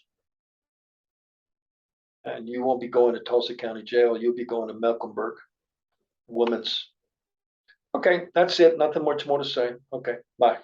And you won't be going to Tulsa County Jail. You'll be going to Mecklenburg Women's. Okay, that's it. Nothing much more to say. Okay, bye.